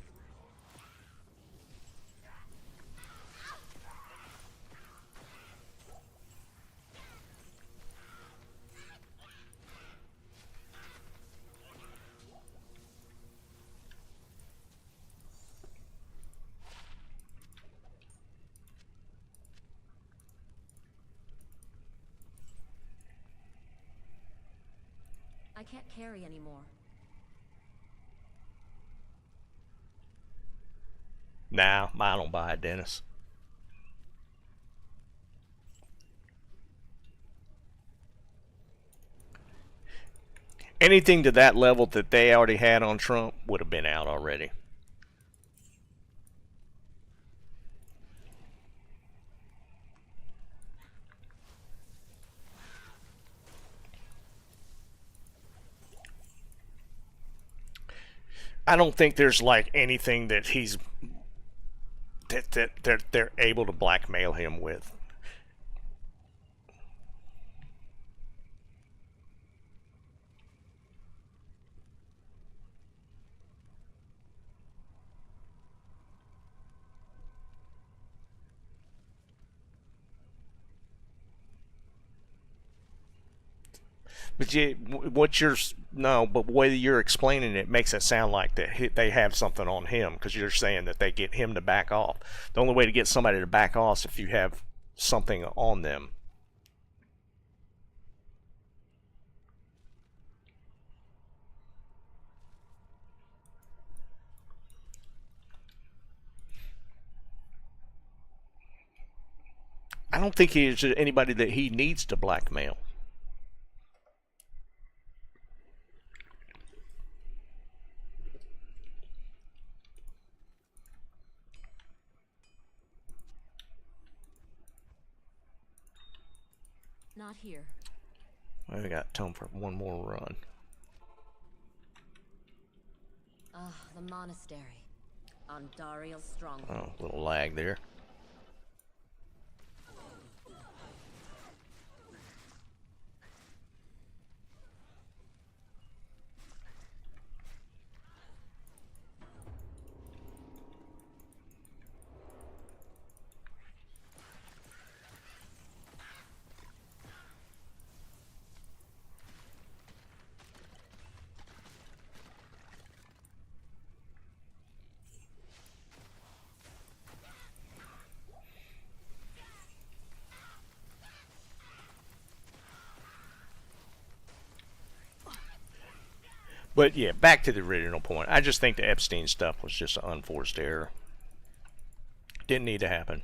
I can't carry anymore. Nah, I don't buy it, Dennis. Anything to that level that they already had on Trump would have been out already. I don't think there's like anything that they're able to blackmail him with. But what you're no, but the way you're explaining it makes it sound like that they have something on him because you're saying that they get him to back off. The only way to get somebody to back off is if you have something on them. I don't think he's anybody that he needs to blackmail. not here. We got time for one more run. Ah, the monastery. On Dariel's stronghold. Oh, a little lag there. But yeah, back to the original point. I just think the Epstein stuff was just an unforced error. Didn't need to happen.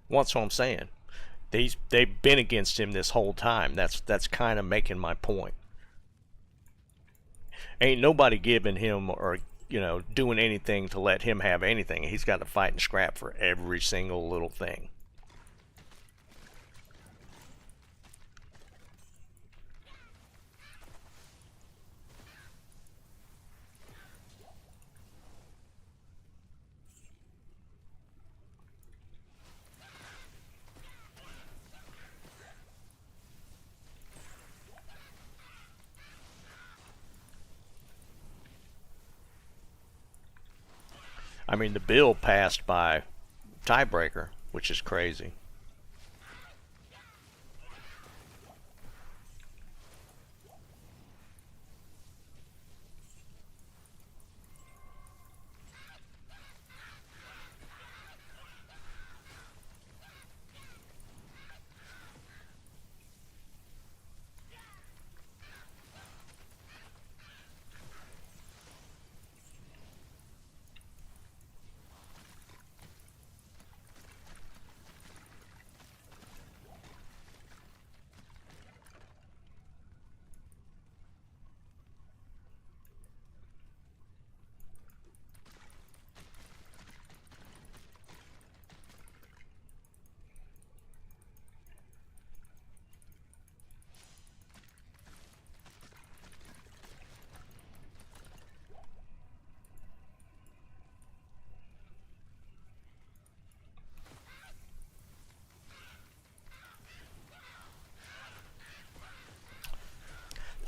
What's what I'm saying? They've been against him this whole time. That's kind of making my point. Ain't nobody giving him or doing anything to let him have anything. He's got to fight and scrap for every single little thing. I mean, the bill passed by tiebreaker, which is crazy.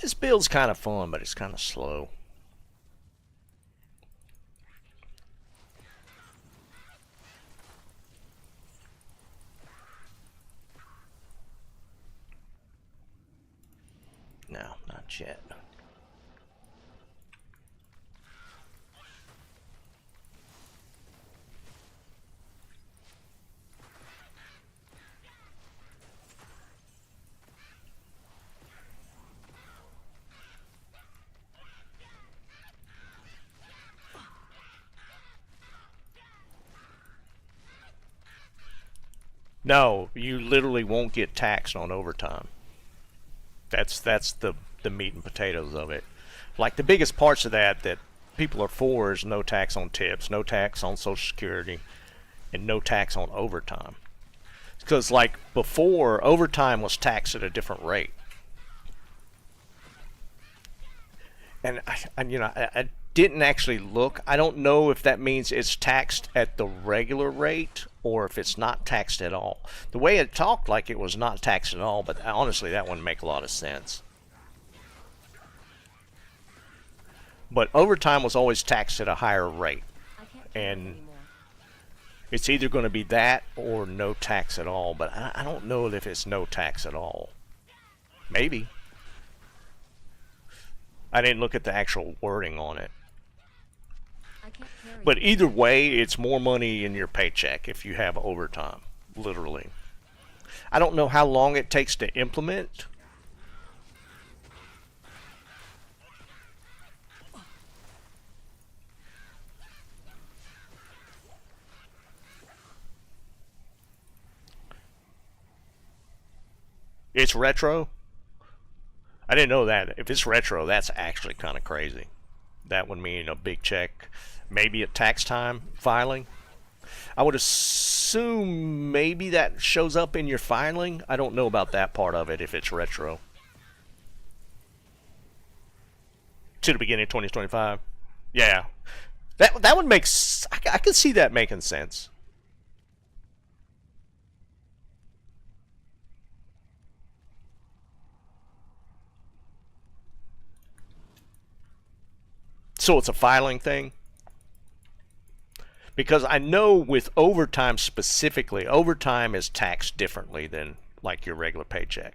This build's kind of fun, but it's kind of slow. No, not yet. No, you literally won't get taxed on overtime. That's the meat and potatoes of it. Like the biggest parts of that people are for is no tax on tips, no tax on Social Security, and no tax on overtime. Because like before, overtime was taxed at a different rate. And I didn't actually look. I don't know if that means it's taxed at the regular rate or if it's not taxed at all. The way it talked like it was not taxed at all, but honestly that wouldn't make a lot of sense. But overtime was always taxed at a higher rate. And it's either going to be that or no tax at all, but I don't know if it's no tax at all. Maybe. I didn't look at the actual wording on it. But either way, it's more money in your paycheck if you have overtime, literally. I don't know how long it takes to implement. It's retro? I didn't know that. If it's retro, that's actually kind of crazy. That would mean a big check. Maybe at tax time filing. I would assume maybe that shows up in your filing. I don't know about that part of it if it's retro. To the beginning of 2025. Yeah. That would make... I could see that making sense. So it's a filing thing? Because I know with overtime specifically, overtime is taxed differently than like your regular paycheck.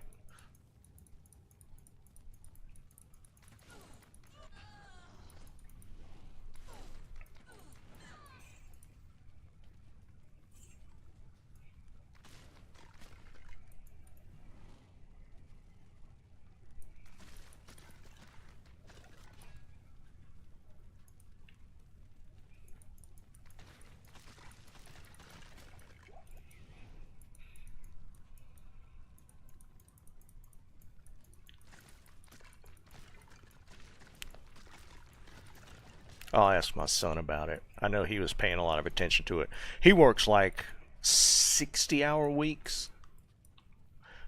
I'll ask my son about it. I know he was paying a lot of attention to it. He works like 60-hour weeks.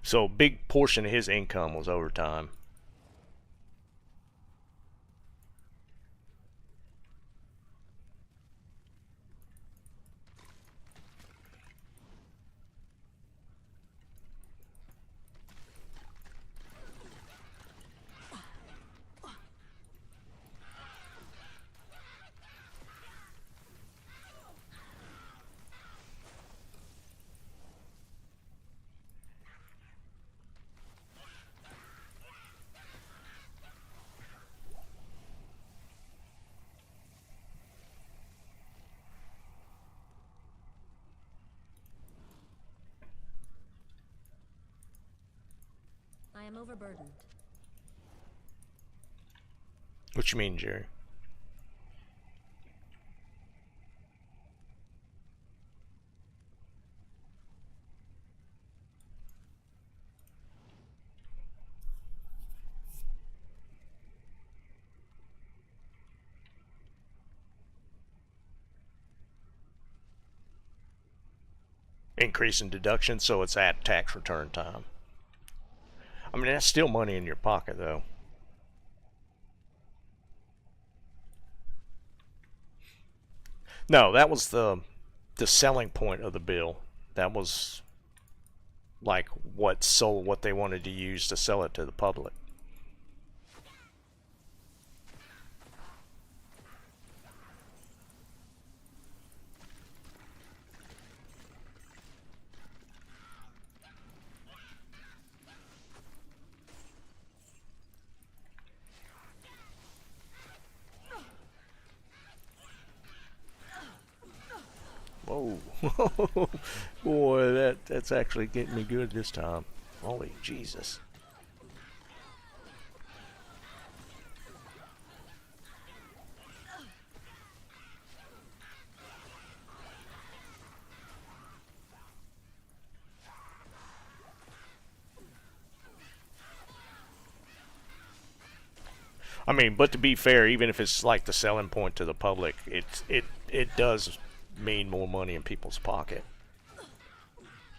So a big portion of his income was overtime. I am overburdened. What you mean, Jerry? Increase in deduction, so it's at tax return time. I mean, that's still money in your pocket, though. No, that was the selling point of the bill. That was like what sold, what they wanted to use to sell it to the public. Whoa. Boy, that's actually getting me good this time. Holy Jesus. I mean, but to be fair, even if it's like the selling point to the public, it does mean more money in people's pocket,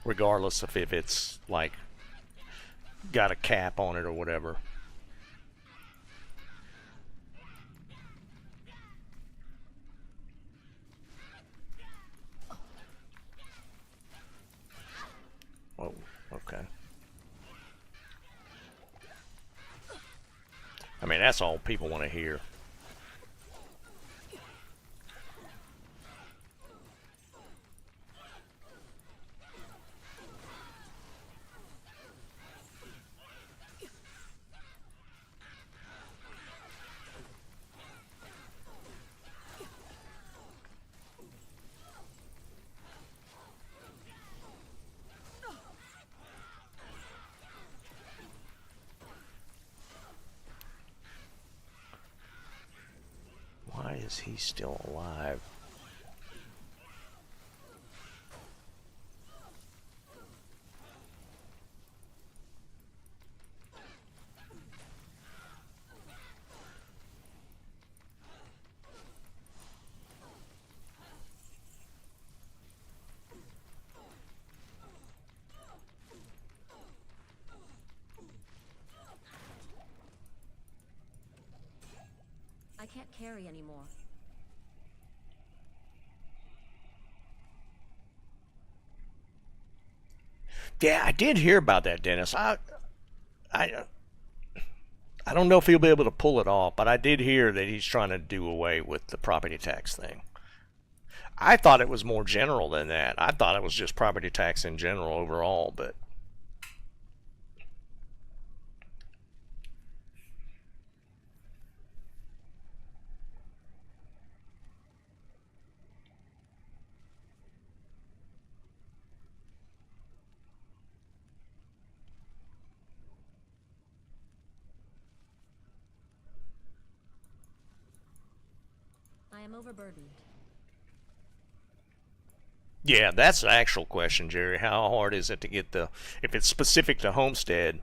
regardless of if it's like got a cap on it or whatever. Oh, okay. I mean, that's all people want to hear. Why is he still alive? I can't carry anymore. Yeah, I did hear about that, Dennis. I I don't know if he'll be able to pull it off, but I did hear that he's trying to do away with the property tax thing. I thought it was more general than that. I thought it was just property tax in general overall, but I am overburdened. yeah, that's the actual question, Jerry. How hard is it to get the, if it's specific to homestead?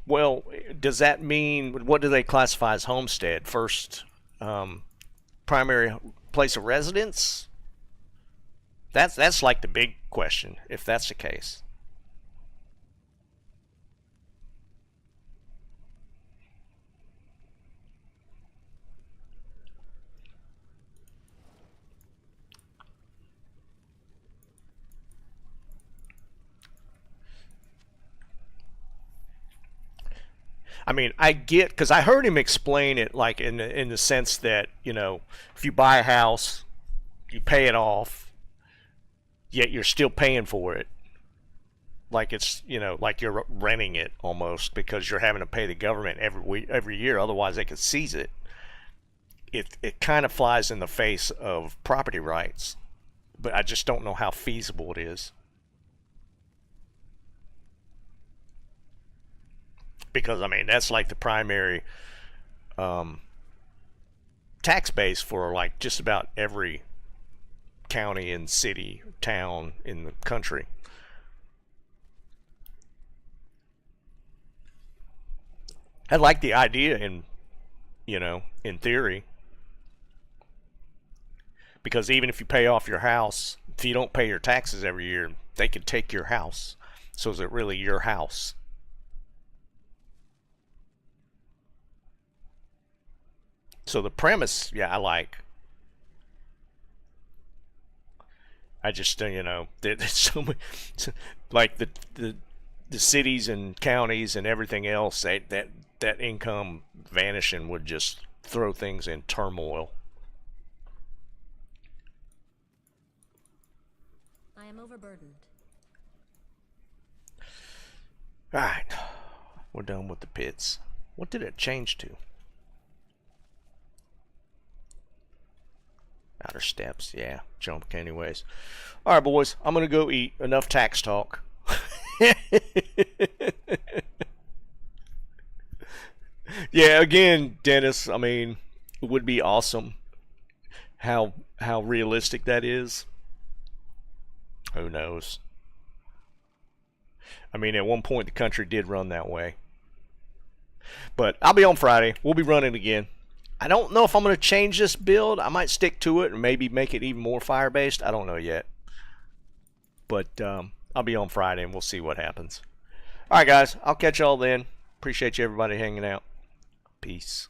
Well, does that mean, what do they classify as homestead? First, primary place of residence? That's like the big question, if that's the case. I mean, I get, because I heard him explain it like in the sense that, you know, if you buy a house, you pay it off, yet you're still paying for it. Like it's, you know, like you're renting it almost because you're having to pay the government every year, otherwise they could seize it. It kind of flies in the face of property rights, but I just don't know how feasible it is. Because I mean, that's like the primary um, tax base for like just about every county and city, town in the country. I like the idea in, you know, in theory, because even if you pay off your house, if you don't pay your taxes every year, they could take your house. So is it really your house? So the premise, yeah, I like. I just, you know, there's so many, like the cities and counties and everything else, that income vanishing would just throw things in turmoil. I am overburdened. All right, we're done with the pits. What did it change to? Outer steps, yeah, jump anyways. All right, boys, I'm gonna go eat. Enough tax talk. Yeah, again, Dennis, I mean, it would be awesome how realistic that is. Who knows? I mean, at one point the country did run that way. But I'll be on Friday. We'll be running again. I don't know if I'm going to change this build. I might stick to it and maybe make it even more fire based. I don't know yet. But I'll be on Friday and we'll see what happens. All right, guys. I'll catch y'all then. Appreciate you everybody hanging out. Peace.